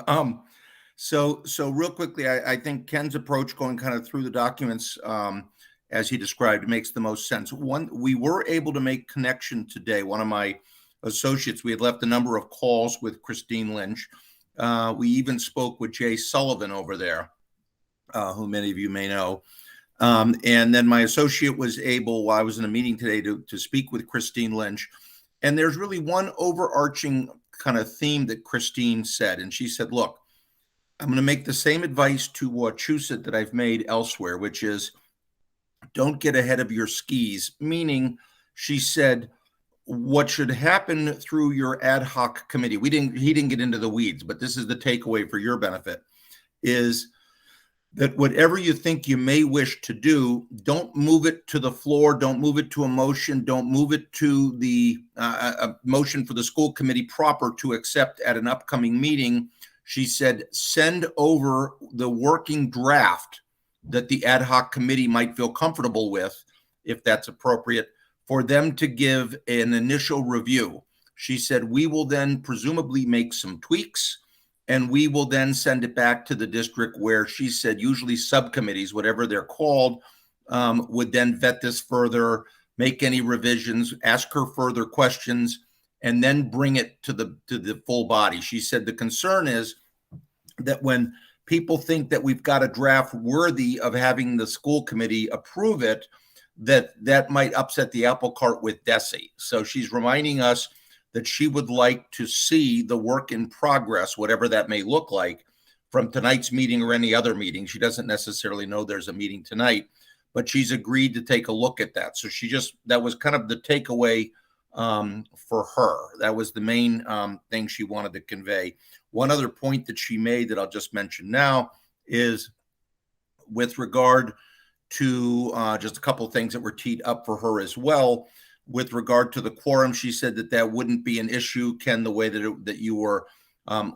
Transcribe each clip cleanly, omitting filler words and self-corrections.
Um, so real quickly, I think Ken's approach going kind of through the documents, as he described, makes the most sense. One, we were able to make connection today. One of my associates, we had left a number of calls with Christine Lynch. We even spoke with Jay Sullivan over there, who many of you may know. And then my associate was able, while I was in a meeting today, to speak with Christine Lynch. And there's really one overarching kind of theme that Christine said. And she said, look, I'm going to make the same advice to Wachusett that I've made elsewhere, which is don't get ahead of your skis. Meaning, she said, what should happen through your ad hoc committee, he didn't get into the weeds, but this is the takeaway for your benefit, is that whatever you think you may wish to do, don't move it to the floor, don't move it to a motion, don't move it to the a motion for the school committee proper to accept at an upcoming meeting. She said, send over the working draft that the ad hoc committee might feel comfortable with, if that's appropriate, for them to give an initial review. She said, we will then presumably make some tweaks, and we will then send it back to the district where she said usually subcommittees, whatever they're called, would then vet this further, make any revisions, ask her further questions, and then bring it to the full body. She said the concern is that when people think that we've got a draft worthy of having the school committee approve it, that might upset the apple cart with DESE. So she's reminding us that she would like to see the work in progress, whatever that may look like, from tonight's meeting or any other meeting. She doesn't necessarily know there's a meeting tonight, but she's agreed to take a look at that. So that was kind of the takeaway for her. That was the main thing she wanted to convey. One other point that she made that I'll just mention now is with regard to just a couple of things that were teed up for her as well. With regard to the quorum, she said that wouldn't be an issue, Ken, the way that you were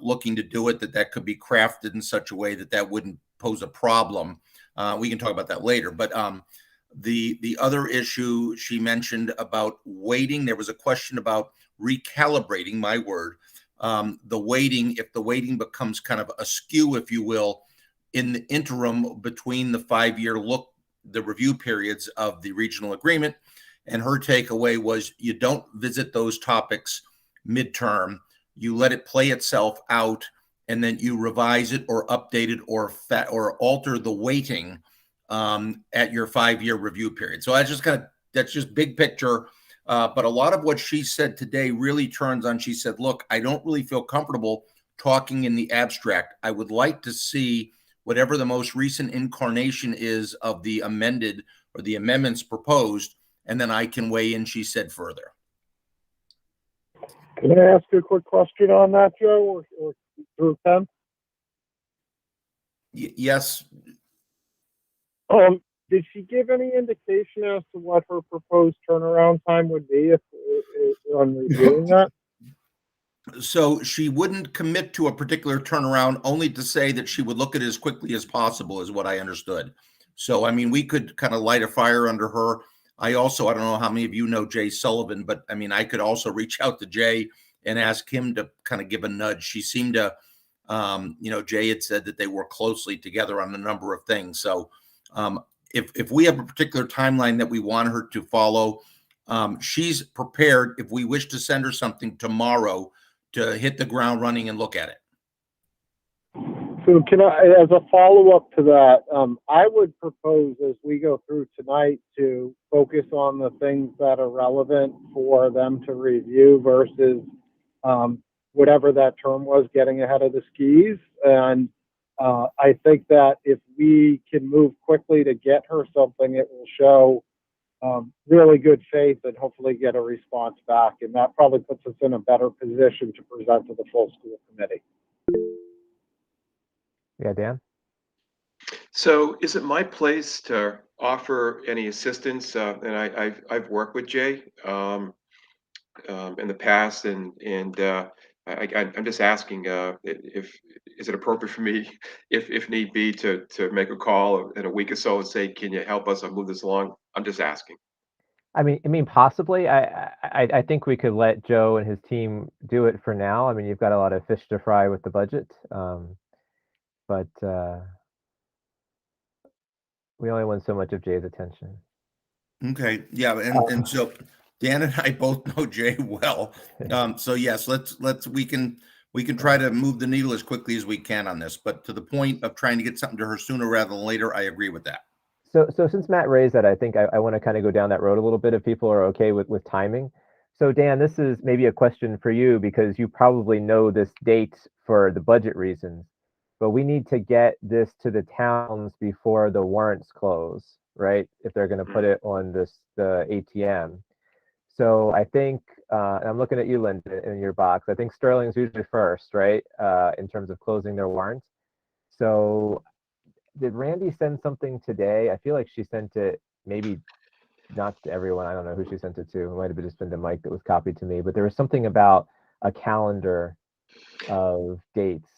looking to do it, that could be crafted in such a way that wouldn't pose a problem. We can talk about that later. But the other issue she mentioned about weighting, there was a question about recalibrating, my word, the weighting, if the weighting becomes kind of askew, if you will, in the interim between the 5-year look, the review periods of the regional agreement. And her takeaway was you don't visit those topics midterm. You let it play itself out, and then you revise it or update it or alter the weighting at your 5-year review period. So that's just big picture. But a lot of what she said today really turns on, she said, look, I don't really feel comfortable talking in the abstract. I would like to see whatever the most recent incarnation is of the amended or the amendments proposed, and then I can weigh in, she said further. Can I ask you a quick question on that, Joe, or through Ken? Yes. Did she give any indication as to what her proposed turnaround time would be if on reviewing that? So she wouldn't commit to a particular turnaround, only to say that she would look at it as quickly as possible, is what I understood. So, I mean, we could kind of light a fire under her. I don't know how many of you know Jay Sullivan, but I mean, I could also reach out to Jay and ask him to kind of give a nudge. She seemed to, Jay had said that they work closely together on a number of things. So if we have a particular timeline that we want her to follow, she's prepared, if we wish to send her something tomorrow, to hit the ground running and look at it. So can I, as a follow-up to that, I would propose as we go through tonight to focus on the things that are relevant for them to review versus whatever that term was, getting ahead of the skis. And I think that if we can move quickly to get her something, it will show really good faith and hopefully get a response back. And that probably puts us in a better position to present to the full school committee. Yeah, Dan? So is it my place to offer any assistance? And I've worked with Jay in the past, and I'm just asking if is it appropriate for me, if need be, to make a call in a week or so and say, can you help us or move this along? I'm just asking. I mean, possibly. I think we could let Joe and his team do it for now. I mean, you've got a lot of fish to fry with the budget, but we only want so much of Jay's attention. Okay, yeah, and so Dan and I both know Jay well. So yes, we can try to move the needle as quickly as we can on this, but to the point of trying to get something to her sooner rather than later, I agree with that. So since Matt raised that, I think I want to kind of go down that road a little bit if people are okay with timing. So Dan, this is maybe a question for you because you probably know this date for the budget reasons, but we need to get this to the towns before the warrants close, right? If they're going to put it on the ATM. So I think, and I'm looking at you, Linda, in your box. I think Sterling's usually first, right? In terms of closing their warrants. So did Randy send something today? I feel like she sent it maybe not to everyone. I don't know who she sent it to. It might have just been to Mike that was copied to me, but there was something about a calendar of dates.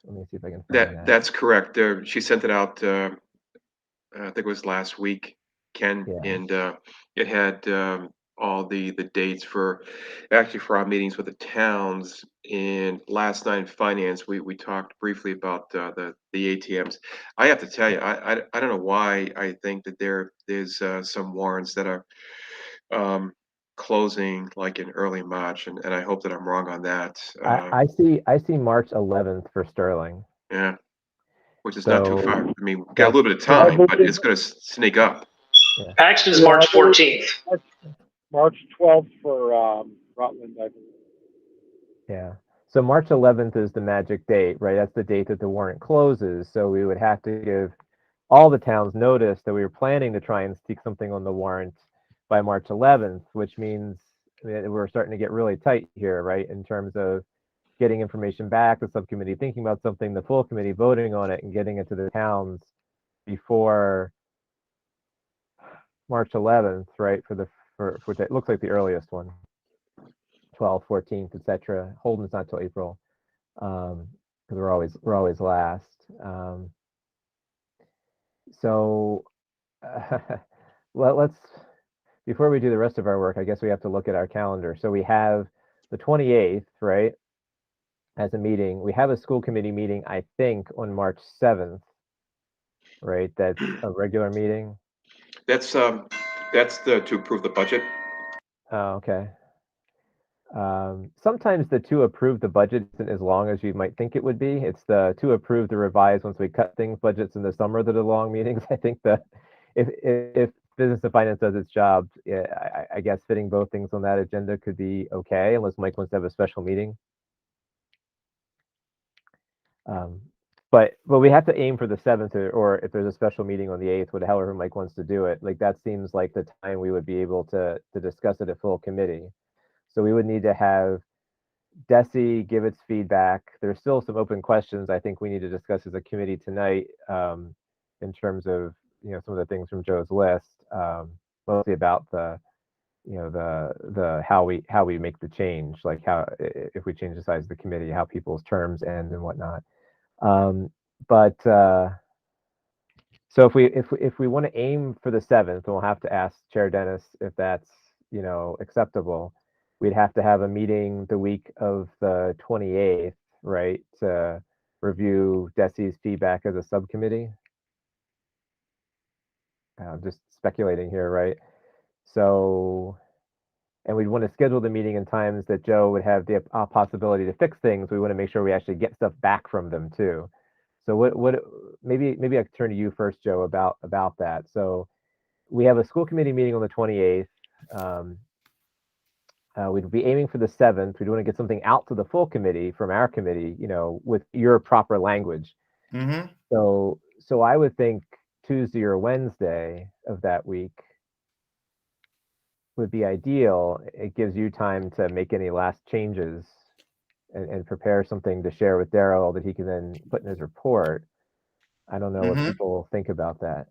Let me see if I can find that. That's correct. She sent it out. I think it was last week, Ken, Yeah. and it had all the dates for our meetings with the towns. And last night in finance, we talked briefly about the ATMs. I have to tell you, I don't know why I think that there's some warrants that are closing like in early March, and I hope that I'm wrong on that. I see March 11th for Sterling. Yeah, which is not too So far. I mean, we've got a little bit of I time, but believe- it's going to sneak up. Paxton's Yeah, March I believe 14th. March 12th for Rutland, I believe. yeah. So March 11th is the magic date, right? That's the date that the warrant closes. So we would have to give all the towns notice that we were planning to try and stick something on the warrant by March 11th, which means we're starting to get really tight here, right? In terms of getting information back, the subcommittee thinking about something, the full committee voting on it and getting it to the towns before March 11th, right? For it looks like the earliest one, 12th, 14th, etc. Holden's not till April, because we're always last. So let's before we do the rest of our work, I guess we have to look at our calendar. So we have the 28th, right, as a meeting. We have a school committee meeting, I think, on March 7th, right? That's a regular meeting. That's to approve the budget. Oh, okay. Sometimes the to approve the budget isn't as long as you might think it would be. It's the to approve the revise once we cut things budgets in the summer that are long meetings. I think that if business and finance does its job, yeah, I guess fitting both things on that agenda could be okay, unless Mike wants to have a special meeting. But we have to aim for the 7th, or if there's a special meeting on the 8th, however Mike wants to do it. Like that seems like the time we would be able to discuss it at full committee. So we would need to have DESI give its feedback. There's still some open questions I think we need to discuss as a committee tonight, in terms of some of the things from Joe's list, mostly about the how we make the change, like how if we change the size of the committee, how people's terms end and whatnot. But so if we want to aim for the 7th, we'll have to ask Chair Dennis if that's acceptable. We'd have to have a meeting the week of the 28th, right, to review DESI's feedback as a subcommittee. Just speculating here, right? So, and we'd want to schedule the meeting in times that Joe would have the possibility to fix things. We want to make sure we actually get stuff back from them too. So what maybe I could turn to you first, Joe, about that. So we have a school committee meeting on the 28th. We'd be aiming for the 7th. We'd want to get something out to the full committee from our committee, with your proper language. Mm-hmm. So I would think Tuesday or Wednesday of that week would be ideal. It gives you time to make any last changes and prepare something to share with Daryl that he can then put in his report. I don't know what people think about that.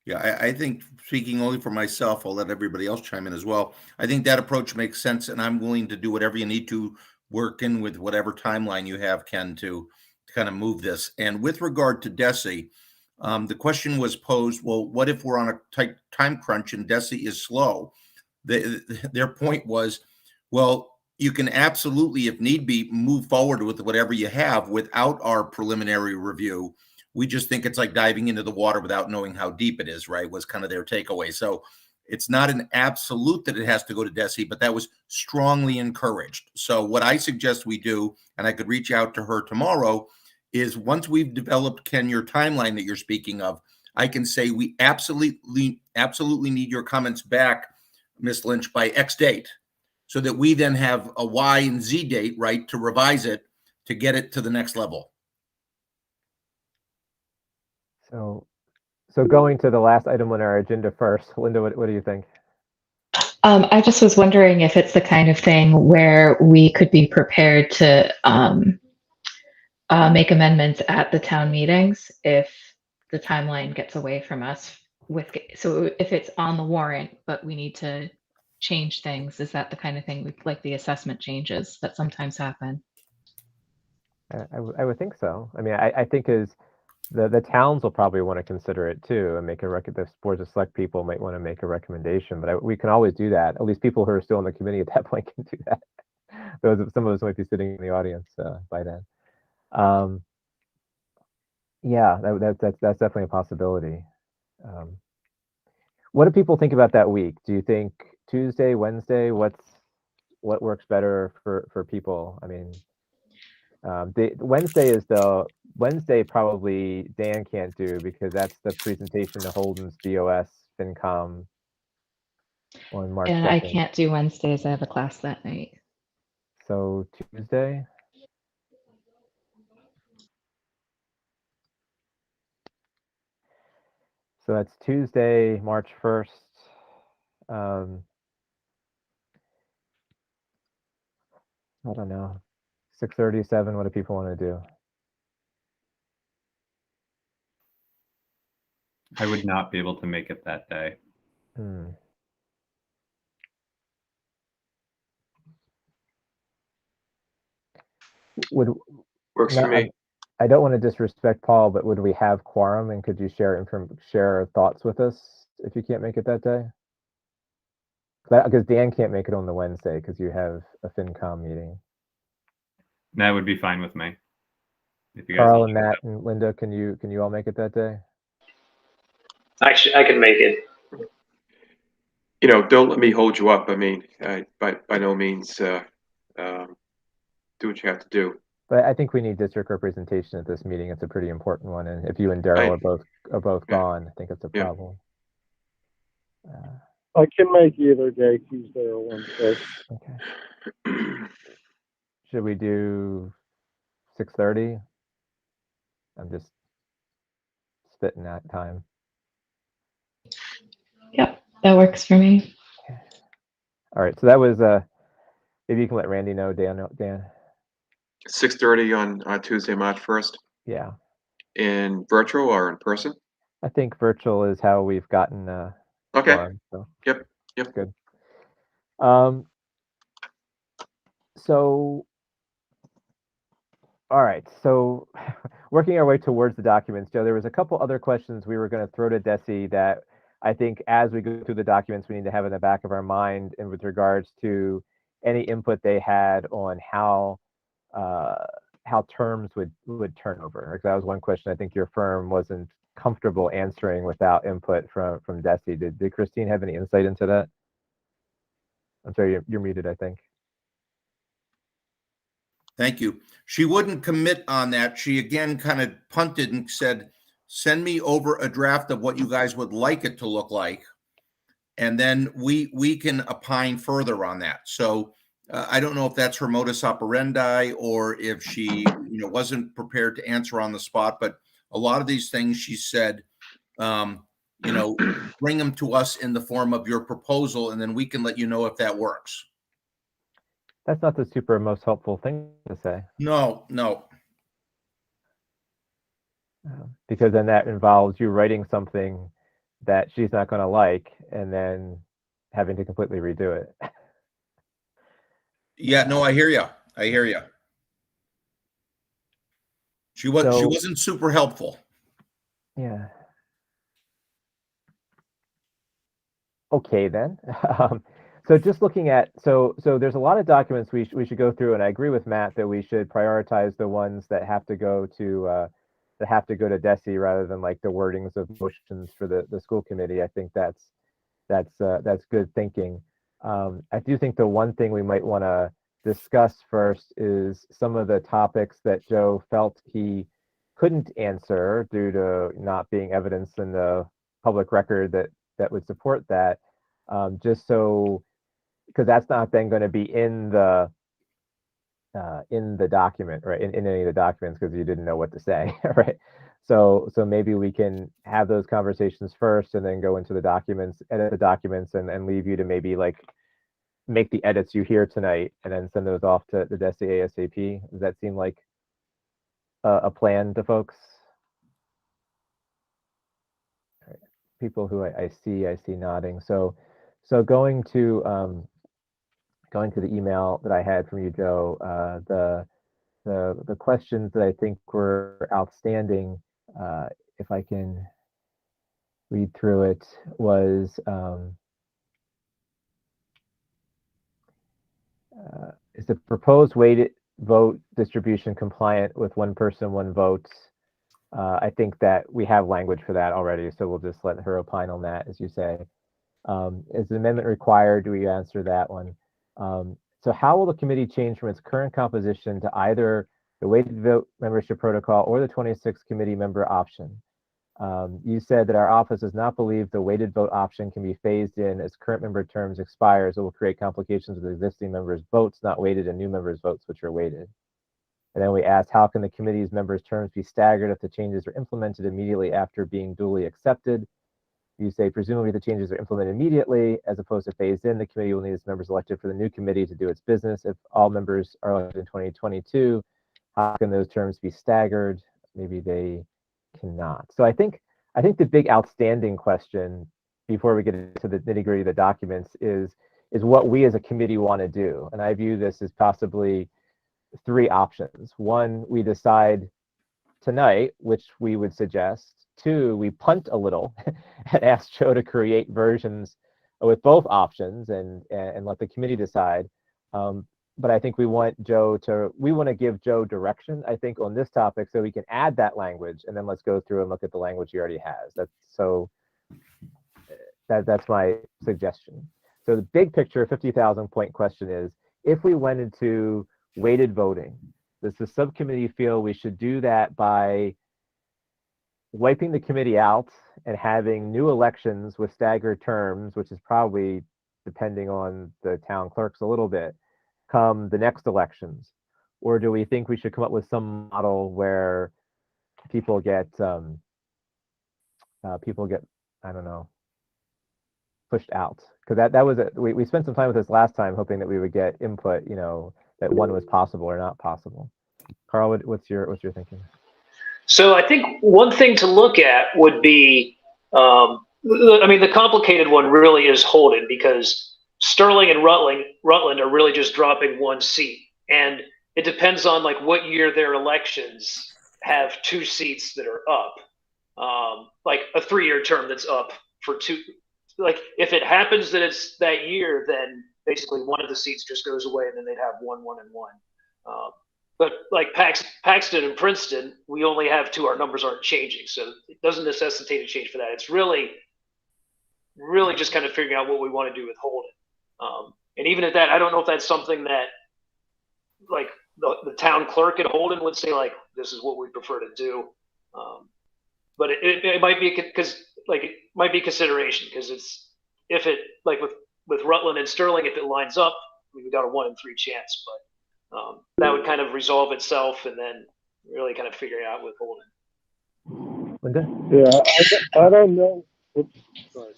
Yeah, I think, speaking only for myself, I'll let everybody else chime in as well. I think that approach makes sense, and I'm willing to do whatever you need to work in with whatever timeline you have, Ken, to kind of move this. And with regard to DESI, The question was posed, well, what if we're on a tight time crunch and DESI is slow? Their point was, well, you can absolutely, if need be, move forward with whatever you have without our preliminary review. We just think it's like diving into the water without knowing how deep it is, right? Was kind of their takeaway. So it's not an absolute that it has to go to DESI, but that was strongly encouraged. So what I suggest we do, and I could reach out to her tomorrow, is once we've developed, Ken, your timeline that you're speaking of, I can say we absolutely need your comments back, Ms. Lynch, by X date, so that we then have a Y and Z date, right, to revise it, to get it to the next level. So going to the last item on our agenda first, Linda, what do you think? I just was wondering if it's the kind of thing where we could be prepared to make amendments at the town meetings if the timeline gets away from us. So if it's on the warrant, but we need to change things, is that the kind of thing like the assessment changes that sometimes happen? I would think so. I mean, I think is the towns will probably want to consider it too and make the boards of select people might want to make a recommendation, but we can always do that. At least people who are still in the committee at that point can do that. Some of us might be sitting in the audience by then. Yeah, that's definitely a possibility. What do people think about that week? Do you think Tuesday, Wednesday? What works better for people? I mean, the Wednesday probably Dan can't do because that's the presentation to Holden's DOS FinCom on March 2nd. And I can't do Wednesdays. I have a class that night. So Tuesday. So that's Tuesday, March 1st. I don't know. 6:37. What do people want to do? I would not be able to make it that day. Works for me. I don't want to disrespect Paul, but would we have quorum, and could you share thoughts with us if you can't make it that day? Because Dan can't make it on the Wednesday because you have a FinCom meeting. That would be fine with me. If you guys Carl and Matt and Linda, can you all make it that day? Actually, I can make it. You know, don't let me hold you up. I mean, by no means do what you have to do. But I think we need district representation at this meeting. It's a pretty important one, and if you and Daryl are both gone, I think it's a problem. I can make either day, Tuesday or Wednesday. Okay. Should we do 6:30? I'm just spitting that time. Yep, that works for me. All right, so that was maybe you can let Randy know, Dan. 6:30 on Tuesday, March 1st. Yeah. In virtual or in person? I think virtual is how we've gotten. Okay. Quorum, so. Yep. Good. So, all right. So, working our way towards the documents, Joe, there was a couple other questions we were going to throw to DESI that I think as we go through the documents, we need to have in the back of our mind, and with regards to any input they had on how terms would turn over. That was one question I think your firm wasn't comfortable answering without input from DESI. Did Christine have any insight into that? I'm sorry, you're muted, I think. Thank you. She wouldn't commit on that. She again kind of punted and said, send me over a draft of what you guys would like it to look like. And then we can opine further on that. So I don't know if that's her modus operandi or if she wasn't prepared to answer on the spot, but a lot of these things she said, bring them to us in the form of your proposal, and then we can let you know if that works. That's not the most helpful thing to say. No. Because then that involves you writing something that she's not going to like and then having to completely redo it. Yeah, no, I hear you. She wasn't super helpful. Yeah. Okay, then. So just looking at, so there's a lot of documents we should go through, and I agree with Matt that we should prioritize the ones that have to go to DESI rather than like the wordings of motions for the school committee. I think that's good thinking. I do think the one thing we might want to discuss first is some of the topics that Joe felt he couldn't answer due to not being evidence in the public record that would support that. Just so, because that's not then going to be in the document, right? In any of the documents, because you didn't know what to say, right? So maybe we can have those conversations first, and then go into the documents, edit the documents, and leave you to maybe like make the edits you hear tonight, and then send those off to the DESI ASAP. Does that seem like a plan to folks? All right. People who I see nodding. So going to the email that I had from you, Joe, the questions that I think were outstanding, if I can read through it, was is the proposed weighted vote distribution compliant with one person, one vote? I think that we have language for that already, so we'll just let her opine on that, as you say. Is the amendment required? Do we answer that one? So how will the committee change from its current composition to either the weighted vote membership protocol or the 26 committee member option? You said that our office does not believe the weighted vote option can be phased in as current member terms expires. It will create complications with existing members' votes not weighted and new members' votes which are weighted. And then we asked, how can the committee's members' terms be staggered if the changes are implemented immediately after being duly accepted? You say, presumably the changes are implemented immediately as opposed to phased in. The committee will need its members elected for the new committee to do its business. If all members are elected in 2022, how can those terms be staggered? Maybe they cannot. So I think the big outstanding question before we get into the nitty-gritty of the documents is what we as a committee want to do. And I view this as possibly three options. One, we decide tonight which we would suggest. Two, we punt a little and ask Joe to create versions with both options and let the committee decide. But I think we want to give Joe direction, I think, on this topic, so we can add that language, and then let's go through and look at the language he already has. That's my suggestion. So the big picture 50,000 point question is, if we went into weighted voting, does the subcommittee feel we should do that by wiping the committee out and having new elections with staggered terms, which is probably, depending on the town clerks a little bit, come the next elections? Or do we think we should come up with some model where people get I don't know, pushed out? Because that was we spent some time with this last time, hoping that we would get input, that one was possible or not possible. Carl, what's your thinking? So I think one thing to look at would be, the complicated one really is Holden, because Sterling and Rutland are really just dropping one seat, and it depends on like what year their elections have two seats that are up, like a 3-year term that's up for two. Like if it happens that it's that year, then basically one of the seats just goes away, and then they'd have 1, 1, and 1. But like Paxton and Princeton, we only have 2. Our numbers aren't changing, so it doesn't necessitate a change for that. It's really just kind of figuring out what we want to do with Holden. And even at that, I don't know if that's something that like the town clerk at Holden would say, like, this is what we prefer to do. But it might be it might be consideration, because if it like with Rutland and Sterling, if it lines up, we've got a 1 in 3 chance. But that would kind of resolve itself, and then really kind of figuring out with Holden. Linda? Yeah, I don't know. Oops, sorry.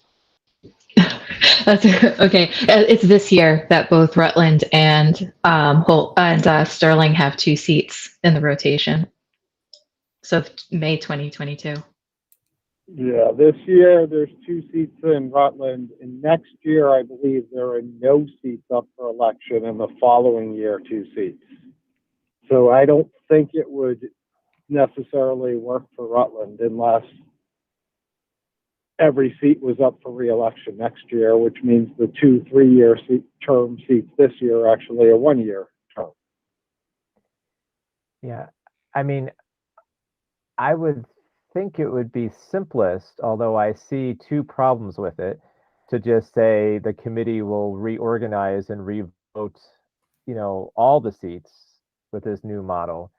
That's okay. It's this year that both Rutland and Holt and Sterling have 2 seats in the rotation. So May 2022. Yeah, this year there's 2 seats in Rutland, and next year I believe there are no seats up for election, and the following year 2 seats. So I don't think it would necessarily work for Rutland unless every seat was up for re-election next year, which means the 2 3-year term seats this year are actually a 1-year term. Yeah, I mean, I would think it would be simplest, although I see two problems with it, to just say the committee will reorganize and revote, all the seats with this new model.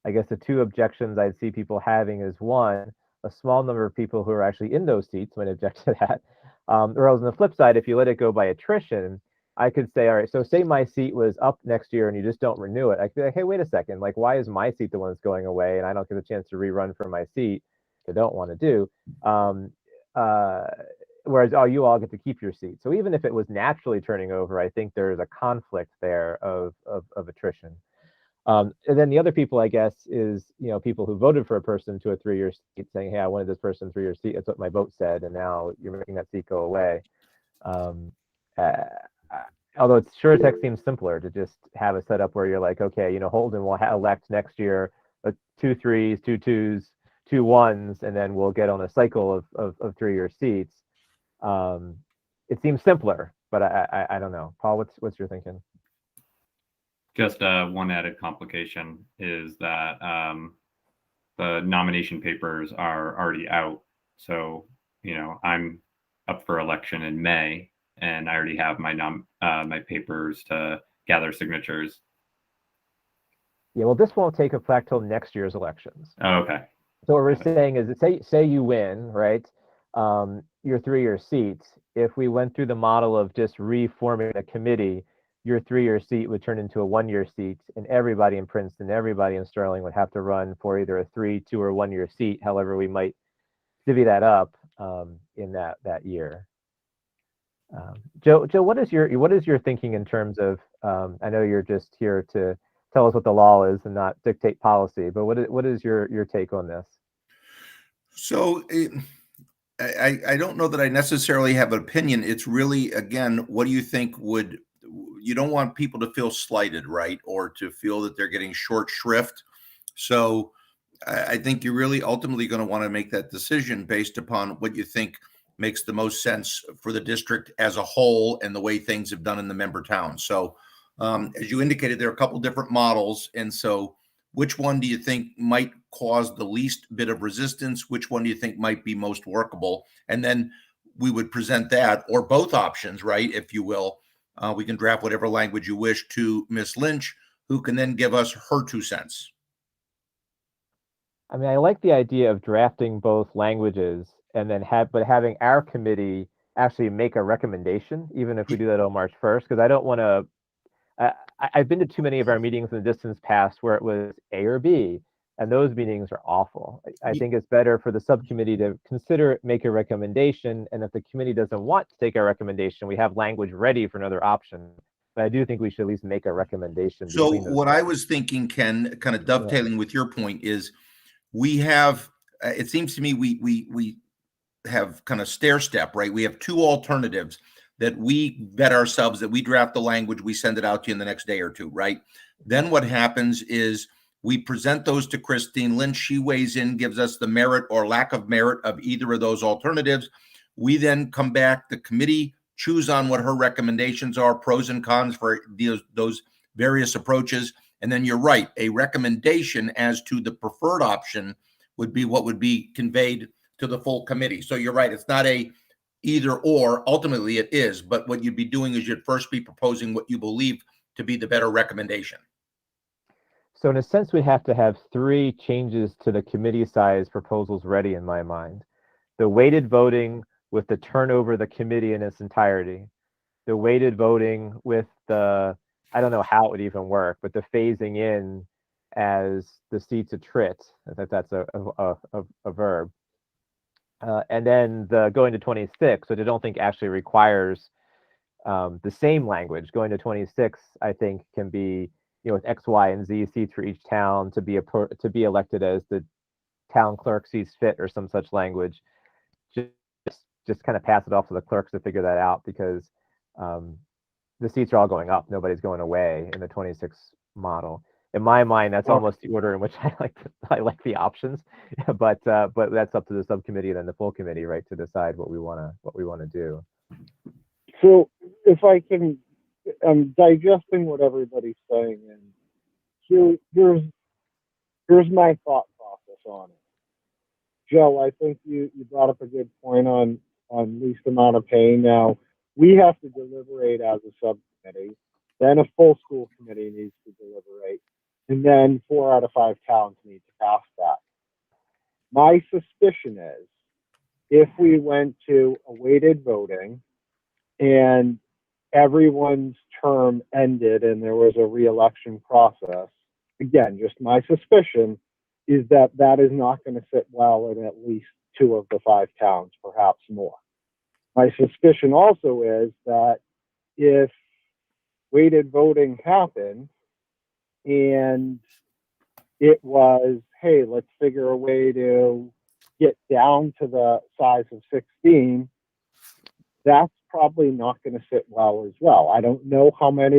I guess the two objections I'd see people having is one, a small number of people who are actually in those seats might object to that. Or else on the flip side, if you let it go by attrition, I could say, all right, so say my seat was up next year and you just don't renew it. I could be like, hey, wait a second, like, why is my seat the one that's going away and I don't get a chance to rerun for my seat? I don't want to do. Whereas, oh, you all get to keep your seat. So even if it was naturally turning over, I think there's a conflict there of attrition. And then the other people, I guess, is people who voted for a person to a 3-year seat, saying, "Hey, I wanted this person 3-year seat. That's what my vote said, and now you're making that seat go away." Although it's sure as heck seems simpler to just have a setup where you're like, okay, Holden will elect next year 2 3s, 2 2s, 2 1s, and then we'll get on a cycle of 3-year seats. It seems simpler, but I don't know. Paul, what's your thinking? Just one added complication is that the nomination papers are already out. So, I'm up for election in May, and I already have my my papers to gather signatures. Yeah, well, this won't take effect till next year's elections. Oh, okay. So what we're saying is, say you win, right? Your 3-year seats. If we went through the model of just reforming a committee, your 3-year seat would turn into a 1-year seat, and everybody in Princeton, everybody in Sterling would have to run for either a 3, 2, or 1-year seat. However, we might divvy that up in that year. Joe, what is your thinking in terms of? I know you're just here to tell us what the law is and not dictate policy, but what is your take on this? So I don't know that I necessarily have an opinion. It's really, again, what do you think you don't want people to feel slighted, right? Or to feel that they're getting short shrift. So I think you're really ultimately going to want to make that decision based upon what you think makes the most sense for the district as a whole and the way things have done in the member towns. So as you indicated, there are a couple different models. And so which one do you think might cause the least bit of resistance? Which one do you think might be most workable? And then we would present that, or both options, right, if you will. We can draft whatever language you wish to Ms. Lynch, who can then give us her 2 cents. I mean, I like the idea of drafting both languages and then having our committee actually make a recommendation, even if we do that on March 1st, because I don't want to. I've been to too many of our meetings in the distance past where it was A or B, and those meetings are awful. I think it's better for the subcommittee to consider it, make a recommendation, and if the committee doesn't want to take our recommendation, we have language ready for another option. But I do think we should at least make a recommendation. So what I was thinking, Ken, kind of dovetailing with your point, is we have. It seems to me we have kind of stair step, right? We have 2 alternatives that we vet ourselves, that we draft the language, we send it out to you in the next day or 2, right? Then what happens is we present those to Christine Lynch. She weighs in, gives us the merit or lack of merit of either of those alternatives. We then come back, the committee choose on what her recommendations are, pros and cons for those various approaches. And then you're right, a recommendation as to the preferred option would be what would be conveyed to the full committee. So you're right, it's not a either or. Ultimately it is, but what you'd be doing is you'd first be proposing what you believe to be the better recommendation. So in a sense, we have to have 3 changes to the committee size proposals ready in my mind. The weighted voting with the turnover of the committee in its entirety. The weighted voting with I don't know how it would even work, but the phasing in as the seats attrit, if that's a verb. And then the going to 26, which I don't think actually requires the same language. Going to 26, I think, can be, with X, Y, and Z seats for each town to be elected as the town clerk sees fit, or some such language. Just kind of pass it off to the clerks to figure that out, because the seats are all going up. Nobody's going away in the 26 model. in my mind, that's almost the order in which I like the options. But that's up to the subcommittee and then the full committee, right, to decide what we want to do. So if I can, I'm digesting what everybody's saying, and here's my thought process on it. Joe, I think you brought up a good point on least amount of pain. Now, we have to deliberate as a subcommittee, then a full school committee needs to deliberate, and then 4 out of 5 towns need to pass that. My suspicion is if we went to a weighted voting and everyone's term ended and there was a re-election process, again, just my suspicion is that that is not going to sit well in at least 2 of the 5 towns, perhaps more. My suspicion also is that if weighted voting happened and it was, hey, let's figure a way to get down to the size of 16, that's probably not going to sit well as well. I don't know how bad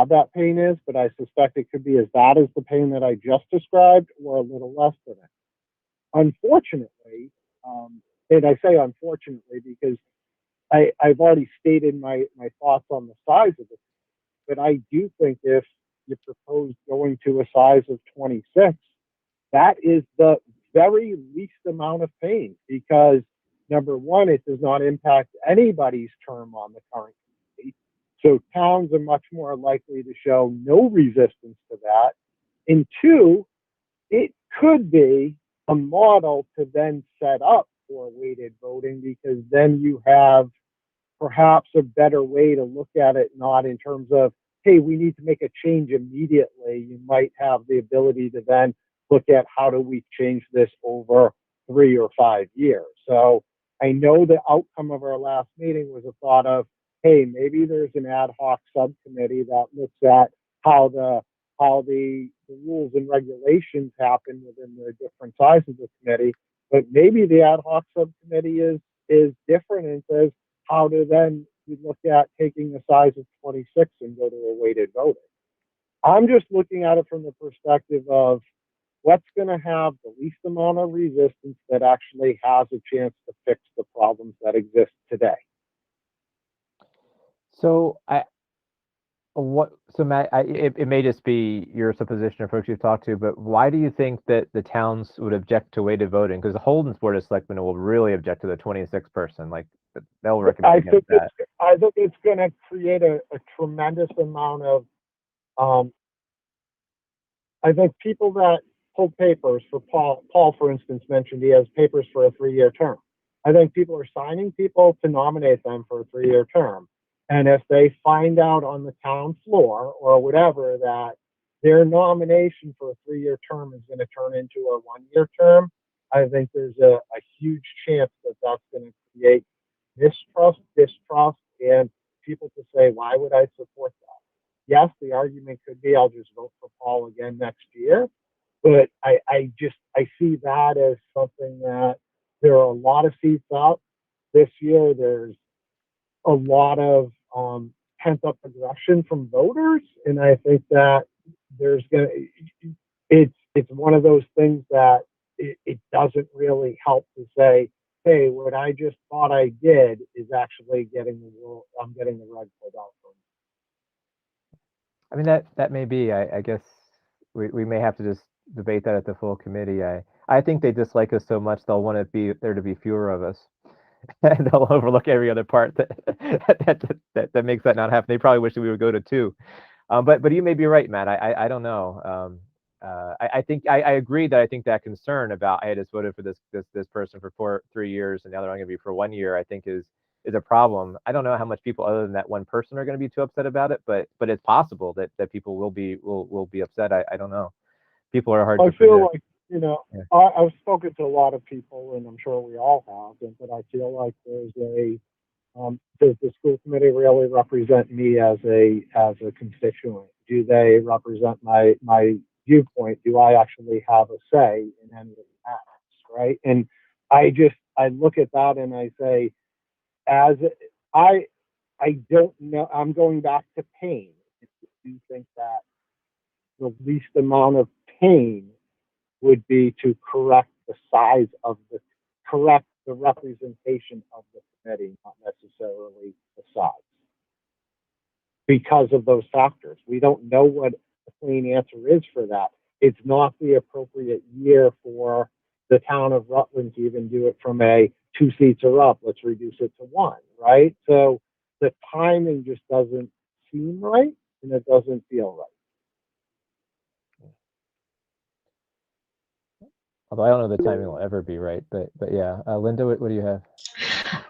that pain is, but I suspect it could be as bad as the pain that I just described or a little less than it. Unfortunately, and I say unfortunately because I've already stated my thoughts on the size of it, but I do think if you propose going to a size of 26, that is the very least amount of pain because number one, it does not impact anybody's term on the current committee. So towns are much more likely to show no resistance to that. And 2, it could be a model to then set up for weighted voting because then you have perhaps a better way to look at it, not in terms of, hey, we need to make a change immediately. You might have the ability to then look at how do we change this over 3 or 5 years. So I know the outcome of our last meeting was a thought of, hey, maybe there's an ad hoc subcommittee that looks at how the rules and regulations happen within the different sizes of the committee, but maybe the ad hoc subcommittee is different and says how to then we look at taking the size of 26 and go to a weighted voting. I'm just looking at it from the perspective of what's going to have the least amount of resistance that actually has a chance to fix the problems that exist today. So Matt, it may just be your supposition or folks you've talked to, but why do you think that the towns would object to weighted voting? Because the Holden's Board of Selectmen will really object to the 26 person. Like they'll recommend against that. I think it's going to create a tremendous amount of. I think people that hold papers for Paul, for instance, mentioned he has papers for a 3-year term. I think people are signing people to nominate them for a 3-year term. And if they find out on the town floor or whatever that their nomination for a 3-year term is going to turn into a 1-year term, I think there's a huge chance that that's going to create mistrust, distrust, and people to say, why would I support that? Yes, the argument could be I'll just vote for Paul again next year. But I see that as something that there are a lot of seats up this year. There's a lot of pent up aggression from voters, and I think that it's one of those things that it doesn't really help to say, hey, what I just thought I did is actually I'm getting the rug pulled out from me. I mean, that may be. I guess we may have to just debate that at the full committee. I think they dislike us so much they'll want there to be fewer of us, and they'll overlook every other part that makes that not happen. They probably wish that we would go to 2, but you may be right, Matt. I don't know. I think I agree that I think that concern about I just voted for this person for 3 years and the other one going to be for 1 year. I think is a problem. I don't know how much people other than that one person are going to be too upset about it, but it's possible that people will be upset. I don't know. People are hard to predict. I feel like, yeah. I've spoken to a lot of people, and I'm sure we all have, but I feel like does the school committee really represent me as a constituent? Do they represent my viewpoint? Do I actually have a say in any of the acts, right? And I look at that and I say, I don't know. I'm going back to pain. I do think that the least amount of pain would be to correct the size of correct the representation of the committee, not necessarily the size. Because of those factors. We don't know what the clean answer is for that. It's not the appropriate year for the town of Rutland to even do it from a 2 seats or up. Let's reduce it to 1, right? So the timing just doesn't seem right, and it doesn't feel right. Although I don't know the timing will ever be right, but yeah. Linda, what do you have?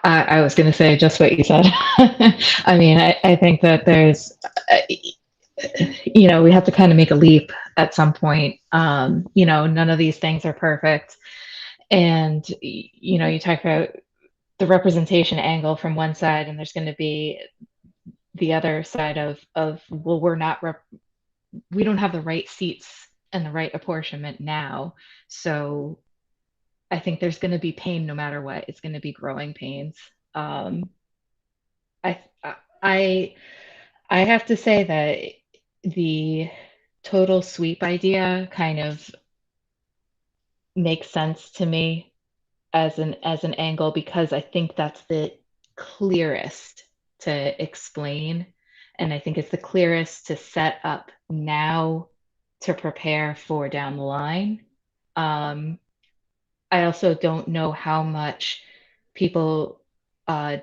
I was going to say just what you said. I mean, I think that there's, we have to kind of make a leap at some point. None of these things are perfect. And, you talk about the representation angle from one side, and there's going to be the other side of well, we don't have the right seats and the right apportionment now. So I think there's going to be pain no matter what. It's going to be growing pains. I have to say that the total sweep idea kind of makes sense to me as an angle, because I think that's the clearest to explain, and I think it's the clearest to set up now to prepare for down the line. I also don't know how much people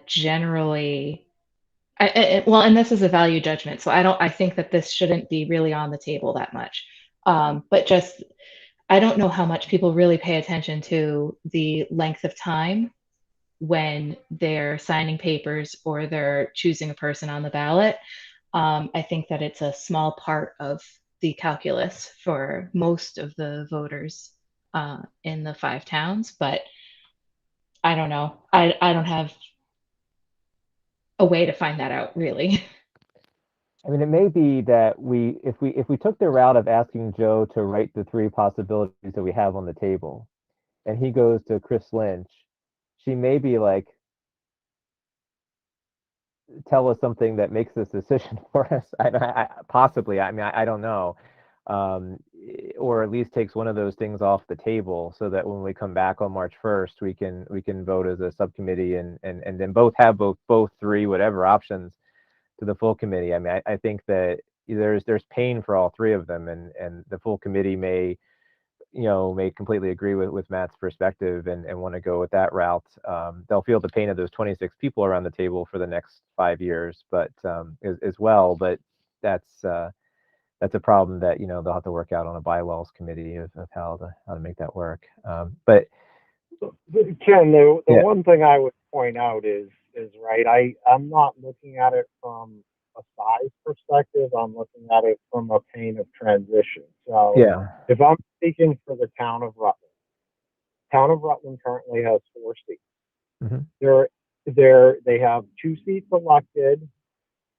generally, and this is a value judgment, so I think that this shouldn't be really on the table that much. But just, I don't know how much people really pay attention to the length of time when they're signing papers or they're choosing a person on the ballot. I think that it's a small part of the calculus for most of the voters in the 5 towns, but I don't know. I don't have a way to find that out, really. I mean, it may be that if we took the route of asking Joe to write the 3 possibilities that we have on the table, and he goes to Chris Lynch, she may be like, tell us something that makes this decision for us. Possibly. I mean, I don't know. Or at least takes one of those things off the table, so that when we come back on March 1st, we can vote as a subcommittee and then have both 3 whatever options to the full committee. I mean, I think that there's pain for all 3 of them, and the full committee may completely agree with Matt's perspective and want to go with that route. They'll feel the pain of those 26 people around the table for the next 5 years, but as well. But that's a problem that they'll have to work out on a bylaws committee of how to make that work. But Ken, the one thing I would point out is right. I'm not looking at it from a size perspective. I'm looking at it from a pain of transition. So yeah, if I'm speaking for the town of Rutland currently has 4 seats. Mm-hmm. They have 2 seats elected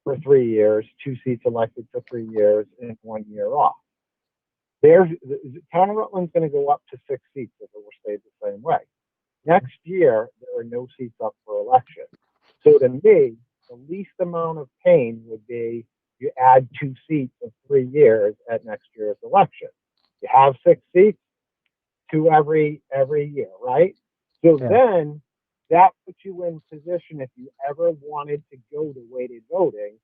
for 3 years, 2 seats elected for 3 years, and 1 year off. The town of Rutland's going to go up to 6 seats if it were stayed the same way. Next year, there are no seats up for election. So to me, the least amount of pain would be you add 2 seats of 3 years at next year's election. You have 6 seats, 2 every year, right? So then that puts you in position, if you ever wanted to go to weighted voting,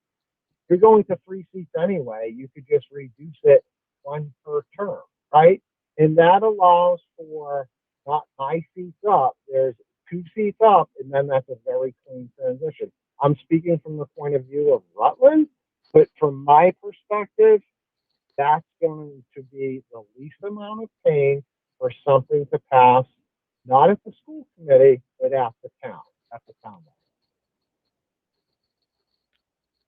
you're going to 3 seats anyway. You could just reduce it 1 per term, right? And that allows for not my seats up. There's 2 seats up, and then that's a very clean transition. I'm speaking from the point of view of Rutland, but from my perspective, that's going to be the least amount of pain for something to pass, not at the school committee, but at the town level.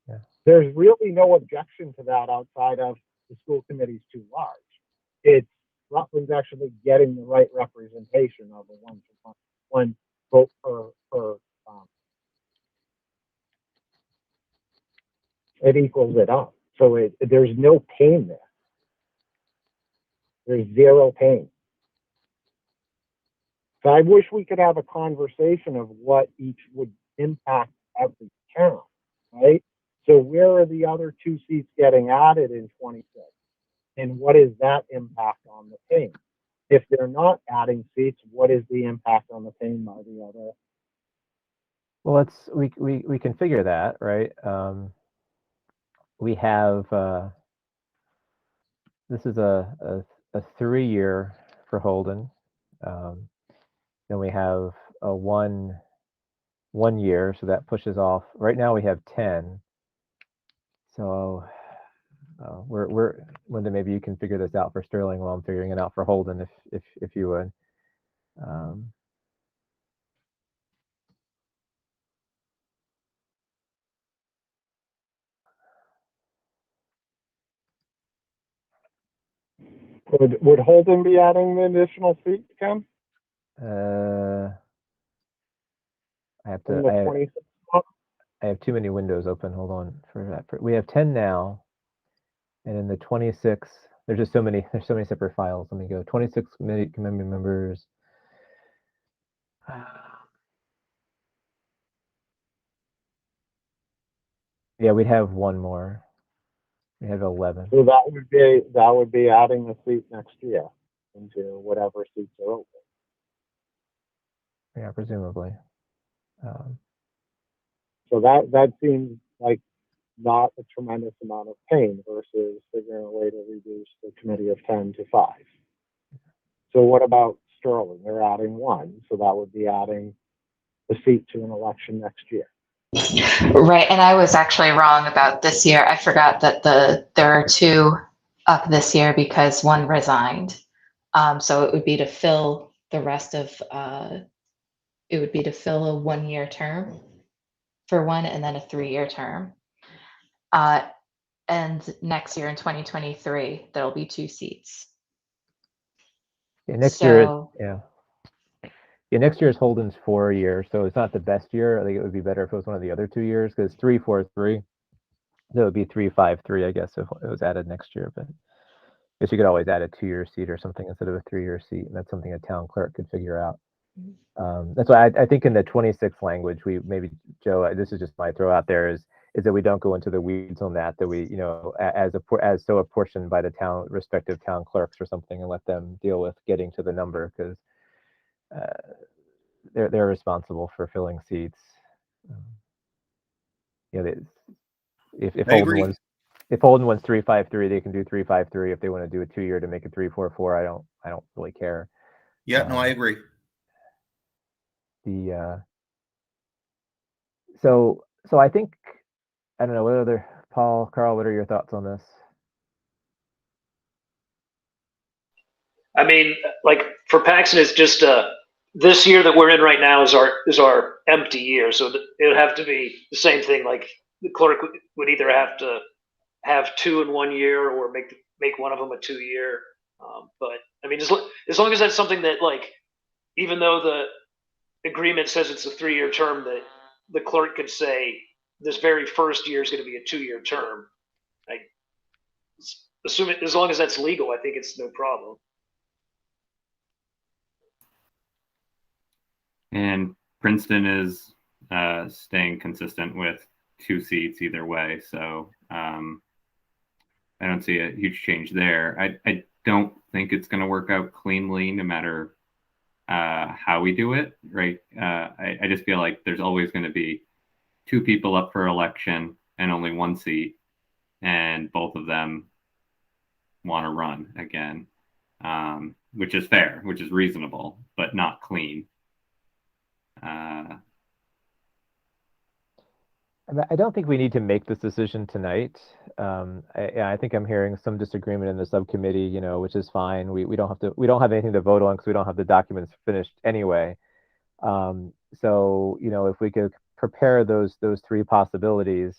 Yeah. There's really no objection to that outside of the school committee's too large. It's Rutland's actually getting the right representation of a 1 vote per it equals it up. So there's no pain there. There's 0 pain. So I wish we could have a conversation of what each would impact every town, right? So where are the other 2 seats getting added in 26? And what is that impact on the pain? If they're not adding seats, what is the impact on the pain by the other? Well, we can figure that, right? We have this is a 3-year for Holden. Then we have a one year, so that pushes off. Right now we have 10. So we're Linda, maybe you can figure this out for Sterling while I'm figuring it out for Holden, if you would. Would Holden be adding the additional seat, Ken? I have In to. the 26 month? I have too many windows open. Hold on for that. We have 10 now, and in the 26, there's just so many. There's so many separate files. Let me go. 26 committee members. Yeah, we'd have one more. We have 11. So that would be adding a seat next year into whatever seats are open. Yeah, presumably. So that seems like not a tremendous amount of pain versus figuring a way to reduce the committee of 10 to 5. So what about Sterling? They're adding one, so that would be adding the seat to an election next year. Right, and I was actually wrong about this year. I forgot that there are 2 up this year because one resigned. So it would be to fill the rest of, it would be to fill a 1-year term for one and then a 3-year term. And next year in 2023, there'll be 2 seats. Yeah, next year. So, Yeah. Yeah, next year is Holden's 4 year, so it's not the best year. I think it would be better if it was one of the other 2 years, because 3, 4, 3. So it would be 3, 5, 3, I guess, if it was added next year. But I guess you could always add a 2-year seat or something instead of a 3-year seat, and that's something a town clerk could figure out. That's why I think in the 26 language, we maybe, Joe, this is just my throw out there, is that we don't go into the weeds on that we, as so apportioned by the respective town clerks or something, and let them deal with getting to the number, because they're responsible for filling seats. If I Holden agree. wants, 353, they can do 353. If they want to do a 2-year to make it 344, I don't really care. Yeah, no, I agree. So I think, I don't know, what other, Paul, Carl, what are your thoughts on this? I mean, like for Paxton, it's just this year that we're in right now is our empty year. So it would have to be the same thing. Like the clerk would either have to have 2 in 1 year or make one of them a 2-year. But I mean, as long as that's something that, like, even though the agreement says it's a 3-year term, that the clerk could say this very first year is going to be a 2-year term. Assuming, as long as that's legal, I think it's no problem. And Princeton is staying consistent with 2 seats either way. So I don't see a huge change there. I don't think it's going to work out cleanly no matter how we do it, right? I just feel like there's always going to be 2 people up for election and only 1 seat, and both of them want to run again, which is fair, which is reasonable, but not clean. I don't think we need to make this decision tonight. I think I'm hearing some disagreement in the subcommittee, which is fine. We don't have anything to vote on because we don't have the documents finished anyway. So if we could prepare those 3 possibilities,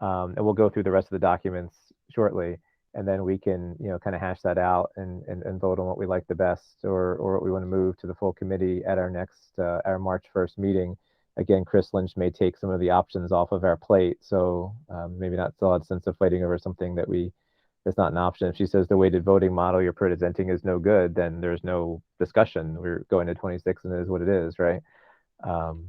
and we'll go through the rest of the documents shortly, and then we can kind of hash that out and vote on what we like the best, or what we want to move to the full committee at our next our March 1st meeting. Again, Chris Lynch may take some of the options off of our plate, so maybe not still have a sense of fighting over something that's not an option. If she says the weighted voting model you're presenting is no good, then there's no discussion. We're going to 26 and it is what it is, right? Well,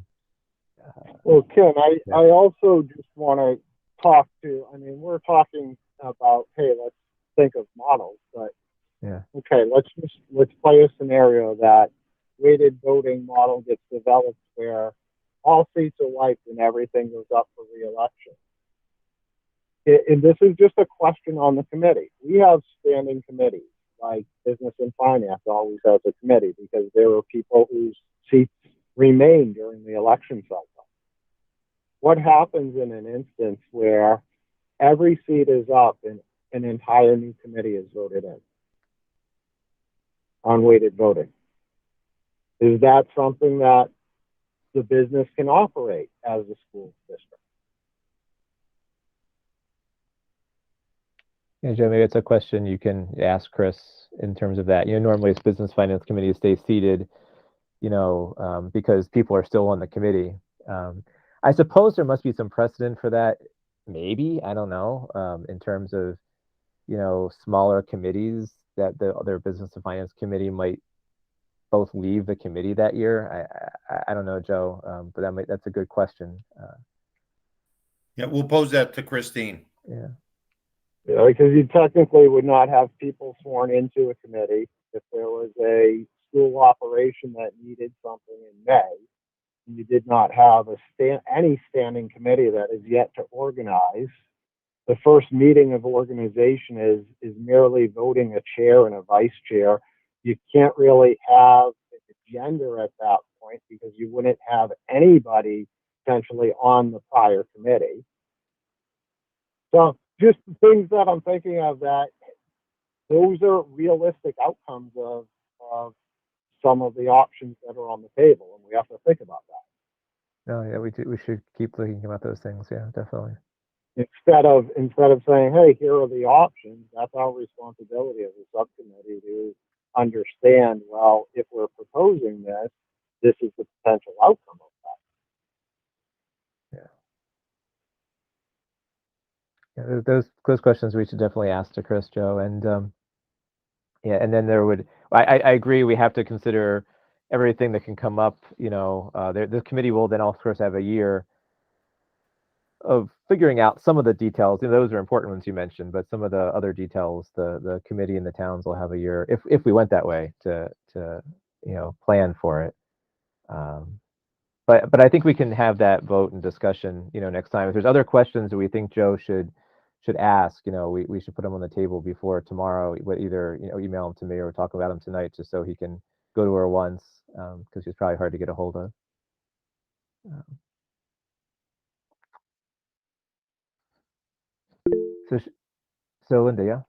Ken, I also just want to talk to, I mean, we're talking about, hey, let's think of models, but Yeah. okay, let's play a scenario that weighted voting model gets developed where all seats are wiped and everything goes up for reelection. And this is just a question on the committee. We have standing committees, like Business and Finance always has a committee because there are people whose seats remain during the election cycle. What happens in an instance where every seat is up and an entire new committee is voted in on weighted voting? Is that something that the business can operate as a school district? Yeah, Joe, maybe it's a question you can ask Chris in terms of that. Normally it's business finance committee stay seated, because people are still on the committee. I suppose there must be some precedent for that. Maybe, I don't know, in terms of, smaller committees that the other business and finance committee might both leave the committee that year. I don't know, Joe, but that's a good question. Yeah, we'll pose that to Christine. Yeah. Yeah, because you technically would not have people sworn into a committee if there was a school operation that needed something in May. You did not have any standing committee that is yet to organize. The first meeting of organization is merely voting a chair and a vice chair. You can't really have an agenda at that point because you wouldn't have anybody potentially on the prior committee. So just the things that I'm thinking of, that those are realistic outcomes of some of the options that are on the table, and we have to think about that. No, yeah, we should keep thinking about those things. Yeah, definitely. Instead of saying, hey, here are the options, that's our responsibility as a subcommittee to understand, well, if we're proposing this, this is the potential outcome of that. Yeah, those questions we should definitely ask to Chris, Joe, and yeah, and then I agree, we have to consider everything that can come up. The committee will then, of course, have a year of figuring out some of the details. Those are important ones you mentioned, but some of the other details, the committee and the towns will have a year, if we went that way, to plan for it. But I think we can have that vote and discussion, next time. If there's other questions that we think Joe should ask, we should put them on the table before tomorrow. Either email them to me or talk about them tonight, just so he can go to her once, because he's probably hard to get a hold of. So Linda, yeah.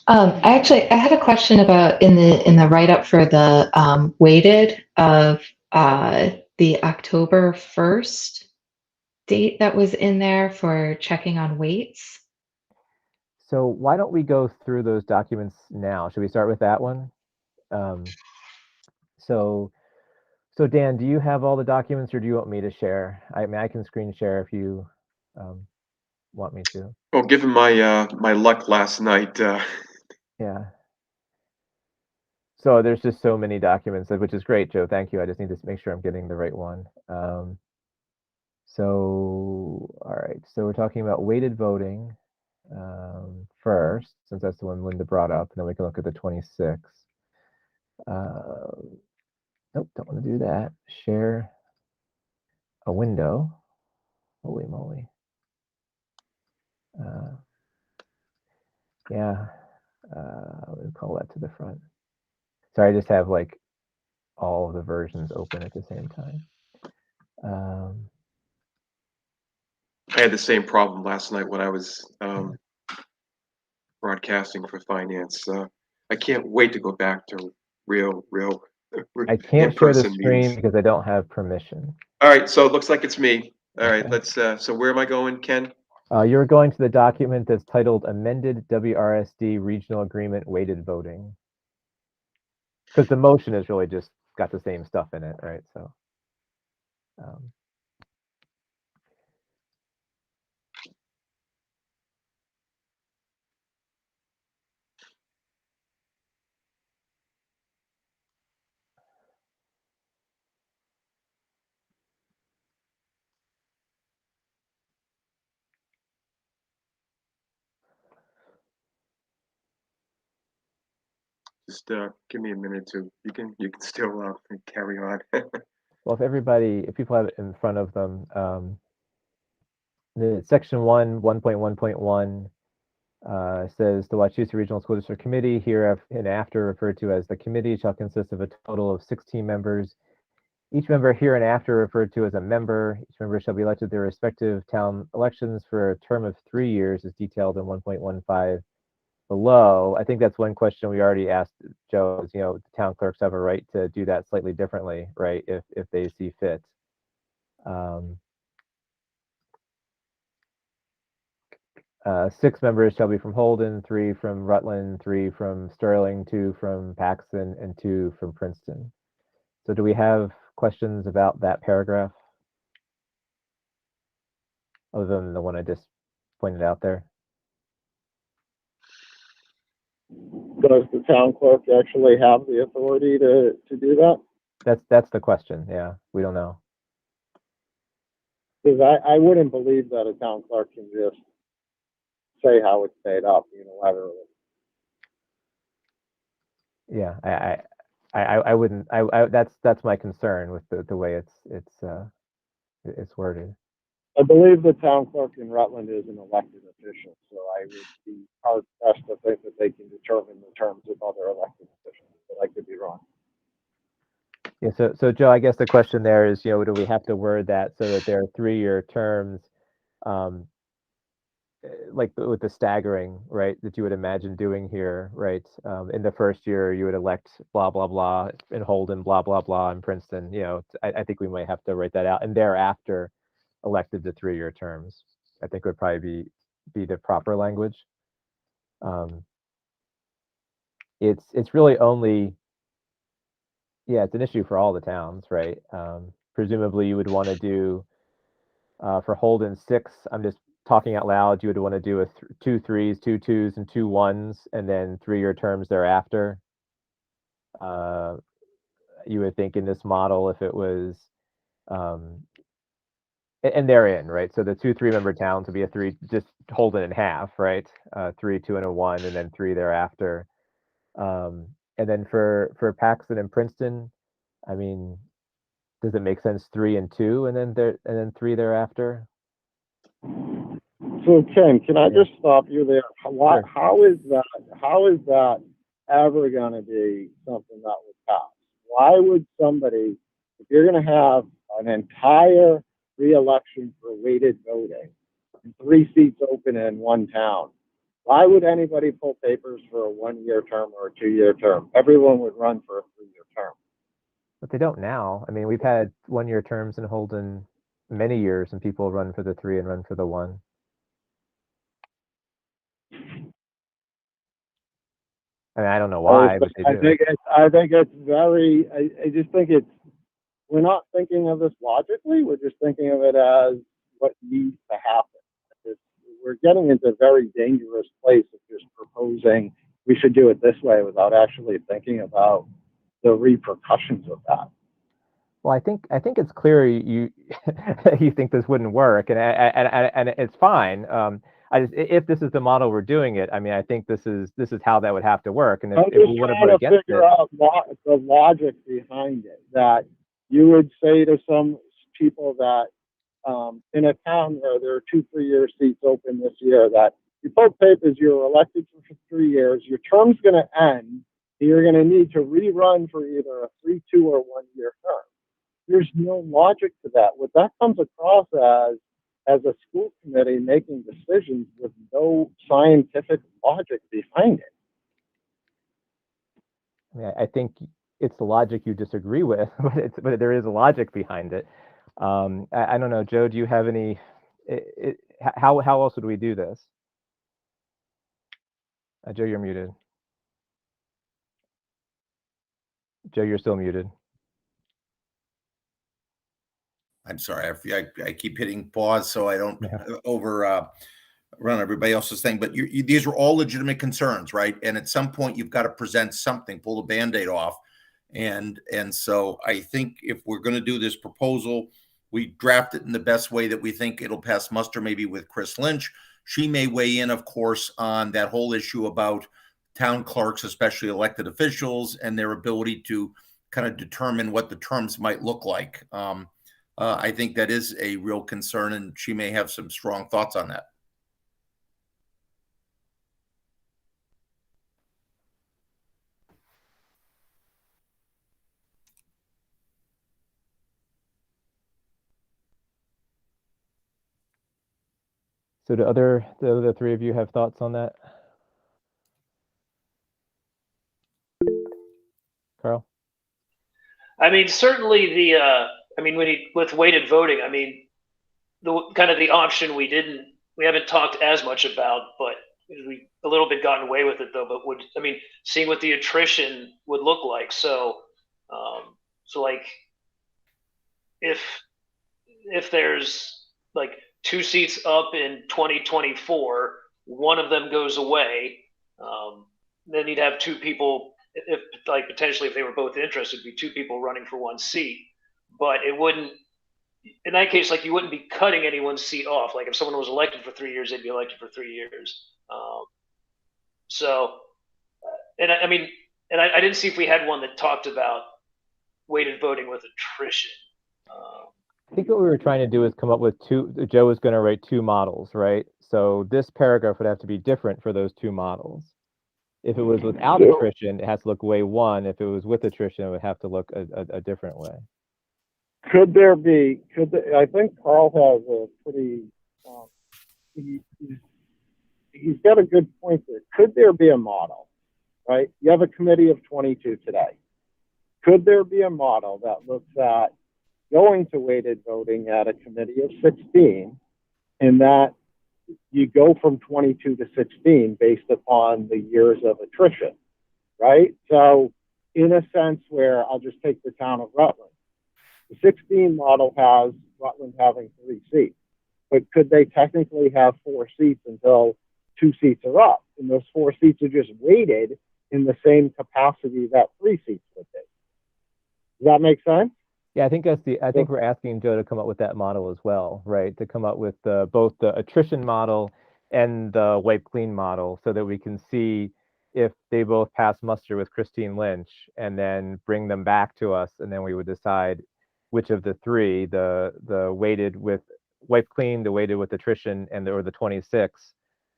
I had a question about in the write up for the weighted of the October 1st date that was in there for checking on weights. So why don't we go through those documents now? Should we start with that one? So Dan, do you have all the documents, or do you want me to share? I mean, I can screen share if you want me to. Well, given my my luck last night, Yeah. So there's just so many documents, which is great, Joe. Thank you. I just need to make sure I'm getting the right one. So, all right. So we're talking about weighted voting first, since that's the one Linda brought up, and then we can look at the 26. Nope, don't want to do that. Share a window. Holy moly. Yeah, let me pull that to the front. Sorry, I just have like all of the versions open at the same time. I had the same problem last night when I was broadcasting for finance. I can't wait to go back to real I can't share the in-person screen meetings. because I don't have permission. All right, so it looks like it's me. All right, Okay. let's. So where am I going, Ken? You're going to the document that's titled Amended WRSD Regional Agreement Weighted Voting. Because the motion is really just got the same stuff in it, right? So. just give me a minute to. You can still carry on. Well, if people have it in front of them, the section 1.1.1 says the Wachusett Regional School District Committee, hereinafter referred to as the committee, shall consist of a total of 16 members. Each member hereinafter referred to as a member. Each member shall be elected their respective town elections for a term of 3 years, as detailed in 1.15 below. I think that's one question we already asked Joe. Is, the town clerks have a right to do that slightly differently, right? If they see fit. 6 members shall be from Holden, 3 from Rutland, 3 from Sterling, 2 from Paxton, and 2 from Princeton. So do we have questions about that paragraph? Other than the one I just pointed out there? Does the town clerk actually have the authority to do that? That's the question. Yeah, we don't know. Because I wouldn't believe that a town clerk can just say how it's made up unilaterally. Yeah, I wouldn't. That's my concern with the way it's worded. I believe the town clerk in Rutland is an elected official, so I would be hard pressed to think that they can determine the terms of other elected officials, but I could be wrong. Yeah, so Joe, I guess the question there is, do we have to word that so that they're 3-year terms, like with the staggering, right, that you would imagine doing here, right? In the first year, you would elect blah, blah, blah, in Holden, blah, blah, blah, in Princeton. I think we might have to write that out. And thereafter, elected to 3-year terms, I think would probably be the proper language. It's really only, it's an issue for all the towns, right? Presumably you would want to do, for Holden 6, I'm just talking out loud, you would want to do 2 3s, 2 2s, and 2 1s, and then 3-year terms thereafter. You would think in this model, if it was, and they're in, right? So the 2 3-member towns would be a 3, just Holden in half, right? 3, 2, and a 1, and then 3 thereafter. And then for Paxton and Princeton, I mean, does it make sense 3 and 2, and then 3 thereafter? So Ken, can I just stop you there? Sure. How is that ever going to be something that would pass? Why would somebody, if you're going to have an entire re-election for weighted voting and 3 seats open in one town, why would anybody pull papers for a 1-year term or a 2-year term? Everyone would run for a 3-year term. But they don't now. I mean, we've had 1-year terms in Holden many years, and people run for the 3 and run for the 1. I mean, I don't know why, but they do. I think it's very. I just think it's. We're not thinking of this logically. We're just thinking of it as what needs to happen. We're getting into a very dangerous place of just proposing we should do it this way without actually thinking about the repercussions of that. Well, I think it's clear you you think this wouldn't work, and it's fine. If this is the model we're doing it, I mean, I think this is how that would have to work. And if we want to vote against it, figure out the logic behind it. That you would say to some people that in a town where there are 2 3-year seats open this year, that you pull papers, you're elected for 3 years, your term's going to end, you're going to need to rerun for either a 3, 2, or 1-year term. There's no logic to that. What that comes across as a school committee making decisions with no scientific logic behind it. I mean, I think it's the logic you disagree with, but there is a logic behind it. I don't know, Joe, do you have any? How else would we do this? Joe, you're muted. Joe, you're still muted. I'm sorry. I keep hitting pause so I don't overrun everybody else's thing. But these are all legitimate concerns, right? And at some point, you've got to present something, pull the Band-Aid off. And so I think if we're going to do this proposal, we draft it in the best way that we think it'll pass muster, maybe with Chris Lynch. She may weigh in, of course, on that whole issue about town clerks, especially elected officials, and their ability to kind of determine what the terms might look like. I think that is a real concern, and she may have some strong thoughts on that. So the other three of you have thoughts on that? Carl? I mean, certainly with weighted voting, I mean, the kind of the option we haven't talked as much about, but we a little bit gotten away with it though. But seeing what the attrition would look like. So like if there's like 2 seats up in 2024, one of them goes away, then you'd have 2 people. If like potentially if they were both interested, it'd be 2 people running for 1 seat. But it wouldn't. In that case, like you wouldn't be cutting anyone's seat off. Like if someone was elected for 3 years, they'd be elected for 3 years. I didn't see if we had one that talked about weighted voting with attrition. I think what we were trying to do is come up with Joe was going to write 2 models, right? So this paragraph would have to be different for those 2 models. If it was without attrition, it has to look way one. If it was with attrition, it would have to look a different way. I think Carl has a pretty, he's got a good point there. Could there be a model, right? You have a committee of 22 today. Could there be a model that looks at going to weighted voting at a committee of 16, and that you go from 22 to 16 based upon the years of attrition, right? So in a sense where I'll just take the town of Rutland. The 16 model has Rutland having 3 seats, but could they technically have 4 seats until 2 seats are up? And those 4 seats are just weighted in the same capacity that 3 seats would be. Does that make sense? Yeah, I think we're asking Joe to come up with that model as well, right? To come up with both the attrition model and the wipe clean model so that we can see if they both pass muster with Christine Lynch and then bring them back to us. And then we would decide which of the 3, the weighted with wipe clean, the weighted with attrition, or the 26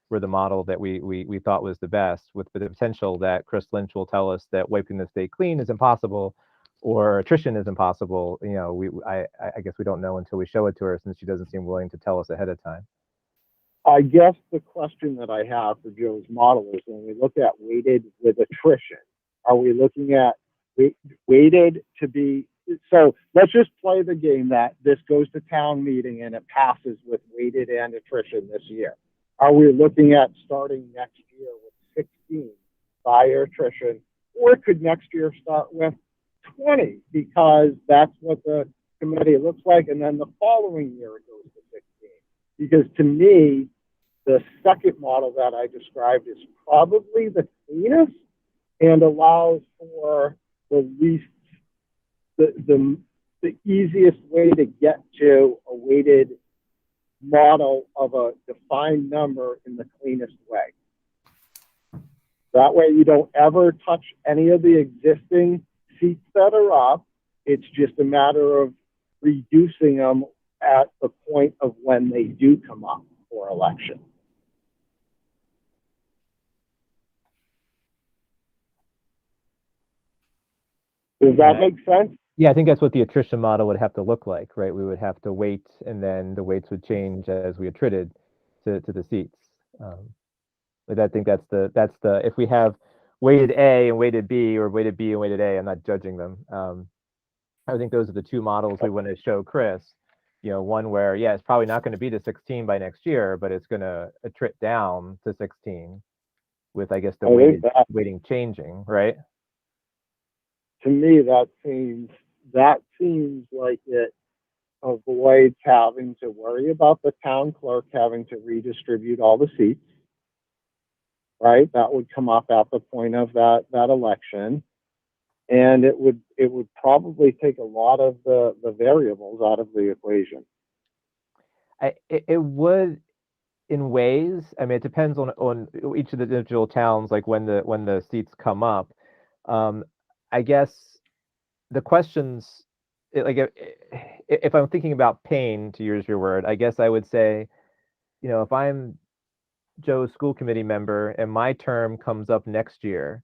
were the model that we thought was the best, with the potential that Chris Lynch will tell us that wiping the state clean is impossible or attrition is impossible. You know, I guess we don't know until we show it to her, since she doesn't seem willing to tell us ahead of time. I guess the question that I have for Joe's model is, when we look at weighted with attrition, are we looking at weighted to be, so let's just play the game that this goes to town meeting and it passes with weighted and attrition this year. Are we looking at starting next year with 16 by attrition, or could next year start with 20 because that's what the committee looks like, and then the following year it goes to 16? Because to me, the second model that I described is probably the cleanest and allows for the least, the easiest way to get to a weighted model of a defined number in the cleanest way. That way you don't ever touch any of the existing seats that are up. It's just a matter of reducing them at the point of when they do come up for election. Does that make sense? Yeah, I think that's what the attrition model would have to look like, right? We would have to wait, and then the weights would change as we attrited to the seats. But I think that's the if we have weighted A and weighted B, or weighted B and weighted A, I'm not judging them. I think those are the 2 models we want to show Chris. You know, one where, yeah, it's probably not going to be to 16 by next year, but it's going to attrit down to 16 with, I guess, the weighting changing, right? To me, that seems like it avoids having to worry about the town clerk having to redistribute all the seats, right? That would come up at the point of that election, and it would probably take a lot of the variables out of the equation. It would, in ways, I mean, it depends on each of the individual towns, like when the seats come up. I guess the questions, like if I'm thinking about pain, to use your word, I guess I would say, if I'm Joe's school committee member and my term comes up next year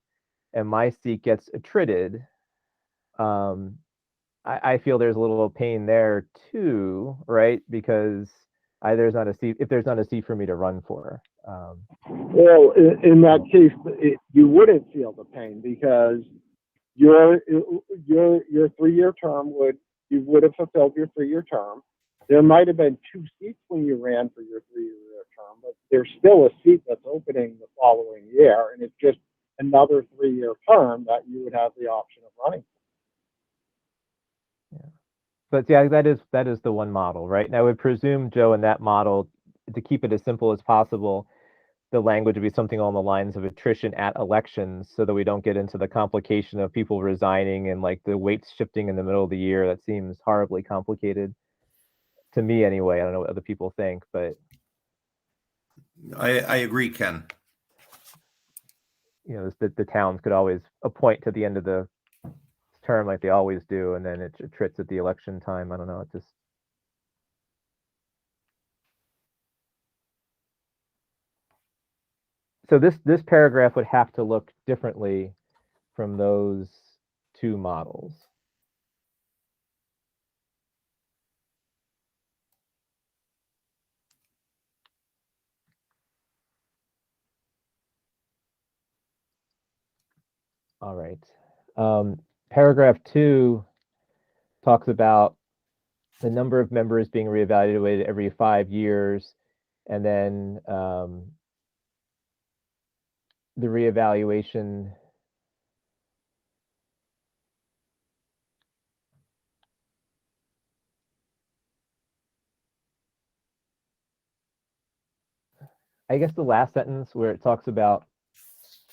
and my seat gets attrited, I feel there's a little pain there too, right? Because there's not a seat, if there's not a seat for me to run for. Well, in that case, you wouldn't feel the pain because your 3-year term you would have fulfilled your 3-year term. There might have been 2 seats when you ran for your 3-year term, but there's still a seat that's opening the following year, and it's just another 3-year term that you would have the option of running. Yeah. But yeah, that is the one model, right? And I would presume, Joe, in that model, to keep it as simple as possible, the language would be something along the lines of attrition at elections, so that we don't get into the complication of people resigning and like the weights shifting in the middle of the year. That seems horribly complicated to me anyway. I don't know what other people think, but I agree, Ken. The towns could always appoint to the end of the term like they always do, and then it trits at the election time. I don't know. It just so this paragraph would have to look differently from those 2 models. All right. Paragraph 2 talks about the number of members being reevaluated every 5 years, and then the reevaluation I guess the last sentence where it talks about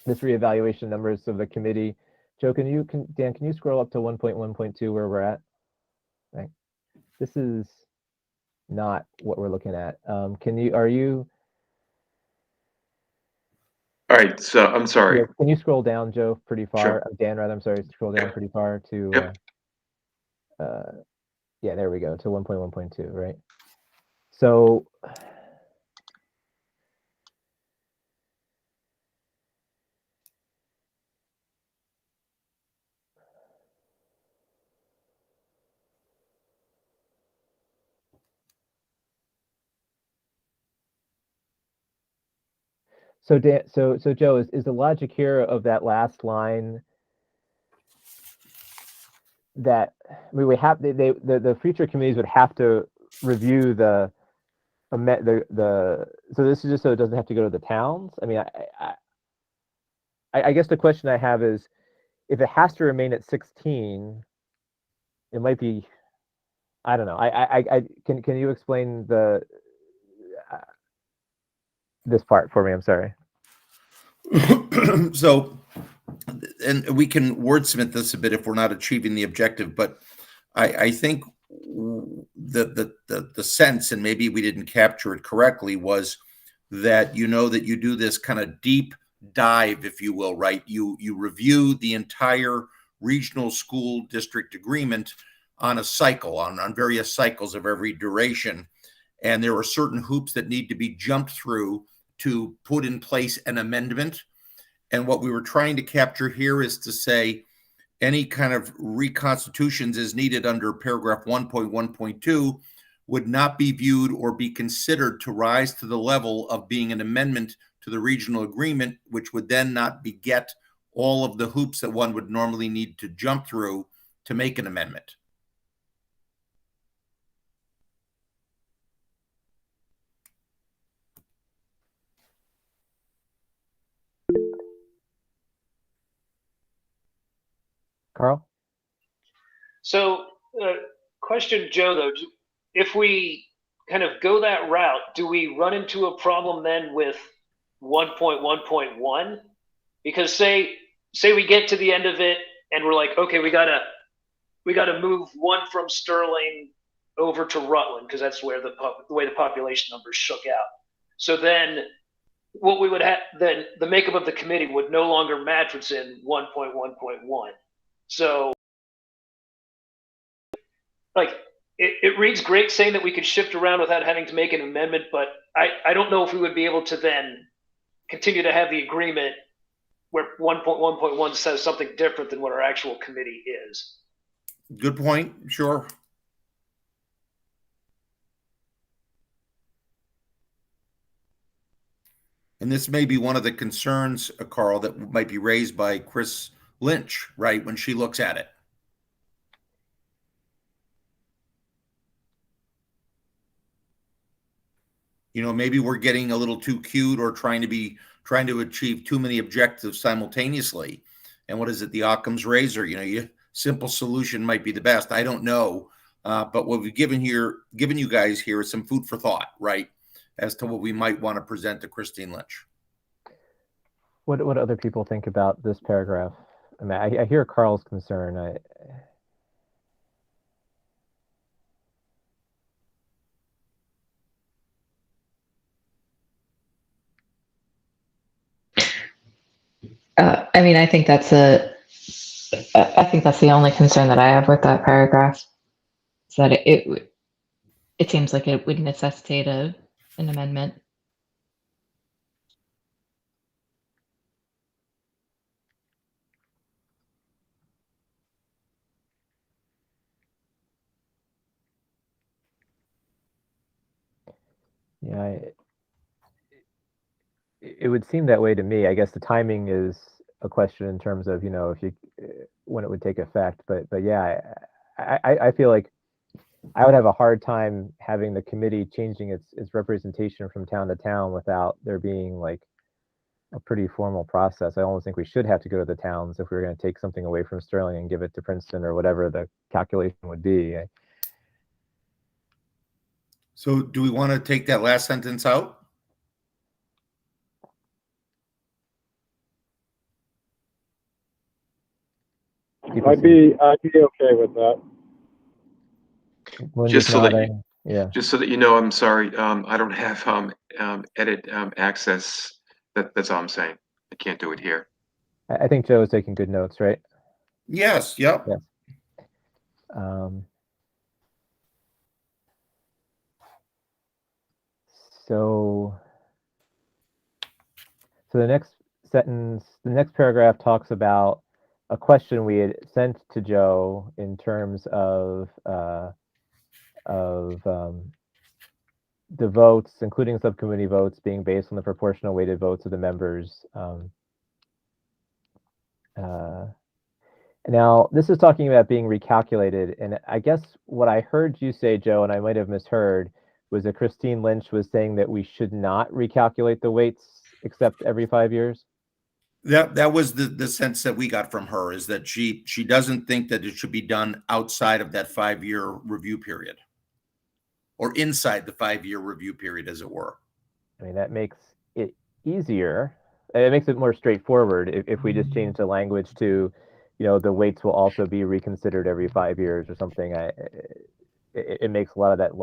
this reevaluation numbers of the committee. Joe, Dan, can you scroll up to 1.1.2 where we're at? Right. This is not what we're looking at. Are you? All right, so I'm sorry. Yeah, can you scroll down, Joe, pretty far? Sure. Dan, rather, I'm sorry, scroll down pretty far to, Yep. Yeah, there we go, to 1.1.2, right? So, Dan, so Joe, is the logic here of that last line that we have the future committees would have to review the so this is just so it doesn't have to go to the towns? I mean, I guess the question I have is, if it has to remain at 16, it might be, I don't know. Can you explain this part for me? I'm sorry. So, and we can wordsmith this a bit if we're not achieving the objective, but I think the sense, and maybe we didn't capture it correctly, was that that you do this kind of deep dive, if you will, right? You review the entire regional school district agreement on a cycle, on various cycles of every duration, and there are certain hoops that need to be jumped through to put in place an amendment. And what we were trying to capture here is to say any kind of reconstitutions as needed under paragraph 1.1.2 would not be viewed or be considered to rise to the level of being an amendment to the regional agreement, which would then not beget all of the hoops that one would normally need to jump through to make an amendment. Carl? So, question, Joe, though, if we kind of go that route, do we run into a problem then with 1.1.1? Because say we get to the end of it and we're like, okay, we gotta move one from Sterling over to Rutland because that's where the way the population numbers shook out. So then what we would have, then the makeup of the committee would no longer match what's in 1.1.1. So like it reads great saying that we could shift around without having to make an amendment, but I don't know if we would be able to then continue to have the agreement where 1.1.1 says something different than what our actual committee is. Good point. Sure. And this may be one of the concerns, Carl, that might be raised by Chris Lynch, right, when she looks at it. You know, maybe we're getting a little too cute or trying to achieve too many objectives simultaneously. And what is it? The Occam's razor, simple solution might be the best. I don't know. But what we've given you guys here is some food for thought, right? As to what we might want to present to Christine Lynch. What other people think about this paragraph? I mean, I hear Carl's concern. I mean, I think that's the only concern that I have with that paragraph. Is that it seems like it would necessitate an amendment. Yeah, it would seem that way to me. I guess the timing is a question in terms of, when it would take effect. But yeah, I feel like I would have a hard time having the committee changing its representation from town to town without there being like a pretty formal process. I almost think we should have to go to the towns if we were going to take something away from Sterling and give it to Princeton or whatever the calculation would be. So do we want to take that last sentence out? I'd be okay with that. Just so that yeah. Just so that you know, I'm sorry. I don't have edit access. That's all I'm saying. I can't do it here. I think Joe is taking good notes, right? Yes. Yep. Yeah. So the next sentence, the next paragraph talks about a question we had sent to Joe in terms of the votes, including subcommittee votes, being based on the proportional weighted votes of the members. Now, this is talking about being recalculated, and I guess what I heard you say, Joe, and I might have misheard, was that Christine Lynch was saying that we should not recalculate the weights except every 5 years. That was the sense that we got from her, is that she doesn't think that it should be done outside of that 5-year review period, or inside the 5-year review period, as it were. I mean, that makes it easier. It makes it more straightforward if we just change the language to, the weights will also be reconsidered every 5 years or something. It makes a lot of that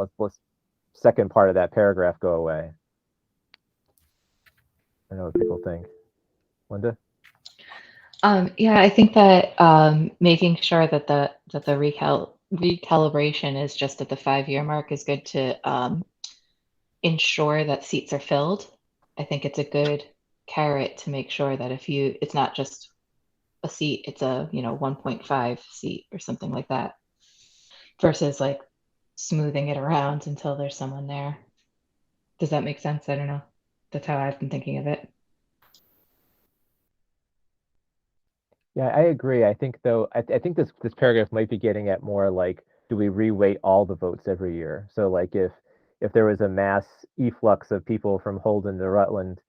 second part of that paragraph go away. I don't know what people think. Linda? Yeah, I think that making sure that the recalibration is just at the 5-year mark is good to ensure that seats are filled. I think it's a good carrot to make sure that it's not just a seat, it's a 1.5 seat or something like that, versus like smoothing it around until there's someone there. Does that make sense? I don't know. That's how I've been thinking of it. Yeah, I agree. I think though, I think this paragraph might be getting at more like, do we reweight all the votes every year? So like if there was a mass efflux of people from Holden to Rutland,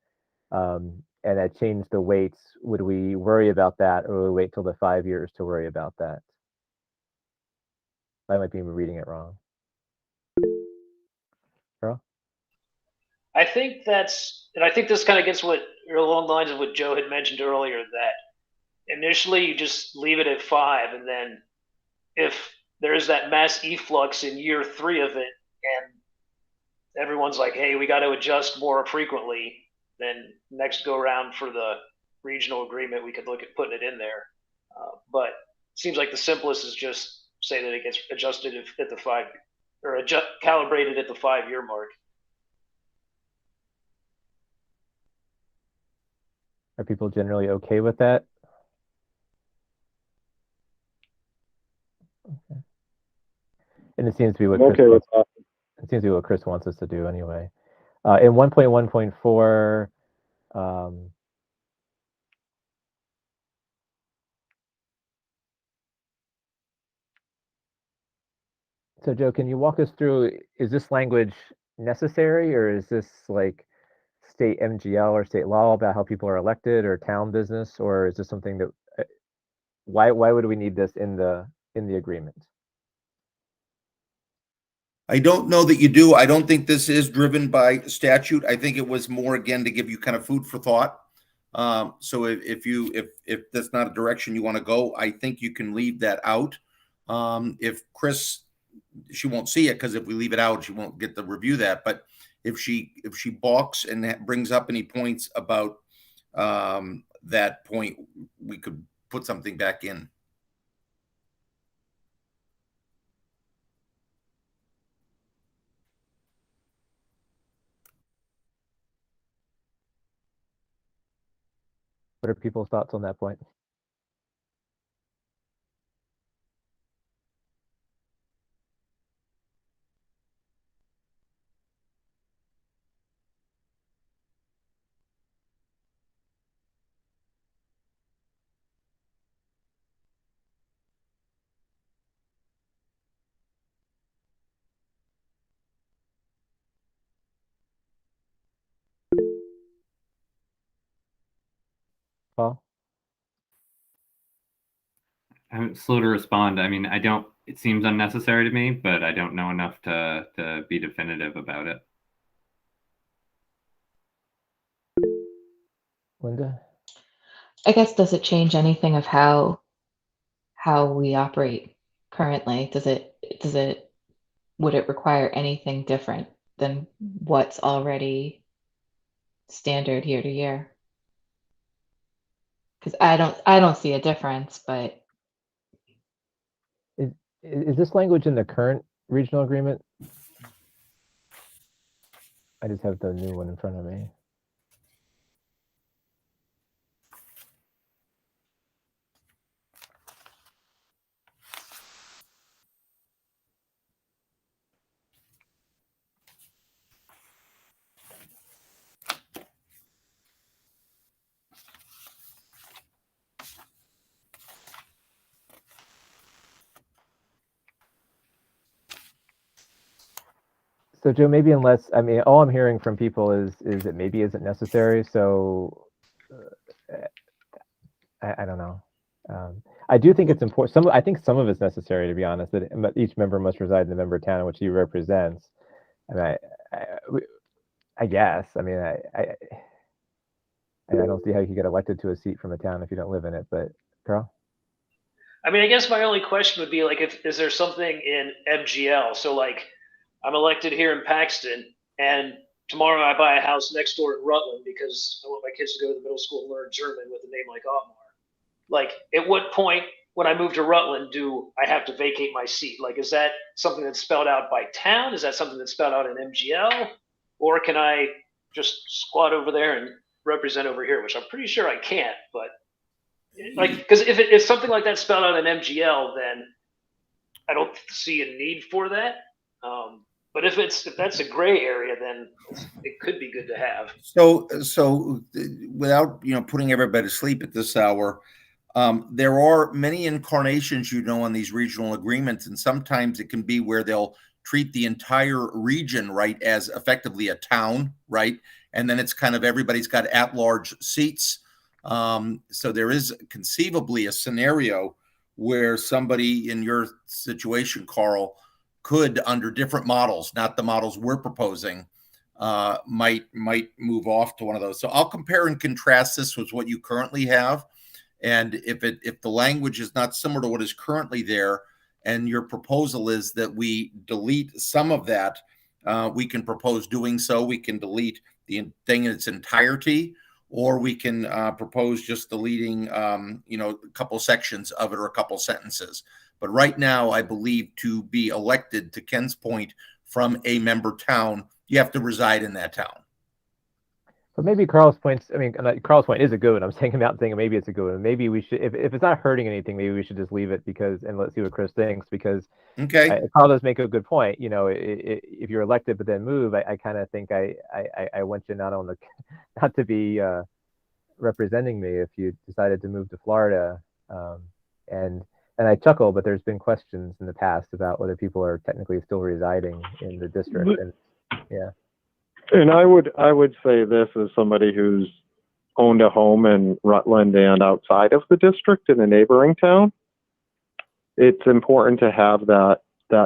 and that changed the weights, would we worry about that, or would we wait till the 5 years to worry about that? I might be reading it wrong. Carl? I think this kind of gets along the lines of what Joe had mentioned earlier, that initially you just leave it at 5, and then if there is that mass efflux in year 3 of it, everyone's like, hey, we got to adjust more frequently, then next go around for the regional agreement, we could look at putting it in there. But it seems like the simplest is just say that it gets adjusted at the calibrated at the 5-year mark. Are people generally okay with that? Okay. And it seems to be what okay with that. It seems to be what Chris wants us to do anyway. In 1.1.4, so Joe, can you walk us through, is this language necessary, or is this like state MGL or state law about how people are elected, or town business, or is this something that, why would we need this in the agreement? I don't know that you do. I don't think this is driven by statute. I think it was more, again, to give you kind of food for thought. So if that's not a direction you want to go, I think you can leave that out. If Chris, she won't see it, because if we leave it out, she won't get to review that. But if she balks and brings up any points about that point, we could put something back in. What are people's thoughts on that point? Paul? I'm slow to respond. I mean, it seems unnecessary to me, but I don't know enough to be definitive about it. Linda? I guess, does it change anything of how we operate currently? Would it require anything different than what's already standard year to year? Because I don't see a difference, but Is this language in the current regional agreement? I just have the new one in front of me. So Joe, maybe I mean, all I'm hearing from people is it maybe isn't necessary. So I don't know. I do think it's important. I think some of it's necessary, to be honest, that each member must reside in the member town in which he represents. And I guess, I mean, I don't see how you can get elected to a seat from a town if you don't live in it, but Carl? I mean, I guess my only question would be like, is there something in MGL? So like, I'm elected here in Paxton, and tomorrow I buy a house next door in Rutland because I want my kids to go to the middle school and learn German with a name like Otmar. Like, at what point when I move to Rutland do I have to vacate my seat? Like, is that something that's spelled out by town? Is that something that's spelled out in MGL? Or can I just squat over there and represent over here, which I'm pretty sure I can't, but like, because if something like that spelled out in MGL, then I don't see a need for that. But if that's a gray area, then it could be good to have. So without putting everybody to sleep at this hour, there are many incarnations on these regional agreements, and sometimes it can be where they'll treat the entire region, right, as effectively a town, right, and then it's kind of everybody's got at-large seats. So there is conceivably a scenario where somebody in your situation, Carl, could, under different models, not the models we're proposing, might move off to one of those. So I'll compare and contrast this with what you currently have. And if the language is not similar to what is currently there, and your proposal is that we delete some of that, we can propose doing so. We can delete the thing in its entirety, or we can propose just deleting, a couple sections of it or a couple sentences. But right now, I believe to be elected, to Ken's point, from a member town, you have to reside in that town. But maybe Carl's point is a good one. I'm saying him out and saying maybe it's a good one. Maybe we should, if it's not hurting anything, maybe we should just leave it and let's see what Chris thinks, because Okay. Carl does make a good point. If you're elected but then move, I kind of think I want you not to be representing me if you decided to move to Florida. And I chuckle, but there's been questions in the past about whether people are technically still residing in the district. And yeah. And I would say this as somebody who's owned a home in Rutland and outside of the district in a neighboring town. It's important to have that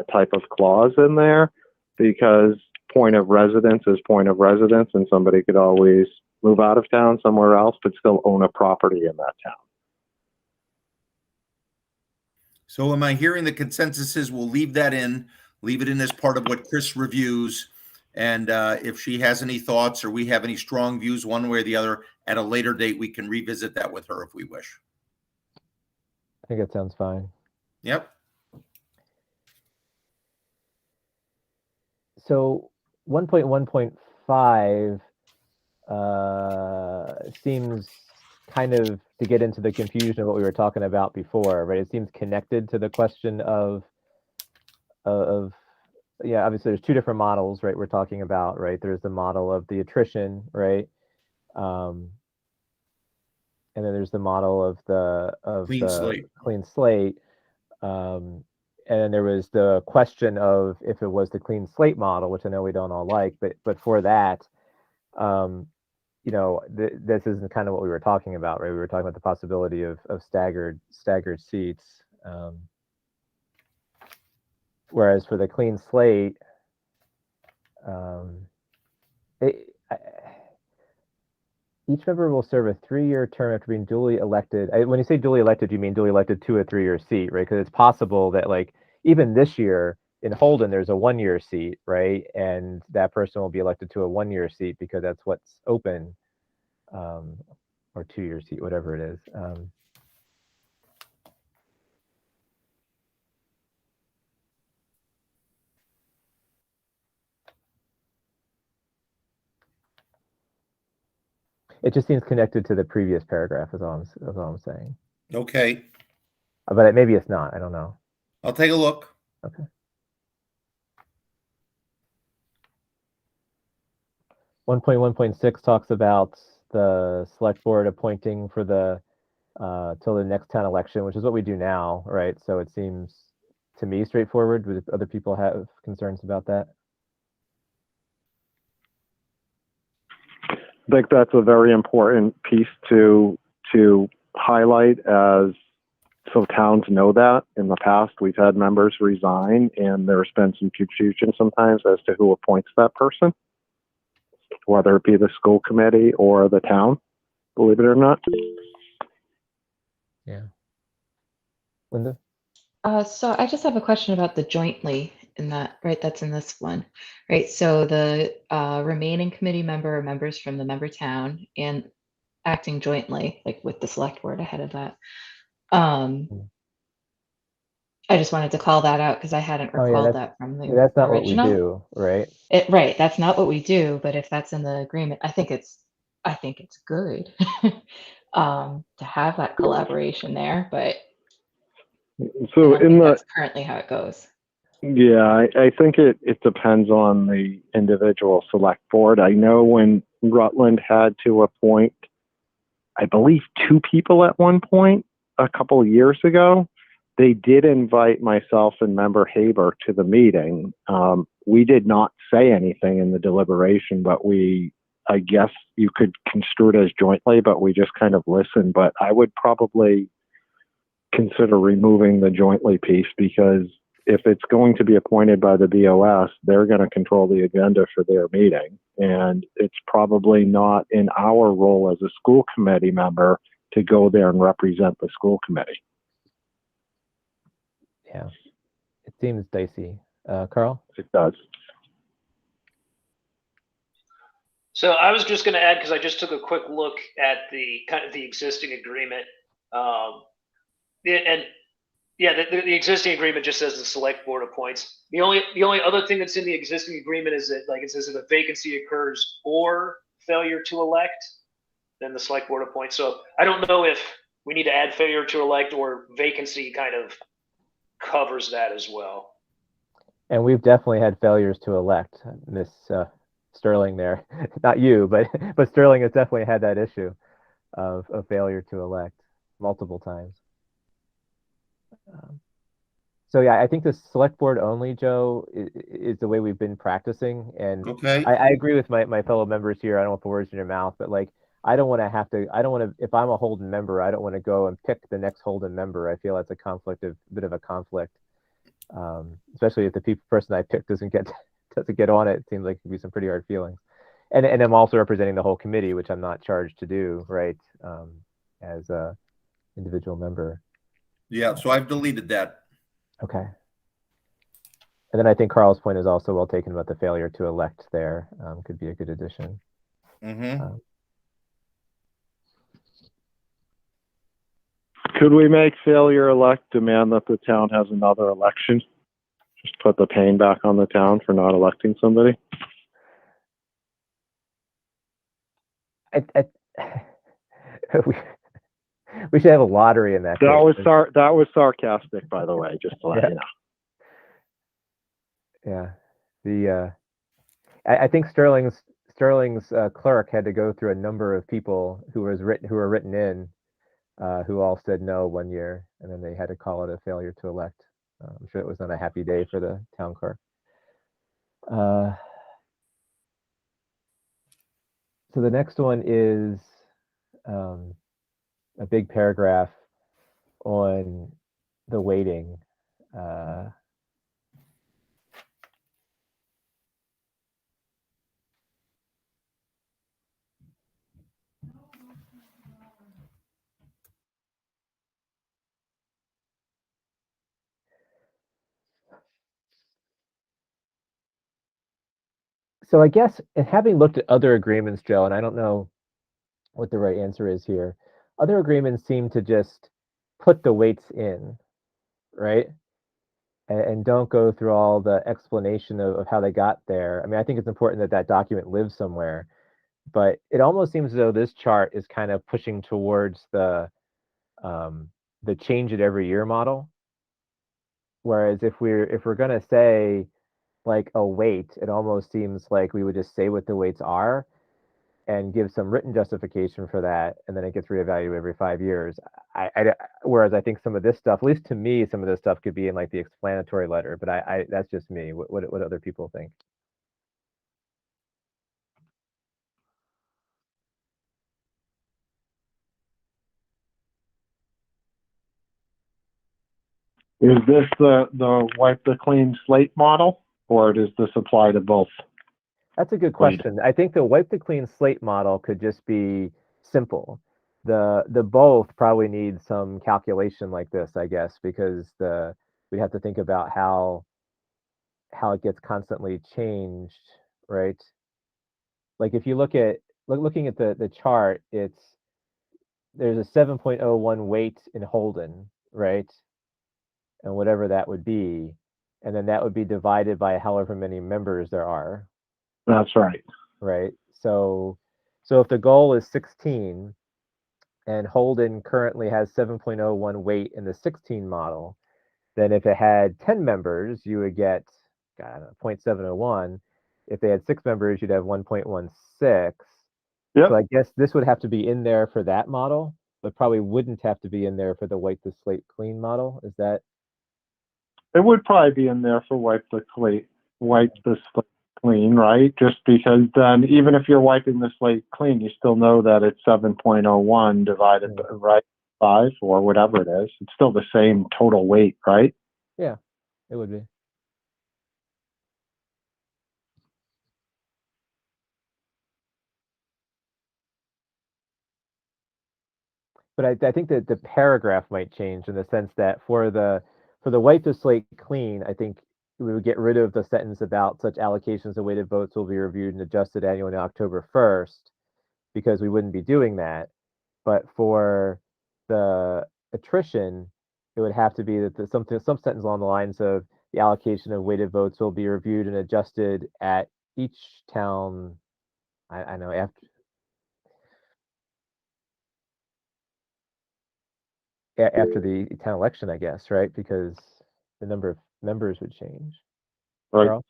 type of clause in there, because point of residence is point of residence, and somebody could always move out of town somewhere else but still own a property in that town. So am I hearing the consensus is we'll leave it in as part of what Chris reviews. And if she has any thoughts or we have any strong views one way or the other at a later date, we can revisit that with her if we wish. I think that sounds fine. Yep. So 1.1.5 seems kind of to get into the confusion of what we were talking about before, right? It seems connected to the question of obviously there's two different models, right? We're talking about, right? There's the model of the attrition, right? And then there's the model of the clean slate. And then there was the question of if it was the clean slate model, which I know we don't all like, but for that, this isn't kind of what we were talking about, right? We were talking about the possibility of staggered seats. Whereas for the clean slate, each member will serve a 3-year term after being duly elected. When you say duly elected, you mean duly elected to a 3-year seat, right? Because it's possible that, like, even this year in Holden, there's a 1-year seat, right? And that person will be elected to a 1-year seat because that's what's open, or 2-year seat, whatever it is. It just seems connected to the previous paragraph, is all I'm saying. Okay. But maybe it's not. I don't know. I'll take a look. Okay. 1.1.6 talks about the select board appointing for the till the next town election, which is what we do now, right? So it seems to me straightforward. Would other people have concerns about that? I think that's a very important piece to highlight, as so towns know that. In the past, we've had members resign, and there's been some confusion sometimes as to who appoints that person, whether it be the school committee or the town, believe it or not. Yeah. Linda? So I just have a question about the jointly in that, right? That's in this one, right? So the remaining committee member or members from the member town and acting jointly, like with the select board ahead of that. I just wanted to call that out because I hadn't recalled that from the that's not original. what we do, right? Right, that's not what we do. But if that's in the agreement, I think it's good to have that collaboration there. But So that's currently how it goes. Yeah, I think it depends on the individual select board. I know when Rutland had to appoint, I believe, 2 people at one point a couple of years ago, they did invite myself and member Haber to the meeting. We did not say anything in the deliberation, but I guess you could construe it as jointly, but we just kind of listened. But I would probably consider removing the jointly piece, because if it's going to be appointed by the BOS, they're going to control the agenda for their meeting. And it's probably not in our role as a school committee member to go there and represent the school committee. Yeah, it seems dicey. Carl? It does. So I was just going to add, because I just took a quick look at the kind of the existing agreement, and yeah, the existing agreement just says the select board appoints. The only other thing that's in the existing agreement is that, like, it says if a vacancy occurs or failure to elect, then the select board appoints. So I don't know if we need to add failure to elect or vacancy kind of covers that as well. And we've definitely had failures to elect, Miss Sterling there. Not you, but Sterling has definitely had that issue of failure to elect multiple times. So yeah, I think the select board only, Joe, is the way we've been practicing. And Okay. I agree with my fellow members here. I don't want to put words in your mouth, but like, I don't want to, if I'm a Holden member, I don't want to go and pick the next Holden member. I feel that's a bit of a conflict. Especially if the person I pick doesn't get on it. It seems like it could be some pretty hard feelings. And I'm also representing the whole committee, which I'm not charged to do, right? As a individual member. Yeah, so I've deleted that. Okay. And then I think Carl's point is also well taken about the failure to elect there. Could be a good addition. Mm-hmm. Could we make failure elect demand that the town has another election? Just put the pain back on the town for not electing somebody? We should have a lottery in that case. That was sarcastic, by the way, just to let you know. Yeah. I think Sterling's clerk had to go through a number of people who were written in, who all said no one year, and then they had to call it a failure to elect. I'm sure it was not a happy day for the town clerk. So the next one is a big paragraph on the weighting. So I guess, and having looked at other agreements, Joe, and I don't know what the right answer is here, other agreements seem to just put the weights in, right? And don't go through all the explanation of how they got there. I mean, I think it's important that that document lives somewhere, but it almost seems as though this chart is kind of pushing towards the change it every year model. Whereas if we're gonna say like a weight, it almost seems like we would just say what the weights are and give some written justification for that, and then it gets reevaluated every 5 years. Whereas I think some of this stuff, at least to me, some of this stuff could be in like the explanatory letter, but I that's just me. What other people think? Is this the wipe the clean slate model, or does this apply to both? That's a good question. I think the wipe the clean slate model could just be simple. The both probably need some calculation like this, I guess, because we have to think about how it gets constantly changed, right? Like if you looking at the chart, there's a 7.01 weight in Holden, right? And whatever that would be, and then that would be divided by however many members there are. That's right. Right. So if the goal is 16 and Holden currently has 7.01 weight in the 16 model, then if it had 10 members, you would get 0.701. If they had 6 members, you'd have 1.16. Yep. So I guess this would have to be in there for that model, but probably wouldn't have to be in there for the wipe the slate clean model. Is that? It would probably be in there for wipe the slate clean, right? Just because then even if you're wiping the slate clean, you still know that it's 7.01 divided by 5 or whatever it is. It's still the same total weight, right? Yeah, it would be. But I think that the paragraph might change in the sense that for the wipe the slate clean, I think we would get rid of the sentence about such allocations of weighted votes will be reviewed and adjusted annually on October 1st, because we wouldn't be doing that. But for the attrition, it would have to be that some sentence along the lines of the allocation of weighted votes will be reviewed and adjusted at each town. I know after the town election, I guess, right? Because the number of members would change. Right. Carl?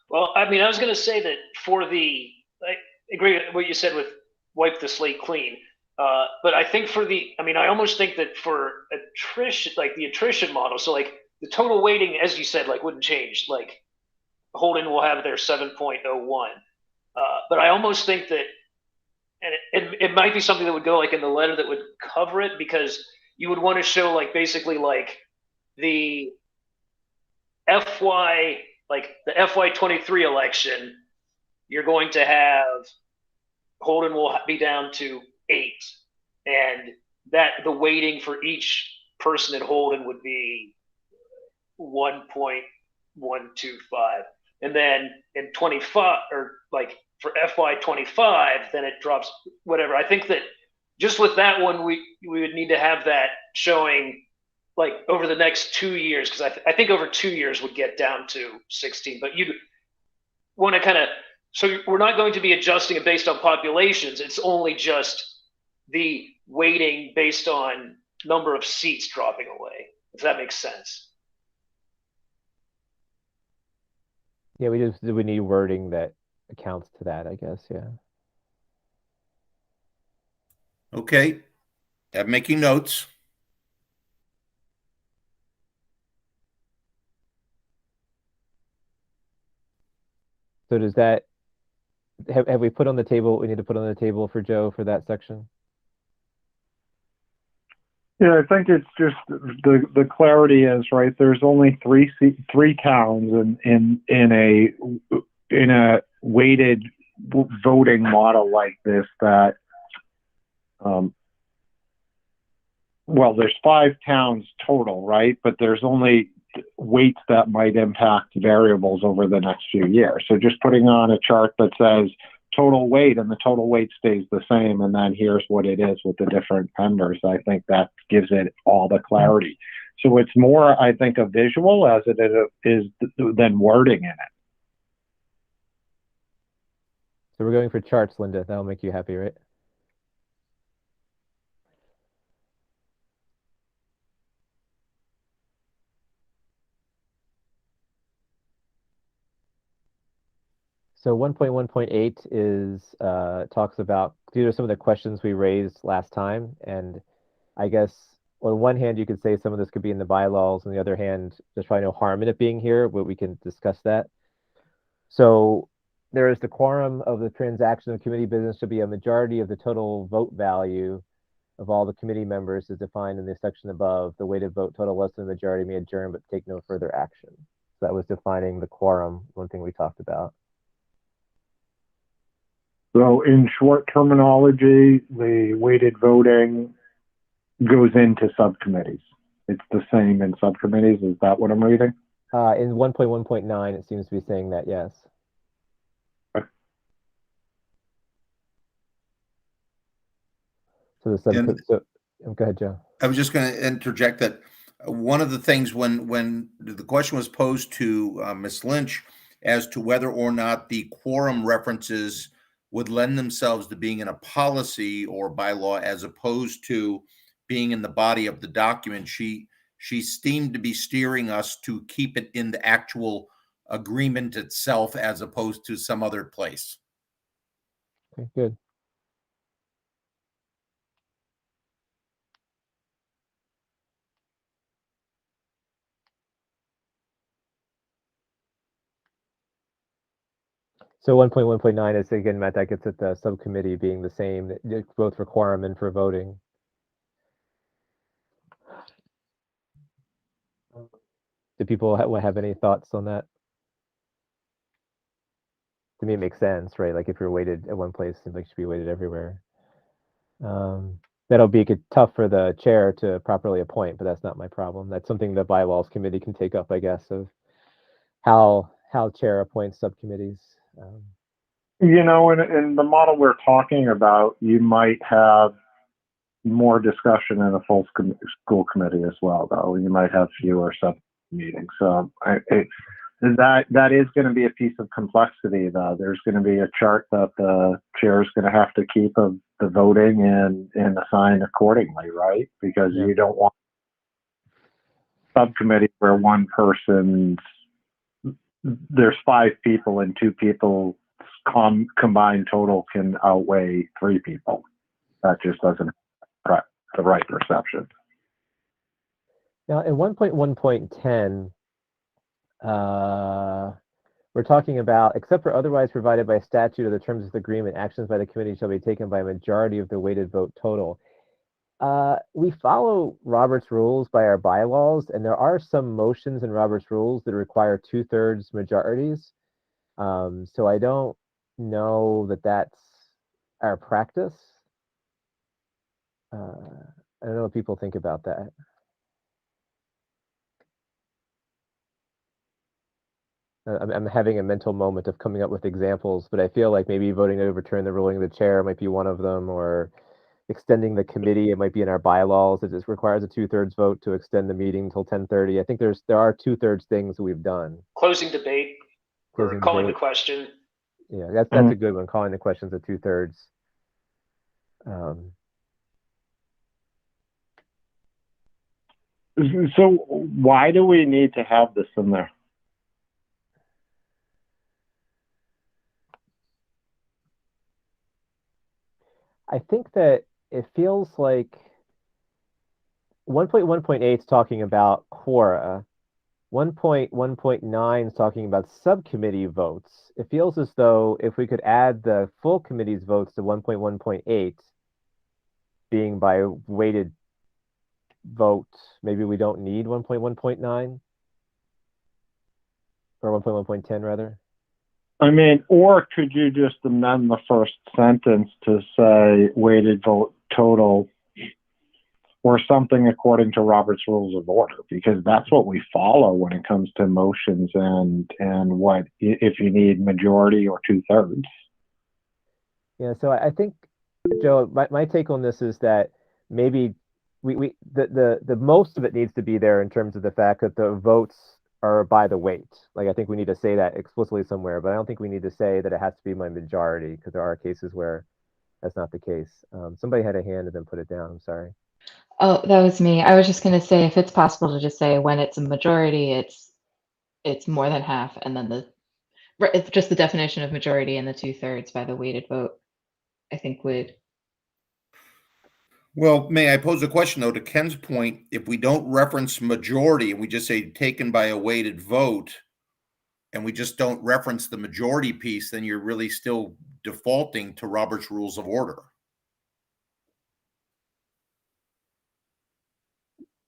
Well, I mean, I was going to say that I agree with what you said with wipe the slate clean. But I think I almost think that for attrition, like the attrition model, so like the total weighting, as you said, like wouldn't change. Like Holden will have their 7.01. But I almost think that, and it might be something that would go like in the letter that would cover it, because you would want to show like basically like the FY 23 election, you're going to have Holden will be down to 8, and that the weighting for each person at Holden would be 1.125, and then in 25 or like for FY 25, then it drops whatever. I think that just with that one, we would need to have that showing like over the next 2 years, because I think over 2 years would get down to 16. But you'd want to kind of, so we're not going to be adjusting it based on populations. It's only just the weighting based on number of seats dropping away, if that makes sense. Yeah, we need wording that accounts to that, I guess. Yeah. Okay. I'm making notes. So does that have we put on the table what we need to put on the table for Joe for that section? Yeah, I think it's just the clarity is right. There's only three towns in a weighted voting model like this that, well, there's 5 towns total, right? But there's only weights that might impact variables over the next few years. So just putting on a chart that says total weight, and the total weight stays the same, and then here's what it is with the different members, I think that gives it all the clarity. So it's more, I think, a visual as it is than wording in it. So we're going for charts, Linda. That'll make you happy, right? So 1.1.8 is talks about, these are some of the questions we raised last time, and I guess on one hand you could say some of this could be in the bylaws, on the other hand there's probably no harm in it being here, but we can discuss that. So there is the quorum of the transaction of committee business should be a majority of the total vote value of all the committee members as defined in the section above. The weighted vote total less than the majority may adjourn but take no further action. So that was defining the quorum, one thing we talked about. So in short terminology, the weighted voting goes into subcommittees. It's the same in subcommittees. Is that what I'm reading? In 1.1.9, it seems to be saying that, yes. Okay. So the subcommittee. So go ahead, Joe. I was just going to interject that one of the things when the question was posed to Ms. Lynch as to whether or not the quorum references would lend themselves to being in a policy or bylaw as opposed to being in the body of the document, she seemed to be steering us to keep it in the actual agreement itself as opposed to some other place. Okay, good. So 1.1.9 is again, Matt, that gets at the subcommittee being the same, both for quorum and for voting. Do people have any thoughts on that? To me, it makes sense, right? Like if you're weighted at one place, it seems like you should be weighted everywhere. That'll be tough for the chair to properly appoint, but that's not my problem. That's something the bylaws committee can take up, I guess, of how chair appoints subcommittees. You know, in the model we're talking about, you might have more discussion in a full school committee as well, though. You might have fewer sub meetings. So that is going to be a piece of complexity, though. There's going to be a chart that the chair is going to have to keep of the voting and assign accordingly, right? Because Yeah. you don't want subcommittee where one person's, there's 5 people and 2 people combined total can outweigh 3 people. That just doesn't have the right perception. Now, in 1.1.10, we're talking about, except for otherwise provided by statute or the terms of the agreement, actions by the committee shall be taken by a majority of the weighted vote total. We follow Robert's rules by our bylaws, and there are some motions in Robert's rules that require 2/3 majorities. So I don't know that that's our practice. I don't know what people think about that. I'm having a mental moment of coming up with examples, but I feel like maybe voting to overturn the ruling of the chair might be one of them, or extending the committee. It might be in our bylaws. It just requires a 2/3 vote to extend the meeting until 10:30. I think there are 2/3 things that we've done. Closing debate or calling the question. Yeah, that's a good one. Calling the questions at 2/3. So why do we need to have this in there? I think that it feels like 1.1.8 is talking about quora. 1.1.9 is talking about subcommittee votes. It feels as though if we could add the full committee's votes to 1.1.8, being by weighted vote, maybe we don't need 1.1.9 or 1.1.10 rather. I mean, or could you just amend the first sentence to say weighted vote total or something according to Robert's Rules of Order? Because that's what we follow when it comes to motions and what if you need majority or 2/3. Yeah, so I think, Joe, my take on this is that maybe the most of it needs to be there in terms of the fact that the votes are by the weight. Like, I think we need to say that explicitly somewhere, but I don't think we need to say that it has to be my majority, because there are cases where that's not the case. Somebody had a hand and then put it down. I'm sorry. Oh, that was me. I was just going to say, if it's possible to just say when it's a majority, it's more than half, and then it's just the definition of majority and the 2/3 by the weighted vote, I think would. Well, may I pose a question, though, to Ken's point? If we don't reference majority and we just say taken by a weighted vote, and we just don't reference the majority piece, then you're really still defaulting to Robert's Rules of Order.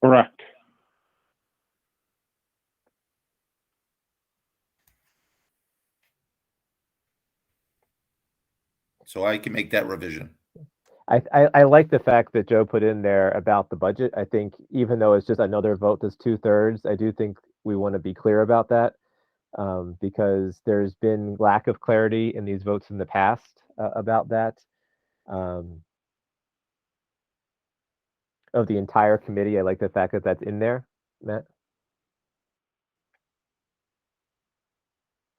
Correct. So I can make that revision. I like the fact that Joe put in there about the budget. I think even though it's just another vote that's 2/3, I do think we want to be clear about that, because there's been lack of clarity in these votes in the past about that. Of the entire committee, I like the fact that that's in there, Matt.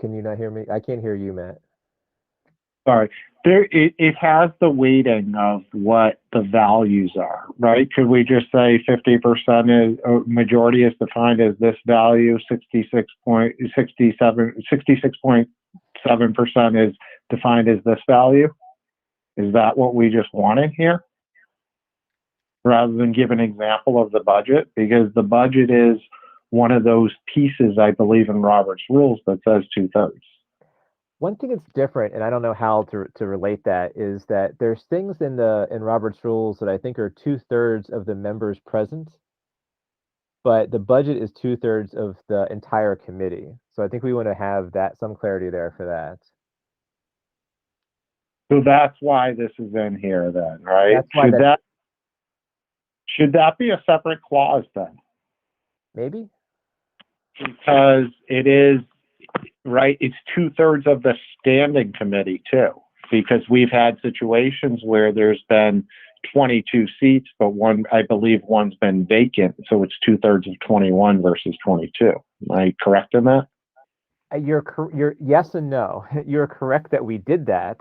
Can you not hear me? I can't hear you, Matt. Sorry. It has the weighting of what the values are, right? Could we just say 50% is majority is defined as this value, 66.7% is defined as this value? Is that what we just wanted here? Rather than give an example of the budget, because the budget is one of those pieces, I believe, in Robert's Rules that says 2/3. One thing that's different, and I don't know how to relate that, is that there's things in Robert's Rules that I think are 2/3 of the members present, but the budget is 2/3 of the entire committee. So I think we want to have some clarity there for that. So that's why this is in here then, right? That's why Should that be a separate clause then? Maybe? Because it is right, it's 2/3 of the standing committee too, because we've had situations where there's been 22 seats, but I believe one's been vacant, so it's 2/3 of 21 versus 22. Am I correct in that? You're yes and no. You're correct that we did that,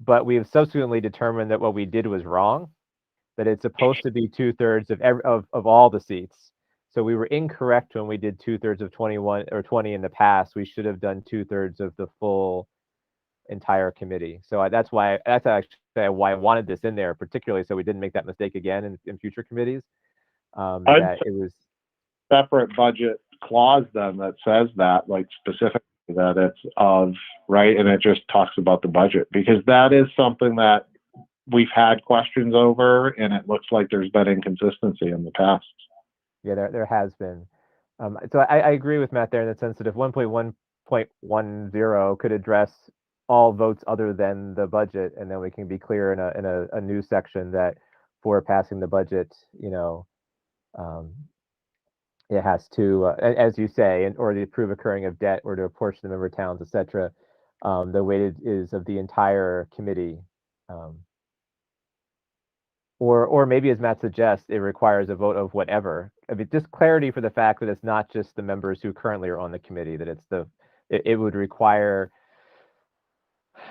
but we have subsequently determined that what we did was wrong. That it's supposed to be 2/3 of all the seats. So we were incorrect when we did 2/3 of 21 or 20 in the past. We should have done 2/3 of the full entire committee. So that's actually why I wanted this in there, particularly so we didn't make that mistake again in future committees. That it was separate budget clause then that says that, like, specifically that it's of, right, and it just talks about the budget, because that is something that we've had questions over, and it looks like there's been inconsistency in the past. Yeah, there has been. So I agree with Matt there in the sense that if 1.1.10 could address all votes other than the budget, and then we can be clear in a new section that for passing the budget, it has to, as you say, or the approve occurring of debt or to apportion the member towns, etc. The weighted is of the entire committee. Or maybe, as Matt suggests, it requires a vote of whatever. I mean, just clarity for the fact that it's not just the members who currently are on the committee, that it would require,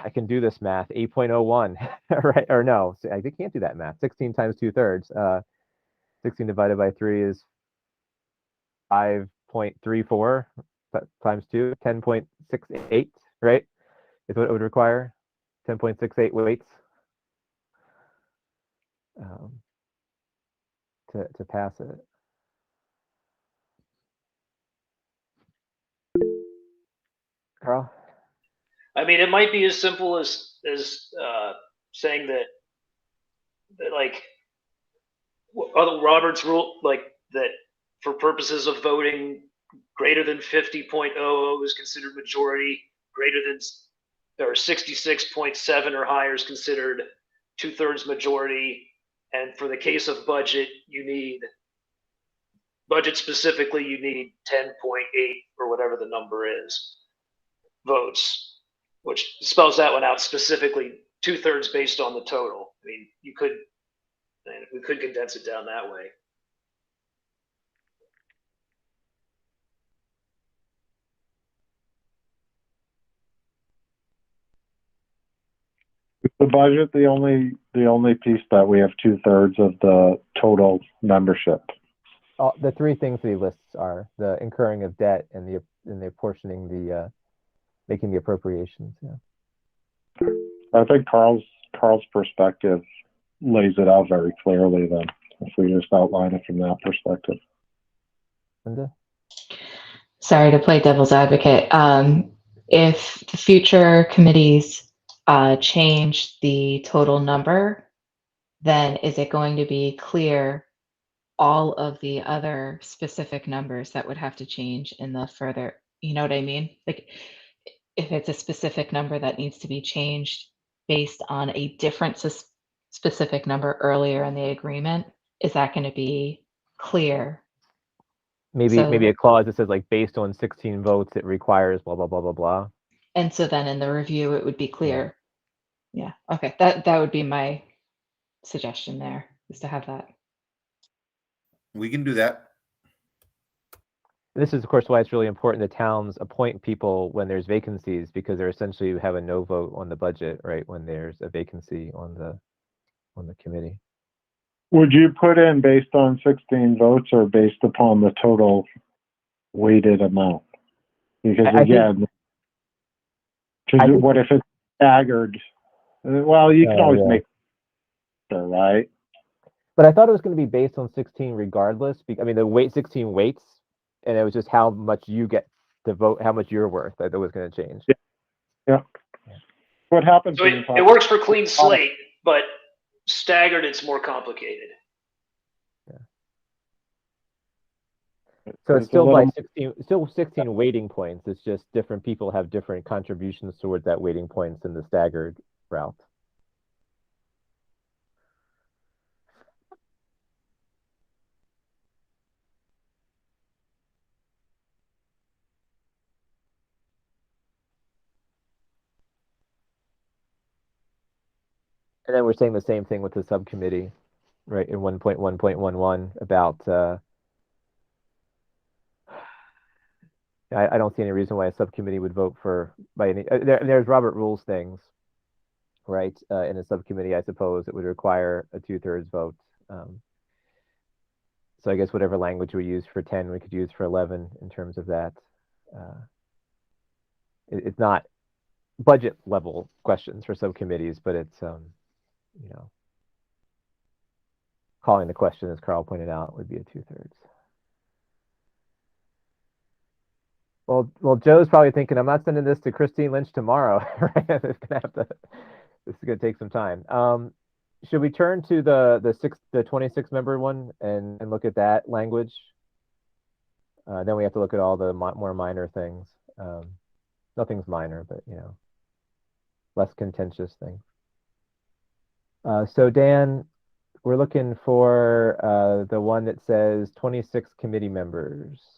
I can do this math, 8.01, right? Or no, I can't do that math. 16 times 2/3. 16 divided by 3 is 5.34 times 2, 10.68, right? Is what it would require. 10.68 weights. To pass it. Carl? I mean, it might be as simple as saying that like Robert's rule, like that for purposes of voting, greater than 50.00 is considered majority, greater than or 66.7 or higher is considered 2/3 majority, and for the case of budget, specifically, you need 10.8 or whatever the number is votes, which spells that one out specifically, 2/3 based on the total. I mean, we could condense it down that way. The budget, the only piece that we have 2/3 of the total membership. The three things he lists are the incurring of debt and the apportioning making the appropriations. Yeah. I think Carl's perspective lays it out very clearly then, if we just outline it from that perspective. Linda? Sorry to play devil's advocate. If the future committees change the total number, then is it going to be clear all of the other specific numbers that would have to change in the further, you know what I mean? Like if it's a specific number that needs to be changed based on a different specific number earlier in the agreement, is that going to be clear? Maybe a clause that says like based on 16 votes, it requires blah, blah, blah, blah, blah. And so then in the review, it would be clear. Yeah. Okay. That would be my suggestion there, is to have that. We can do that. This is, of course, why it's really important that towns appoint people when there's vacancies, because they're essentially have a no vote on the budget, right? When there's a vacancy on the committee. Would you put in based on 16 votes or based upon the total weighted amount? Because again, what if it's staggered? Well, you can always make it, right? But I thought it was going to be based on 16 regardless. I mean, the 16 weights, and it was just how much you get to vote, how much you're worth. That was going to change. Yeah. What happens? So it works for clean slate, but staggered, it's more complicated. Yeah. So it's still by 16 weighting points. It's just different people have different contributions towards that weighting points in the staggered route. And then we're saying the same thing with the subcommittee, right? In 1.1.11 about. I don't see any reason why a subcommittee would vote for by any. There's Robert Rules things, right? In a subcommittee, I suppose it would require a 2/3 vote. So I guess whatever language we use for 10, we could use for 11 in terms of that. It's not budget level questions for subcommittees, but it's calling the question, as Carl pointed out, would be a 2/3. Well, Joe's probably thinking, I'm not sending this to Christine Lynch tomorrow, right? This is gonna take some time. Should we turn to the 26 member one and look at that language? Then we have to look at all the more minor things. Nothing's minor, but less contentious things. So Dan, we're looking for the one that says 26 committee members.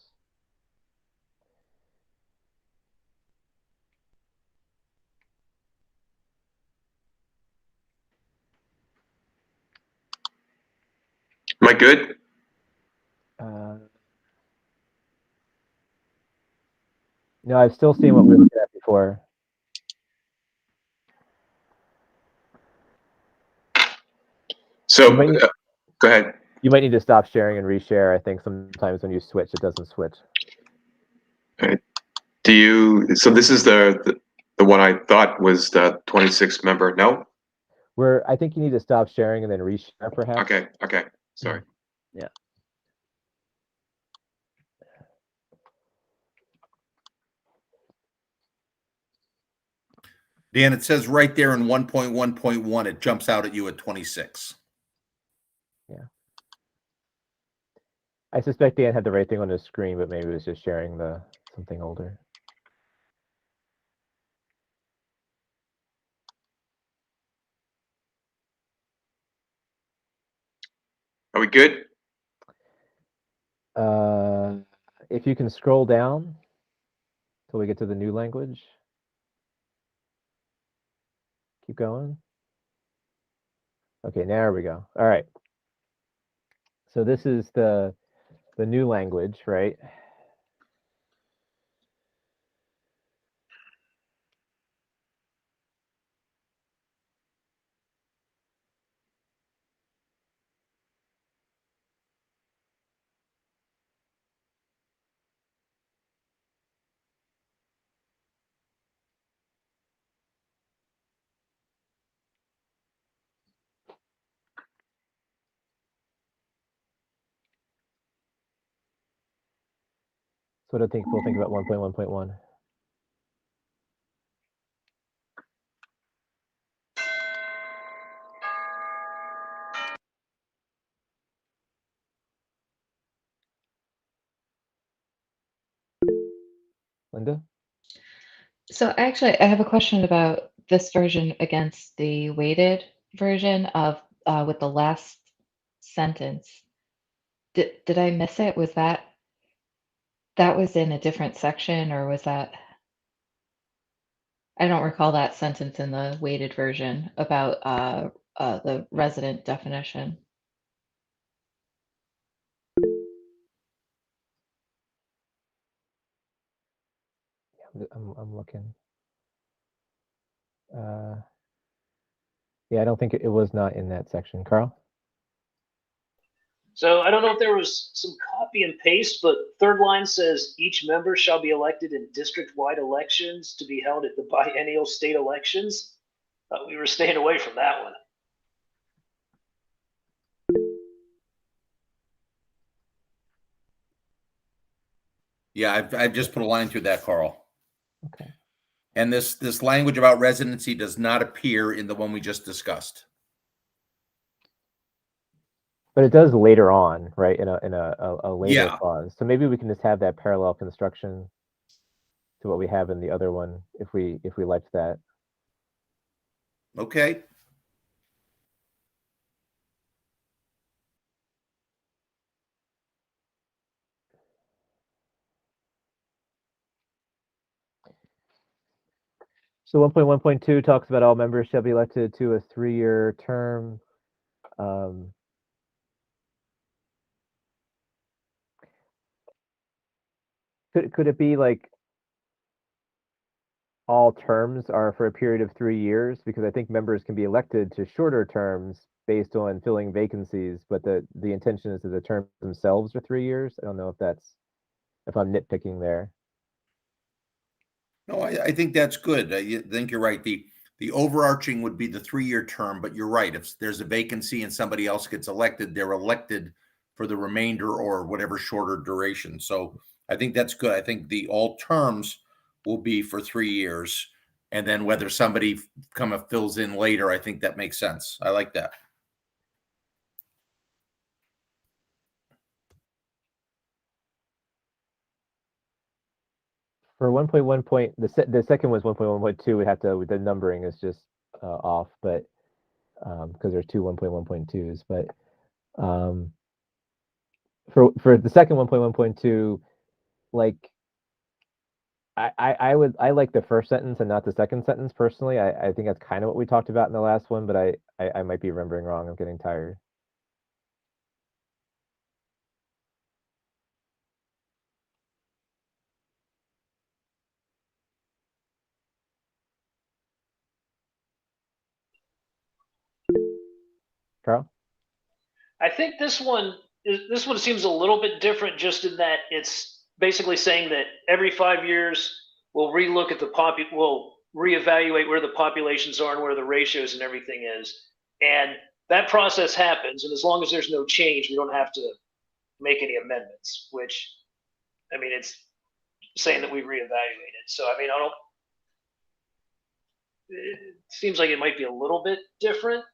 Am I good? No, I've still seen what we were looking at before. So go ahead. You might need to stop sharing and reshare. I think sometimes when you switch, it doesn't switch. So this is the one I thought was the 26 member. No? I think you need to stop sharing and then reshare, perhaps. Okay. Sorry. Yeah. Dan, it says right there in 1.1.1, it jumps out at you at 26. Yeah. I suspect Dan had the right thing on his screen, but maybe it was just sharing something older. Are we good? If you can scroll down till we get to the new language. Keep going. Okay, there we go. All right. So this is the new language, right? So what do people think about 1.1.1? Linda? So actually, I have a question about this version against the weighted version of with the last sentence. Did I miss it? Was that was in a different section, or was that? I don't recall that sentence in the weighted version about the resident definition. I'm looking. Yeah, I don't think it was not in that section. Carl? So I don't know if there was some copy and paste, but third line says each member shall be elected in district-wide elections to be held at the biennial state elections. We were staying away from that one. Yeah, I've just put a line through that, Carl. Okay. And this language about residency does not appear in the one we just discussed. But it does later on, right? In a later Yeah. clause. So maybe we can just have that parallel construction to what we have in the other one, if we liked that. Okay. So 1.1.2 talks about all members shall be elected to a 3-year term. Could it be like all terms are for a period of 3 years? Because I think members can be elected to shorter terms based on filling vacancies, but the intention is that the terms themselves are 3 years. I don't know if I'm nitpicking there. No, I think that's good. I think you're right. The overarching would be the 3-year term, but you're right. If there's a vacancy and somebody else gets elected, they're elected for the remainder or whatever shorter duration. So I think that's good. I think all terms will be for 3 years, and then whether somebody fills in later, I think that makes sense. I like that. For 1.1 the second was 1.1.2 would have to, the numbering is just off, but because there's two 1.1.2s, but for the second 1.1.2, like I like the first sentence and not the second sentence personally. I think that's kind of what we talked about in the last one, but I might be remembering wrong. I'm getting tired. Carl? I think this one seems a little bit different, just in that it's basically saying that every 5 years we'll relook at we'll reevaluate where the populations are and where the ratios and everything is, and that process happens. And as long as there's no change, we don't have to make any amendments. Which, I mean, it's saying that we reevaluate it. So I mean, it seems like it might be a little bit different.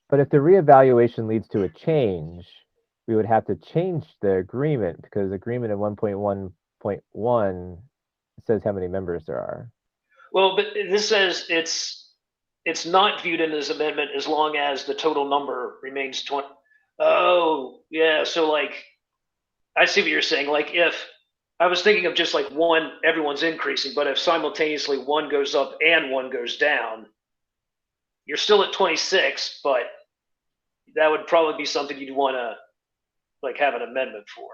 But if the reevaluation leads to a change, we would have to change the agreement, because agreement in 1.1.1 says how many members there are. Well, but this says it's not viewed in as amendment as long as the total number remains 20. Oh, yeah. So like, I see what you're saying. Like, if I was thinking of just like one, everyone's increasing, but if simultaneously one goes up and one goes down, you're still at 26, but that would probably be something you'd want to like have an amendment for.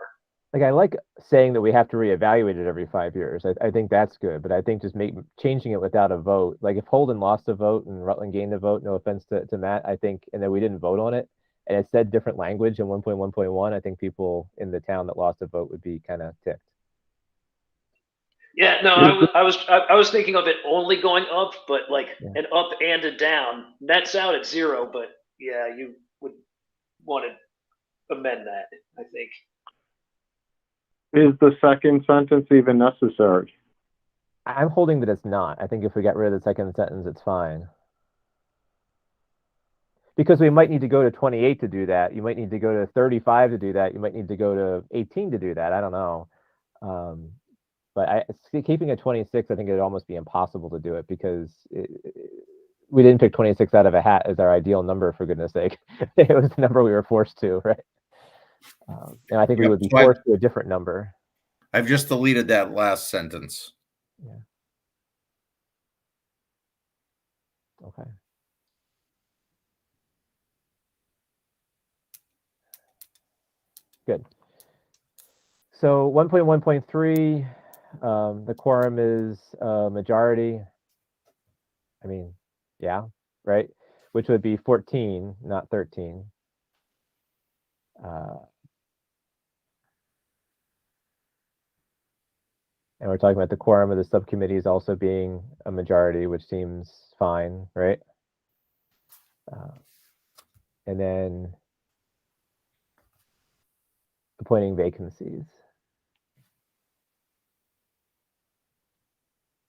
Like, I like saying that we have to reevaluate it every 5 years. I think that's good, but I think just changing it without a vote, like if Holden lost a vote and Rutland gained a vote, no offense to Matt, I think, and then we didn't vote on it, and it said different language in 1.1.1, I think people in the town that lost a vote would be kind of ticked. Yeah, no, I was thinking of it only going up, but like an up and a down nets out at 0. But yeah, you would want to amend that, I think. Is the second sentence even necessary? I'm holding that it's not. I think if we got rid of the second sentence, it's fine. Because we might need to go to 28 to do that. You might need to go to 35 to do that. You might need to go to 18 to do that. I don't know. But keeping it 26, I think it'd almost be impossible to do it, because we didn't pick 26 out of a hat as our ideal number, for goodness sake. It was the number we were forced to, right? And I think we would be forced to a different number. I've just deleted that last sentence. Yeah. Okay. Good. So 1.1.3, the quorum is majority. I mean, yeah, right? Which would be 14, not 13. And we're talking about the quorum of the subcommittees also being a majority, which seems fine, right? And then appointing vacancies.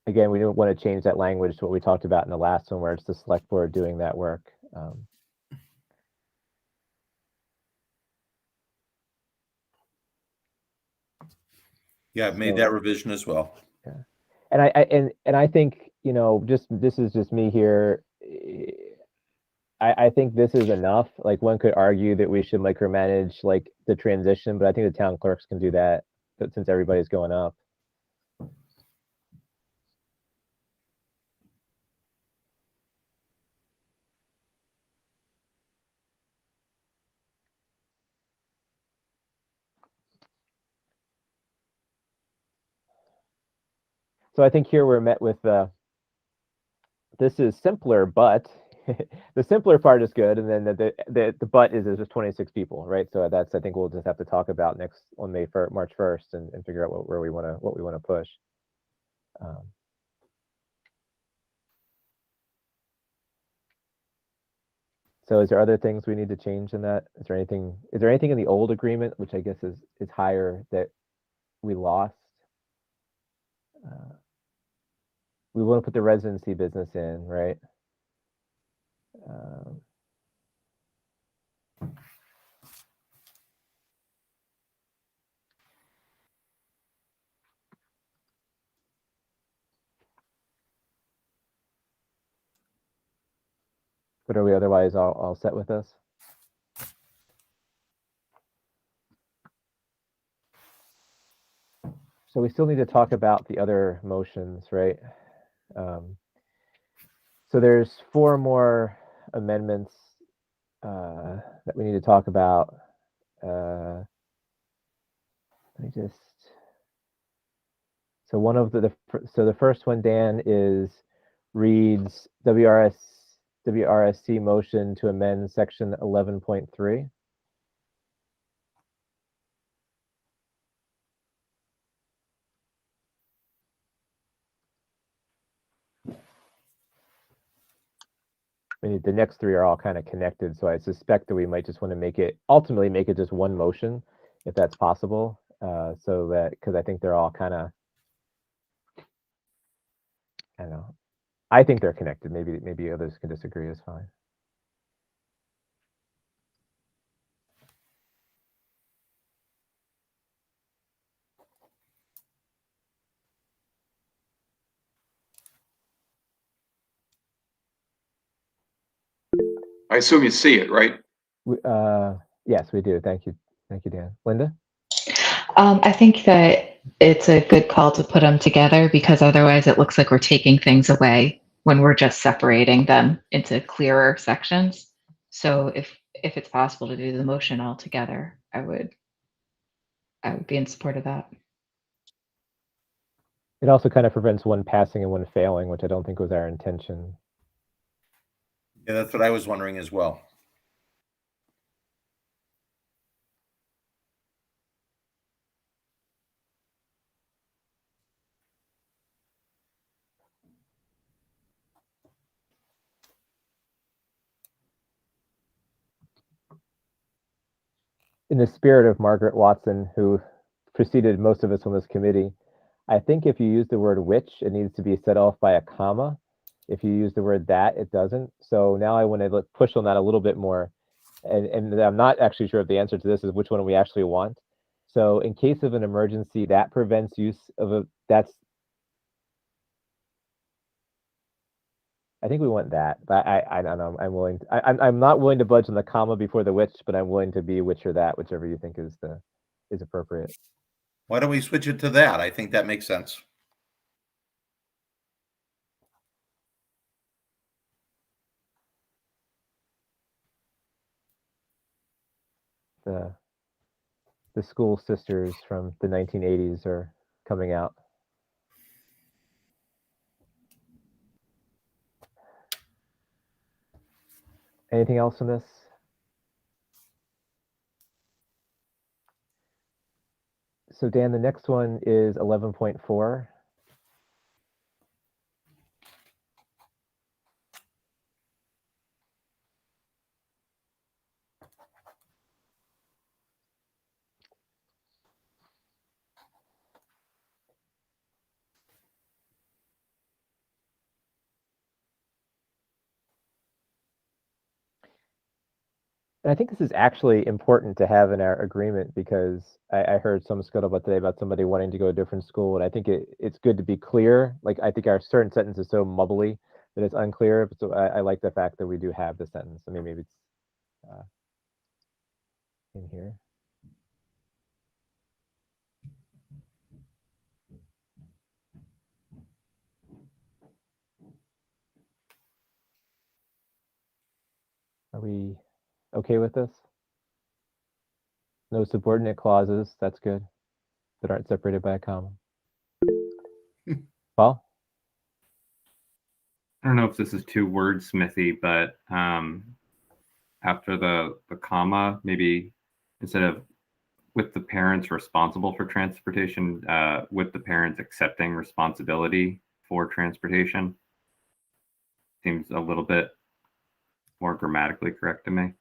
Again, we don't want to change that language to what we talked about in the last one, where it's the select board doing that work. Yeah, I've made that revision as well. Yeah, and I think, you know, this is just me here. I think this is enough. Like, one could argue that we should micromanage like the transition, but I think the town clerks can do that, since everybody's going up. So I think here we're met with this is simpler, but the simpler part is good, and then the but is there's just 26 people, right? So that's I think we'll just have to talk about next on March 1st and figure out what we want to push. So is there other things we need to change in that? Is there anything in the old agreement, which I guess is higher, that we lost? We want to put the residency business in, right? But are we otherwise all set with this? So we still need to talk about the other motions, right? So there's 4 more amendments that we need to talk about. Let me just. So one of so the first one, Dan, reads WRSC motion to amend section 11.3. The next 3 are all kind of connected, so I suspect that we might just want to ultimately make it just one motion, if that's possible. So that, because I think they're all kind of, I don't know. I think they're connected. Maybe others can disagree. Is fine. I assume you see it, right? Yes, we do. Thank you, Dan. Linda? I think that it's a good call to put them together because otherwise it looks like we're taking things away when we're just separating them into clearer sections. So if it's possible to do the motion all together, I would be in support of that. It also kind of prevents one passing and one failing, which I don't think was our intention. Yeah, that's what I was wondering as well. In the spirit of Margaret Watson, who preceded most of us on this committee, I think if you use the word which, it needs to be set off by a comma. If you use the word that, it doesn't. So now I want to push on that a little bit more. And I'm not actually sure if the answer to this is which one we actually want. So in case of an emergency, that prevents use of I think we want that, but I don't know. I'm not willing to budge on the comma before the which, but I'm willing to be which or that, whichever you think is appropriate. Why don't we switch it to that? I think that makes sense. The school sisters from the 1980s are coming out. Anything else on this? So Dan, the next one is 11.4. And I think this is actually important to have in our agreement because I heard some scuttlebutt today about somebody wanting to go to a different school, and I think it's good to be clear. Like I think our certain sentence is so mubbly that it's unclear. So I like the fact that we do have the sentence. I mean, maybe it's in here. Are we okay with this? No subordinate clauses. That's good. That aren't separated by a comma. Paul? I don't know if this is too wordsmithy, but after the comma, maybe instead of with the parents responsible for transportation, with the parents accepting responsibility for transportation. Seems a little bit more grammatically correct to me.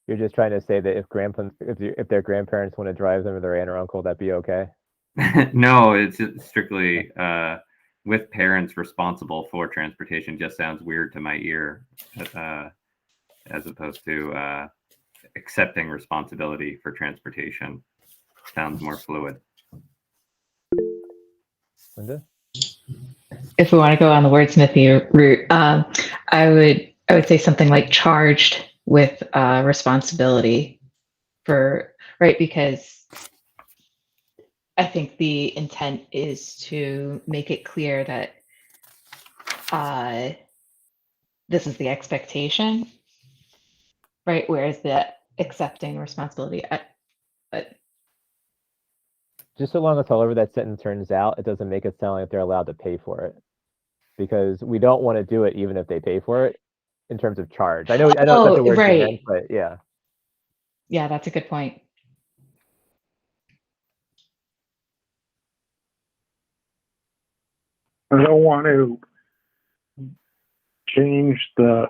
You're just trying to say that if their grandparents want to drive them or their aunt or uncle, that'd be okay? No, it's strictly with parents responsible for transportation. Just sounds weird to my ear, as opposed to accepting responsibility for transportation. Sounds more fluid. Linda? If we want to go on the wordsmithy route, I would say something like charged with responsibility for, right, because I think the intent is to make it clear that this is the expectation, right? Whereas the accepting responsibility, but Just so long as however that sentence turns out, it doesn't make it sound like they're allowed to pay for it, because we don't want to do it even if they pay for it in terms of charge. I know that's the word you meant, but yeah. Yeah, that's a good point. I don't want to change the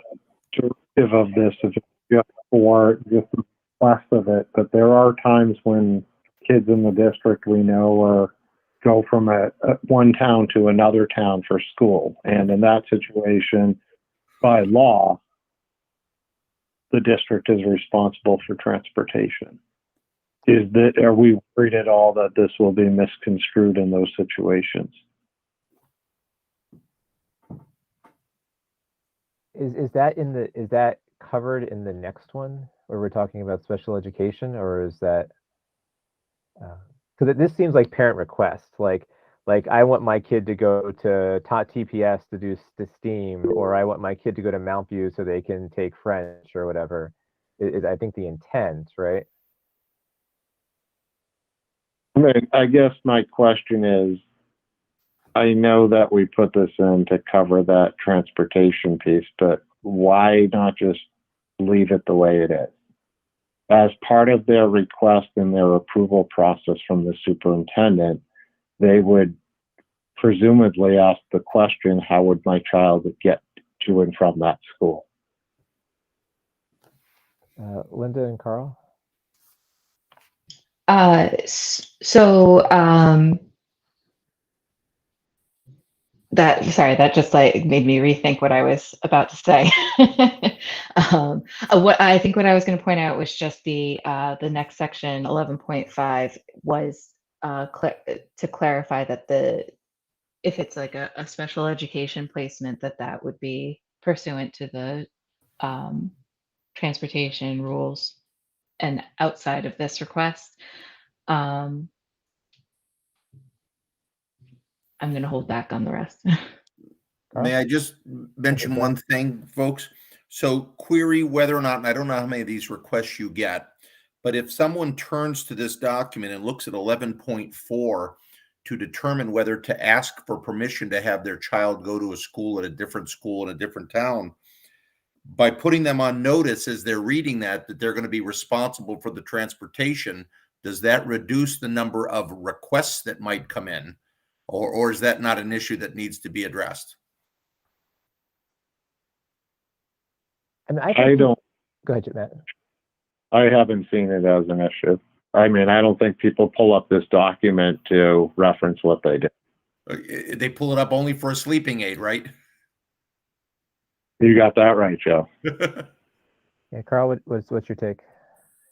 directive of this if it's just for just the request of it, but there are times when kids in the district we know go from one town to another town for school. And in that situation, by law, the district is responsible for transportation. Are we worried at all that this will be misconstrued in those situations? Is that covered in the next one where we're talking about special education, or is that because this seems like parent request, like I want my kid to go to TPS to do STEAM, or I want my kid to go to Mount View so they can take French or whatever. Is I think the intent, right? I guess my question is, I know that we put this in to cover that transportation piece, but why not just leave it the way it is? As part of their request and their approval process from the superintendent, they would presumably ask the question, how would my child get to and from that school? Linda and Carl? That just like made me rethink what I was about to say. What I was going to point out was just the next section 11.5 was to clarify that if it's like a special education placement, that would be pursuant to the transportation rules and outside of this request. I'm going to hold back on the rest. May I just mention one thing, folks? So query whether or not, and I don't know how many of these requests you get, but if someone turns to this document and looks at 11.4 to determine whether to ask for permission to have their child go to a school at a different school in a different town, by putting them on notice as they're reading that they're going to be responsible for the transportation, does that reduce the number of requests that might come in? Or is that not an issue that needs to be addressed? I don't. Go ahead, Matt. I haven't seen it as an issue. I mean, I don't think people pull up this document to reference what they did. They pull it up only for a sleeping aid, right? You got that right, Joe. Yeah, Carl, what's your take?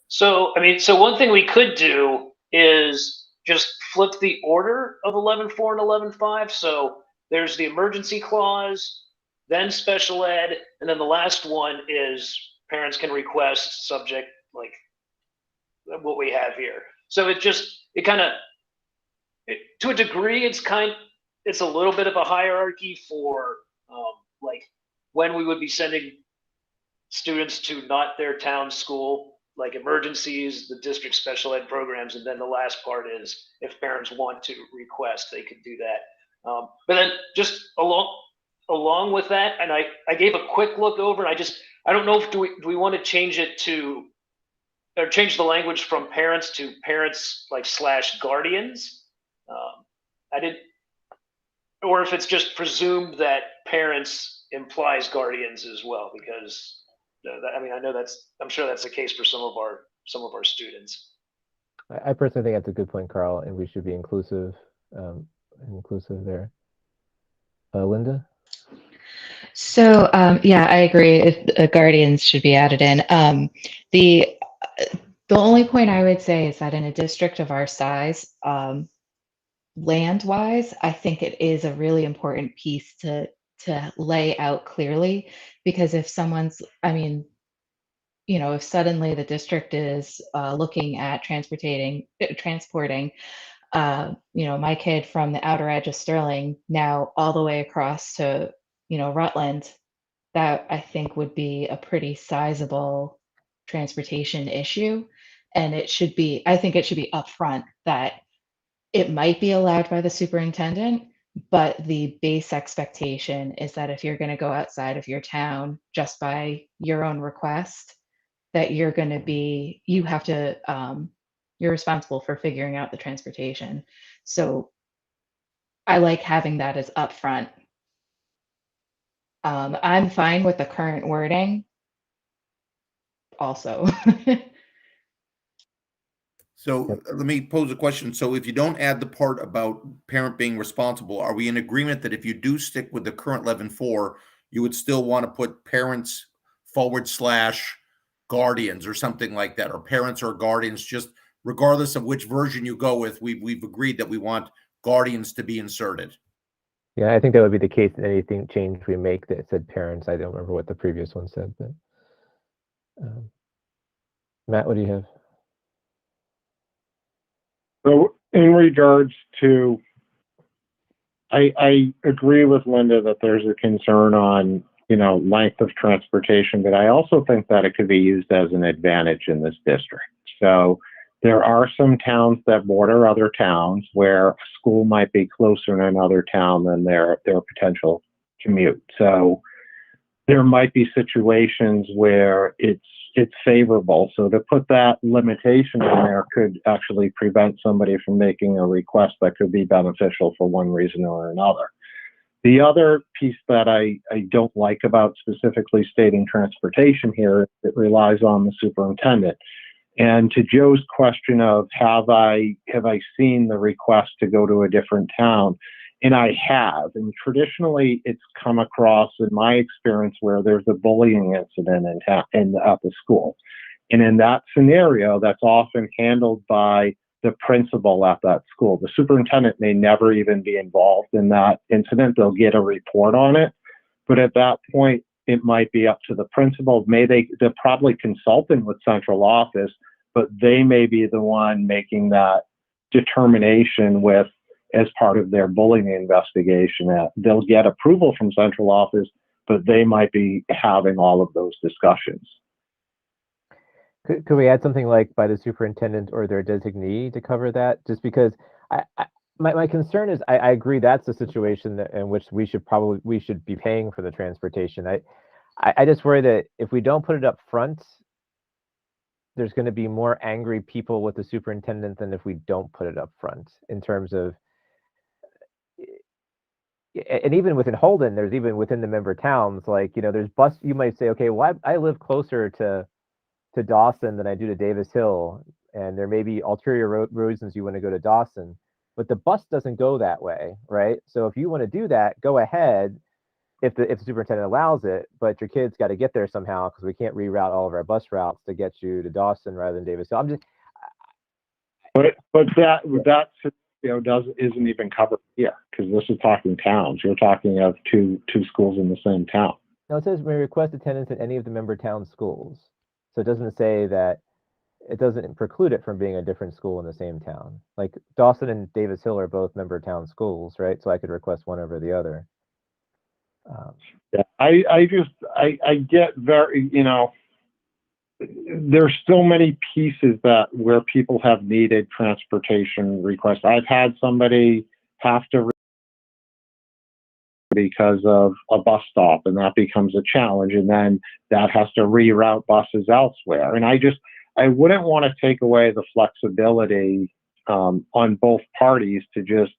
So, I mean, so one thing we could do is just flip the order of 11.4 and 11.5. So there's the emergency clause, then special ed, and then the last one is parents can request subject like what we have here. So it kind of, to a degree, it's a little bit of a hierarchy for like when we would be sending students to not their town school, like emergencies, the district special ed programs, and then the last part is if parents want to request, they could do that. But then just along with that, and I gave a quick look over, and I don't know if do we want to change it to, or change the language from parents to parents like / guardians. I didn't, or if it's just presumed that parents implies guardians as well, because I mean, I know I'm sure that's the case for some of our students. I personally think that's a good point, Carl, and we should be inclusive there. Linda? So yeah, I agree. Guardians should be added in. The only point I would say is that in a district of our size, land-wise, I think it is a really important piece to lay out clearly, because if someone's, I mean, if suddenly the district is looking at transporting, my kid from the outer edge of Sterling now all the way across to, Rutland, that I think would be a pretty sizable transportation issue. And I think it should be upfront that it might be allowed by the superintendent, but the base expectation is that if you're going to go outside of your town just by your own request, that you're responsible for figuring out the transportation. So I like having that as upfront. I'm fine with the current wording also. So let me pose a question. So if you don't add the part about parent being responsible, are we in agreement that if you do stick with the current 11.4, you would still want to put parents / guardians or something like that, or parents or guardians, just regardless of which version you go with, we've agreed that we want guardians to be inserted. Yeah, I think that would be the case in anything change we make that said parents. I don't remember what the previous one said, but Matt, what do you have? So in regards to, I agree with Linda that there's a concern on, length of transportation, but I also think that it could be used as an advantage in this district. So there are some towns that border other towns where a school might be closer in another town than their potential commute. So there might be situations where it's favorable. So to put that limitation in there could actually prevent somebody from making a request that could be beneficial for one reason or another. The other piece that I don't like about specifically stating transportation here is it relies on the superintendent. And to Joe's question of have I seen the request to go to a different town? And I have. And traditionally, it's come across in my experience where there's a bullying incident at the school. And in that scenario, that's often handled by the principal at that school. The superintendent may never even be involved in that incident. They'll get a report on it. But at that point, it might be up to the principal. They're probably consulting with central office, but they may be the one making that determination as part of their bullying investigation. They'll get approval from central office, but they might be having all of those discussions. Could we add something like by the superintendent or their designee to cover that? Just because my concern is I agree that's a situation in which we should be paying for the transportation. I just worry that if we don't put it up front, there's going to be more angry people with the superintendent than if we don't put it up front in terms of, and even within Holden, there's even within the member towns, like, there's you might say, okay, well, I live closer to Dawson than I do to Davis Hill, and there may be ulterior reasons you want to go to Dawson, but the bus doesn't go that way, right? So if you want to do that, go ahead if the superintendent allows it, but your kid's got to get there somehow because we can't reroute all of our bus routes to get you to Dawson rather than Davis Hill. But that isn't even covered here because this is talking towns. You're talking of two schools in the same town. No, it says may request attendance at any of the member town schools. So it doesn't say that, it doesn't preclude it from being a different school in the same town. Like Dawson and Davis Hill are both member town schools, right? So I could request one over the other. Yeah, I get very, there's so many pieces where people have needed transportation requests. I've had somebody have to because of a bus stop, and that becomes a challenge, and then that has to reroute buses elsewhere. And I wouldn't want to take away the flexibility on both parties to just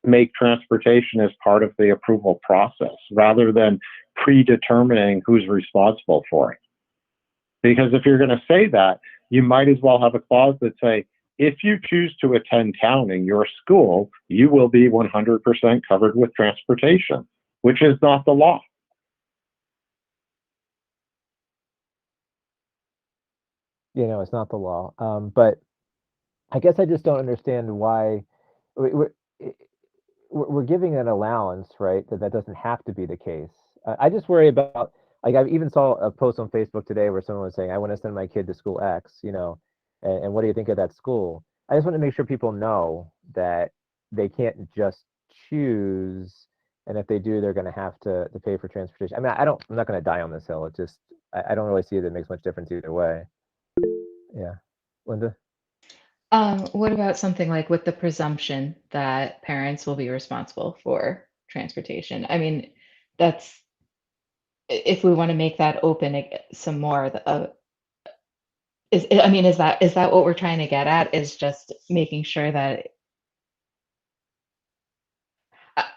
make transportation as part of the approval process rather than predetermining who's responsible for it. Because if you're going to say that, you might as well have a clause that say, if you choose to attend town in your school, you will be 100% covered with transportation, which is not the law. You know, it's not the law. But I guess I just don't understand why we're giving an allowance, right? That doesn't have to be the case. I just worry about, like, I even saw a post on Facebook today where someone was saying, I want to send my kid to school X, you know, and what do you think of that school? I just want to make sure people know that they can't just choose, and if they do, they're going to have to pay for transportation. I mean, I'm not going to die on this hill. It just, I don't really see that it makes much difference either way. Yeah. Linda? What about something like with the presumption that parents will be responsible for transportation? I mean, that's, if we want to make that open some more, is that what we're trying to get at? Is just making sure that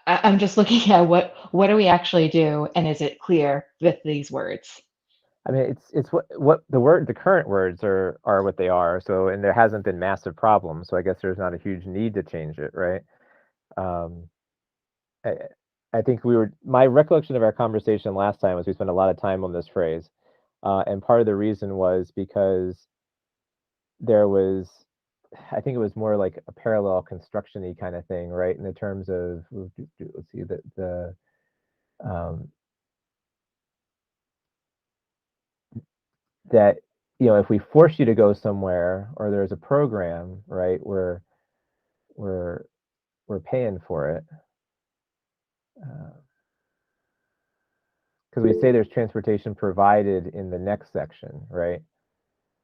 I'm just looking at what do we actually do, and is it clear with these words? I mean, it's what the current words are what they are. So, and there hasn't been massive problems. So I guess there's not a huge need to change it, right? I think my recollection of our conversation last time was we spent a lot of time on this phrase. And part of the reason was because there was, I think it was more like a parallel construction-y kind of thing, right? In the terms of, let's see, that, you know, if we force you to go somewhere or there's a program, right, we're paying for it. Because we say there's transportation provided in the next section, right?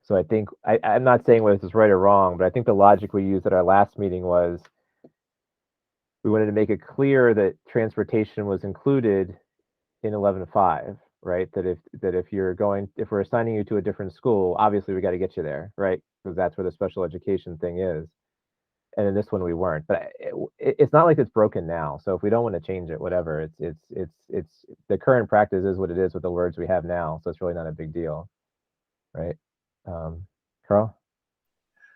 So I think, I'm not saying whether this is right or wrong, but I think the logic we used at our last meeting was we wanted to make it clear that transportation was included in 11.5, right? That if we're assigning you to a different school, obviously we got to get you there, right? Because that's where the special education thing is. And in this one we weren't, but it's not like it's broken now. So if we don't want to change it, whatever, it's the current practice is what it is with the words we have now. So it's really not a big deal, right? Carl?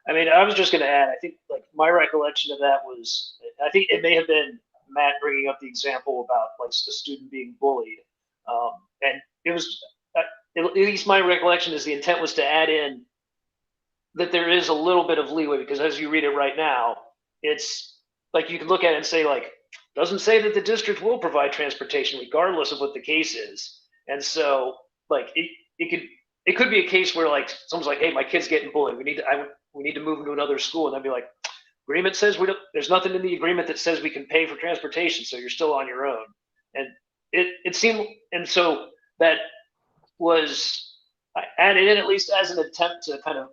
I mean, I was just going to add, I think like my recollection of that was, I think it may have been Matt bringing up the example about like a student being bullied. And it was, at least my recollection is the intent was to add in that there is a little bit of leeway, because as you read it right now, it's like you can look at it and say, like, doesn't say that the district will provide transportation regardless of what the case is. And so like it could be a case where like someone's like, hey, my kid's getting bullied, we need to move him to another school, and I'd be like, agreement says there's nothing in the agreement that says we can pay for transportation, so you're still on your own. And it seemed, and so that was added in at least as an attempt to kind of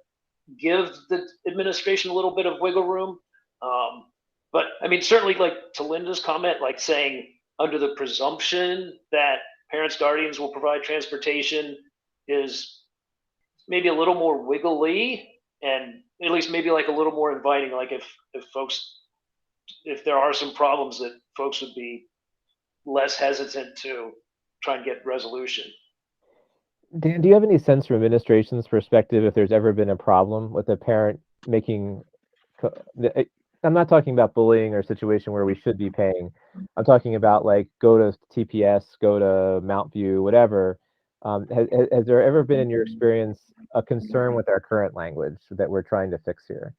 give the administration a little bit of wiggle room. But I mean, certainly like to Linda's comment, like saying under the presumption that parents, guardians will provide transportation is maybe a little more wiggly, and at least maybe like a little more inviting. Like if there are some problems, that folks would be less hesitant to try and get resolution. Dan, do you have any sense from administration's perspective if there's ever been a problem with a parent making, I'm not talking about bullying or a situation where we should be paying. I'm talking about like go to TPS, go to Mount View, whatever. Has there ever been in your experience a concern with our current language that we're trying to fix here?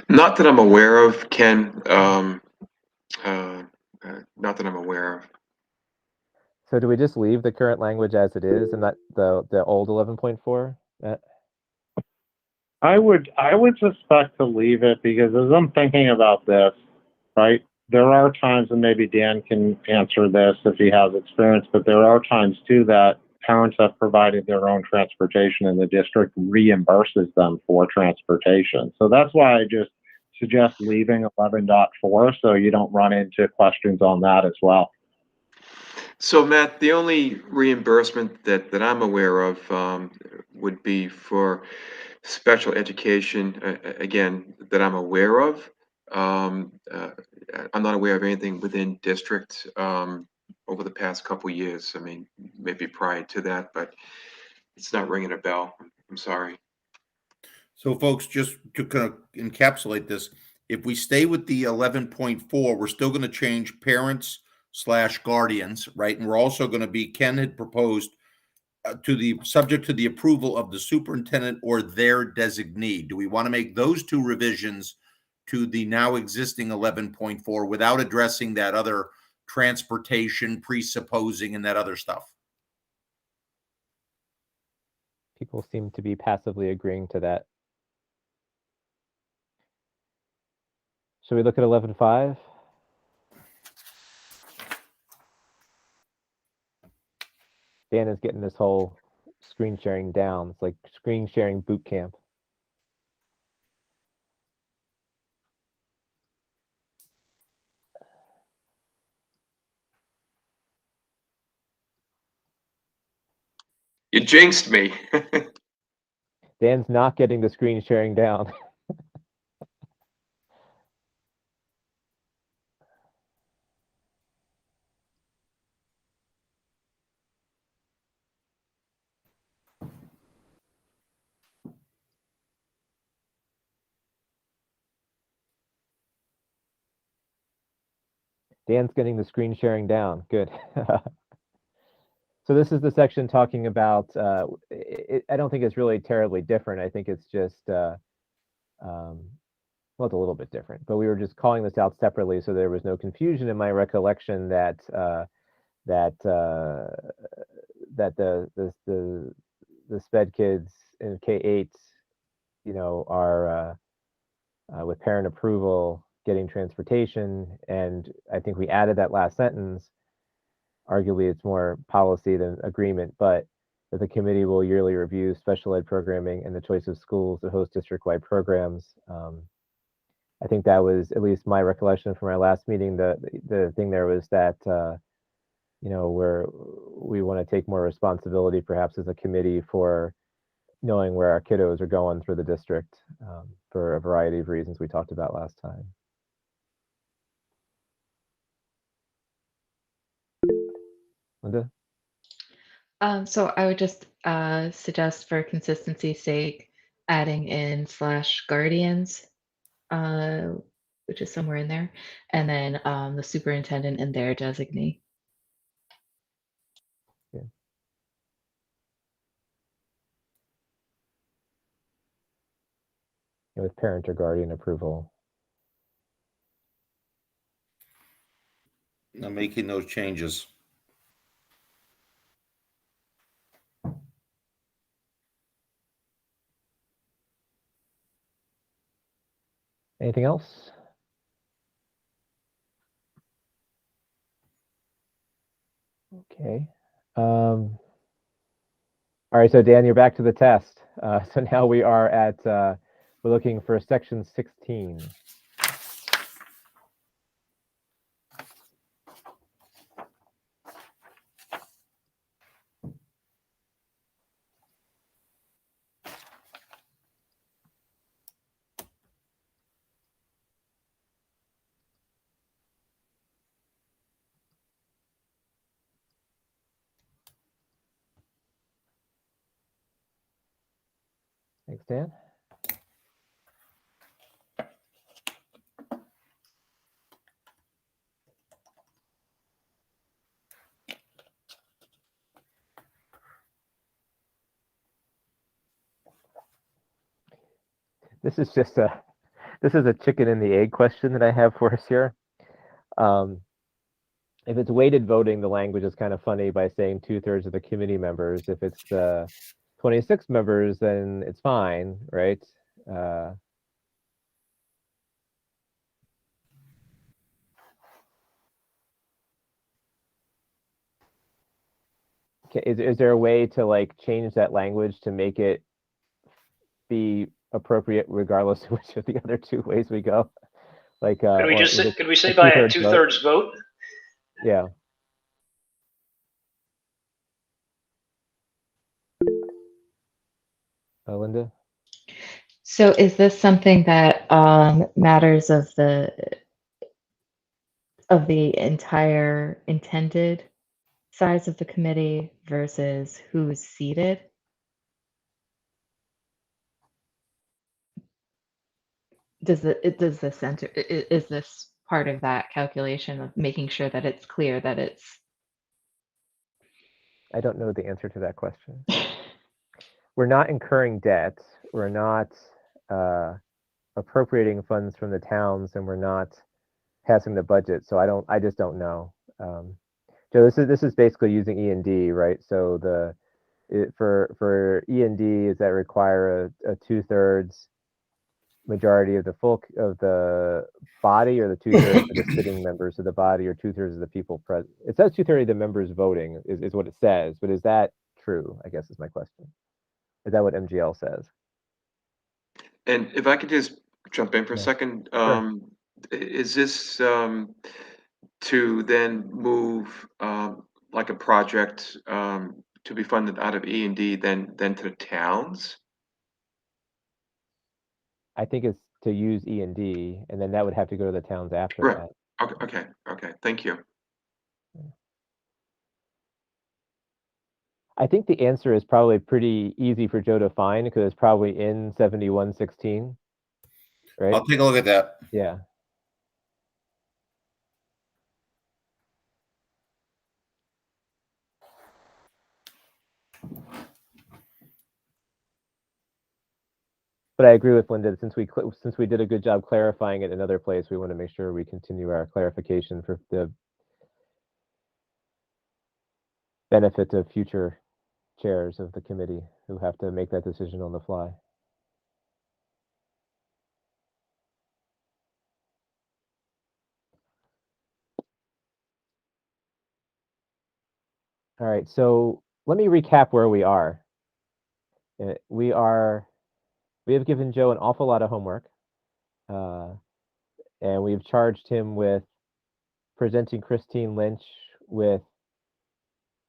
Not that I'm aware of, Ken. Not that I'm aware of. So do we just leave the current language as it is and not the old 11.4? I would suspect to leave it, because as I'm thinking about this, right, there are times, and maybe Dan can answer this if he has experience, but there are times too that parents have provided their own transportation and the district reimburses them for transportation. So that's why I just suggest leaving 11.4 so you don't run into questions on that as well. So Matt, the only reimbursement that I'm aware of would be for special education, again, that I'm aware of. I'm not aware of anything within district over the past couple years. I mean, maybe prior to that, but it's not ringing a bell. I'm sorry. So, folks, just to kind of encapsulate this, if we stay with the 11.4, we're still going to change parents / guardians, right? And we're also going to be, Ken had proposed to the subject to the approval of the superintendent or their designee. Do we want to make those two revisions to the now existing 11.4 without addressing that other transportation, presupposing, and that other stuff? People seem to be passively agreeing to that. Should we look at 11.5? Dan is getting this whole screen sharing down. It's like screen sharing boot camp. You jinxed me. Dan's not getting the screen sharing down. Dan's getting the screen sharing down. Good. So this is the section talking about, I don't think it's really terribly different. I think it's just, well, it's a little bit different, but we were just calling this out separately so there was no confusion in my recollection that that the SPED kids in K-8, you know, are with parent approval getting transportation, and I think we added that last sentence. Arguably, it's more policy than agreement, but that the committee will yearly review special ed programming and the choice of schools to host district-wide programs. I think that was at least my recollection from our last meeting. The thing there was that you know, we want to take more responsibility, perhaps as a committee, for knowing where our kiddos are going through the district for a variety of reasons we talked about last time. Linda? So I would just suggest, for consistency's sake, adding in /guardians, which is somewhere in there, and then the superintendent and their designee. Yeah. With parent or guardian approval. I'm making those changes. Anything else? Okay. All right, so Dan, you're back to the test. So now we are at, we're looking for section 16. Thanks, Dan. This is just a chicken and the egg question that I have for us here. If it's weighted voting, the language is kind of funny by saying 2/3 of the committee members. If it's 26 members, then it's fine, right? Is there a way to like change that language to make it be appropriate regardless of which of the other two ways we go. Like, Could we or just is say, it could we say a by a two-thirds vote? two-thirds vote? Yeah. Linda? So is this something that matters of the entire intended size of the committee versus who's seated? Does the center is this part of that calculation of making sure that it's clear that it's I don't know the answer to that question. We're not incurring debt. We're not appropriating funds from the towns, and we're not passing the budget. So I just don't know. Joe, this is basically using E&D, right? So for E&D, does that require a two-thirds majority of the body, or the two-thirds of the sitting members of the body, or two-thirds of the people present? It says two-thirds of the members voting is what it says, but is that true? I guess is my question. Is that what MGL says? And if I could just jump in for a Yeah. second, Sure. is this to then move like a project to be funded out of E&D then to the towns? I think it's to use E&D, and then that would have to go to the towns after Right. that. Okay. Thank you. I think the answer is probably pretty easy for Joe to find because it's probably in 7116, right? I'll take a look at that. Yeah. But I agree with Linda. Since we did a good job clarifying it in another place, we want to make sure we continue our clarification for the benefit of future chairs of the committee who have to make that decision on the fly. All right, so let me recap where we are. We have given Joe an awful lot of homework, and we've charged him with presenting Christine Lynch with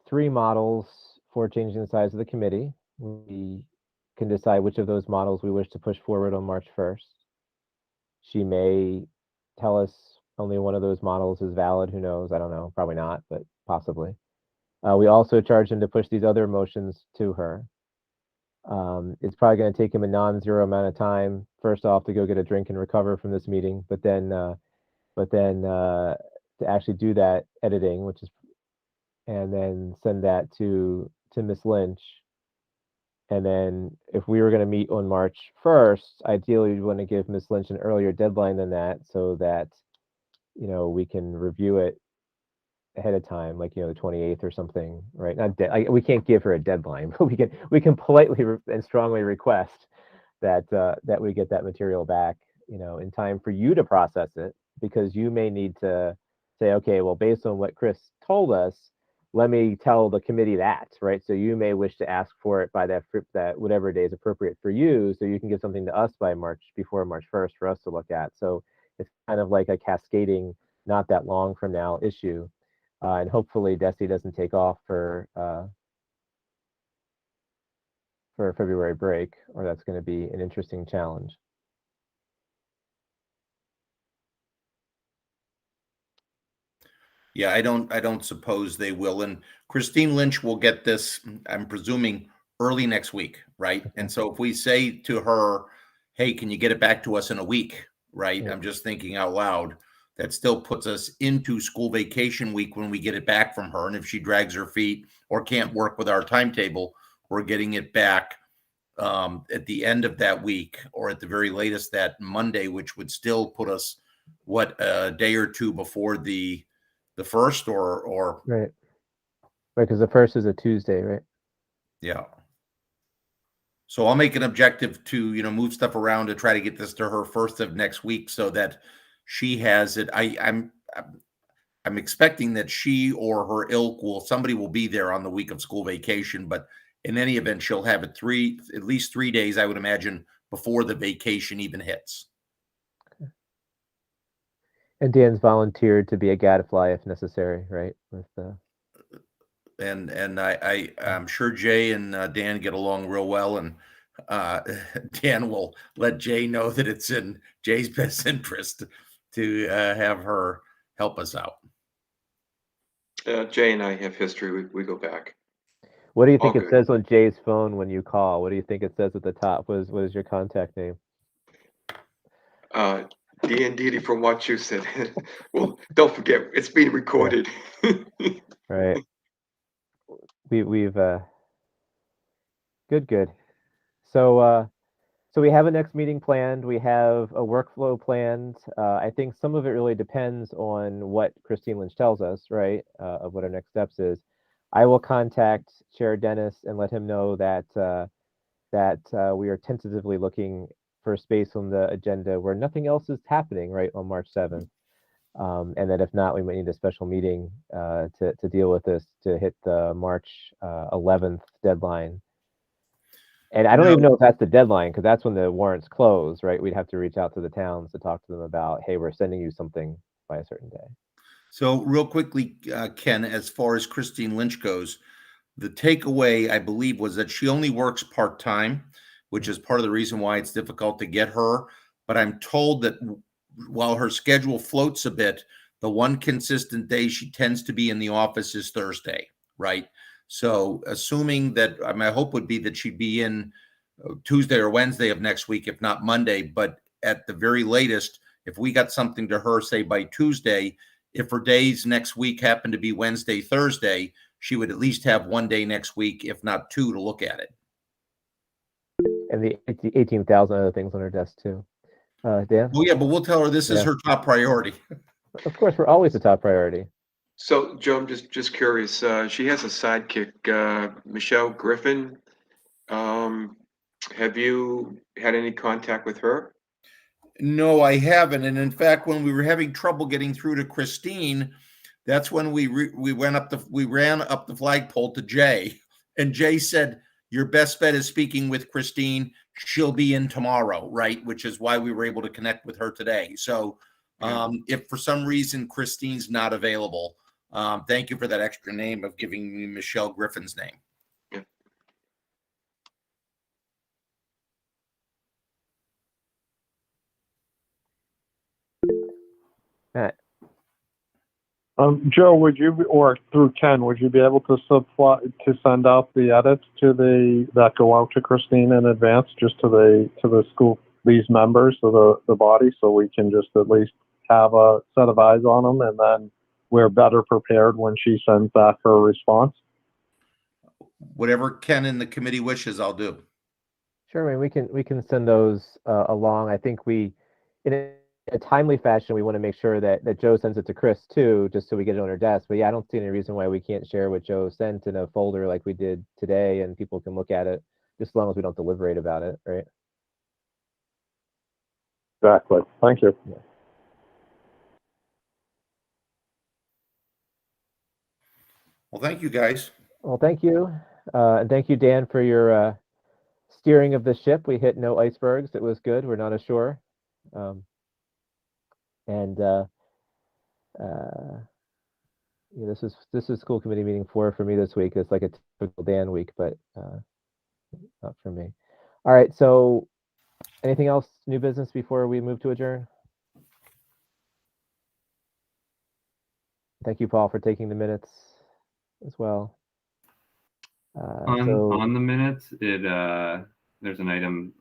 3 models for changing the size of the committee. We can decide which of those models we wish to push forward on March 1st. She may tell us only one of those models is valid. Who knows? I don't know. Probably not, but possibly. We also charged him to push these other motions to her. It's probably going to take him a non-zero amount of time, first off, to go get a drink and recover from this meeting, but then to actually do that editing, and then send that to Ms. Lynch. And then if we were going to meet on March 1st, ideally we want to give Ms. Lynch an earlier deadline than that, so that we can review it ahead of time, like the 28th or something, right? We can't give her a deadline, but we can politely and strongly request that we get that material back, in time for you to process it, because you may need to say, okay, well, based on what Chris told us, let me tell the committee that, right? So you may wish to ask for it by that whatever day is appropriate for you, so you can give something to us before March 1st for us to look at. So it's kind of like a cascading, not that long from now issue. And hopefully Desi doesn't take off for February break, or that's going to be an interesting challenge. Yeah, I don't suppose they will. And Christine Lynch will get this, I'm presuming, early next week, right? And so if we say to her, hey, can you get it back to us in a week, right? Yeah. I'm just thinking out loud. That still puts us into school vacation week when we get it back from her. And if she drags her feet or can't work with our timetable, we're getting it back at the end of that week, or at the very latest that Monday, which would still put us, a day or two before the first, or right, because the first is a Tuesday, right? Yeah. So I'll make an objective to move stuff around to try to get this to her first of next week, so that she has it. I'm expecting that she or her somebody will be there on the week of school vacation, but in any event, she'll have it at least 3 days, I would imagine, before the vacation even hits. And Dan's volunteered to be a gadfly if necessary, right? With And I'm sure Jay and Dan get along real well, and Dan will let Jay know that it's in Jay's best interest to have her help us out. Jay and I have history. We go back. What do you think All it good. says on Jay's phone when you call? What do you think it says at the top? What is your contact name? D from Wachusett. Well, don't forget, it's being recorded. Right. We've good. So so we have a next meeting planned. We have a workflow planned. I think some of it really depends on what Christine Lynch tells us, right? Of what our next steps is. I will contact Chair Dennis and let him know that we are tentatively looking for space on the agenda where nothing else is happening, right, on March 7th. And that if not, we might need a special meeting to deal with this to hit the March 11th deadline. And I don't even know if that's the deadline, because that's when the warrants close, right? We'd have to reach out to the towns to talk to them about, hey, we're sending you something by a certain day. So real quickly, Ken, as far as Christine Lynch goes, the takeaway, I believe, was that she only works part-time, which is part of the reason why it's difficult to get her. But I'm told that while her schedule floats a bit, the one consistent day she tends to be in the office is Thursday, right? So assuming that, my hope would be that she'd be in Tuesday or Wednesday of next week, if not Monday. But at the very latest, if we got something to her, say by Tuesday, if her days next week happen to be Wednesday, Thursday, she would at least have one day next week, if not two, to look at it. And the 18,000 other things on her desk too. Dan? Well, yeah, but we'll tell her this is her top priority. Of course, we're always the top priority. So, Joe, I'm just curious. She has a sidekick, Michelle Griffin. Have you had any contact with her? No, I haven't. And in fact, when we were having trouble getting through to Christine, that's when we ran up the flagpole to Jay, and Jay said, "Your best bet is speaking with Christine. She'll be in tomorrow," right? Which is why we were able to connect with her today. So, if for some reason Christine's not available, thank you for that extra name of giving me Michelle Griffin's name. Yeah. Matt. Joe, would you, or through Ken, would you be able to send out the edits that go out to Christine in advance, just to the school, these members of the body, so we can just at least have a set of eyes on them, and then we're better prepared when she sends back her response? Whatever Ken and the committee wishes, I'll do. Sure, I mean, we can send those along. I think in a timely fashion, we want to make sure that Joe sends it to Chris too, just so we get it on her desk. But yeah, I don't see any reason why we can't share what Joe sent in a folder like we did today, and people can look at it, just as long as we don't deliberate about it, right? Exactly. Thank you. Yeah. Well, thank you, guys. Well, thank you. And thank you, Dan, for your steering of the ship. We hit no icebergs. It was good. We're not ashore. Yeah, this is school committee meeting 4 for me this week. It's like a typical Dan week, but not for me. All right. So, anything else, new business before we move to adjourn? Thank you, Paul, for taking the minutes as well. On the minutes, there's an item,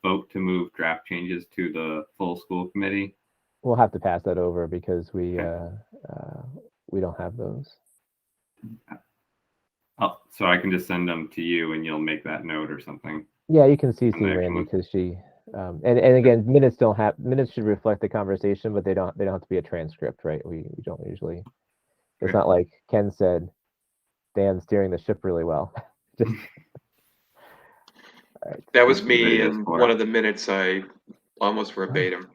vote to move draft changes to the full school committee. We'll have to pass that over because we don't have those. Oh, so I can just send them to you and you'll make that note or something. Yeah, you can CC Randy because she and again, minutes should reflect the conversation, but they don't have to be a transcript, right? We don't usually. It's not like Ken said, Dan's steering the ship really well. Just, right. That was me in one of the minutes. I almost verbatim.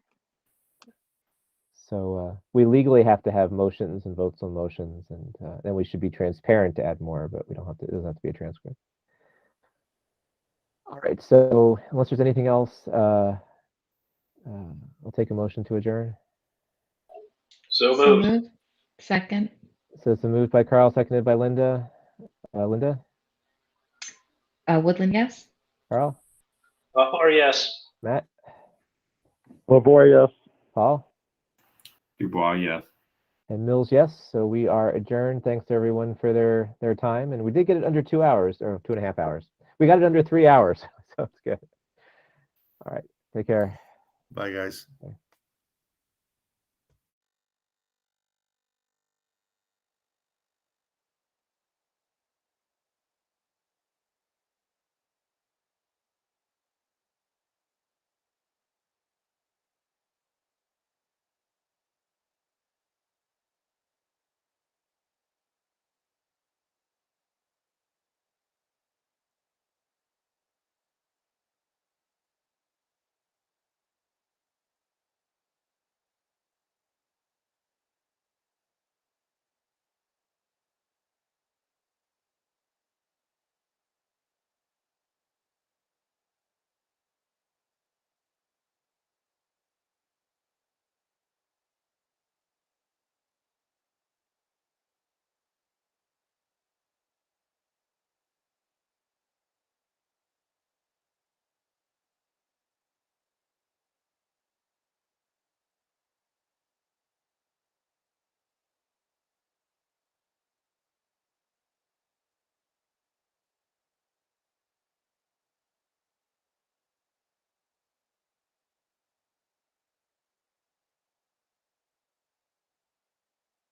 So we legally have to have motions and votes on motions, and then we should be transparent to add more, but we don't have to. It doesn't have to be a transcript. All right. So unless there's anything else, I'll take a motion to adjourn. So So moved. moved. Second. So it's moved by Carl, seconded by Linda. Linda, Woodland, yes. Carl, Or yes. Matt, Lavoy, yes. Paul, Dubois, yes. and Mills, yes. So we are adjourned. Thanks to everyone for their time, and we did get it under 2 hours or 2.5 hours. We got it under 3 hours, so it's good. All right, take care. Bye, guys.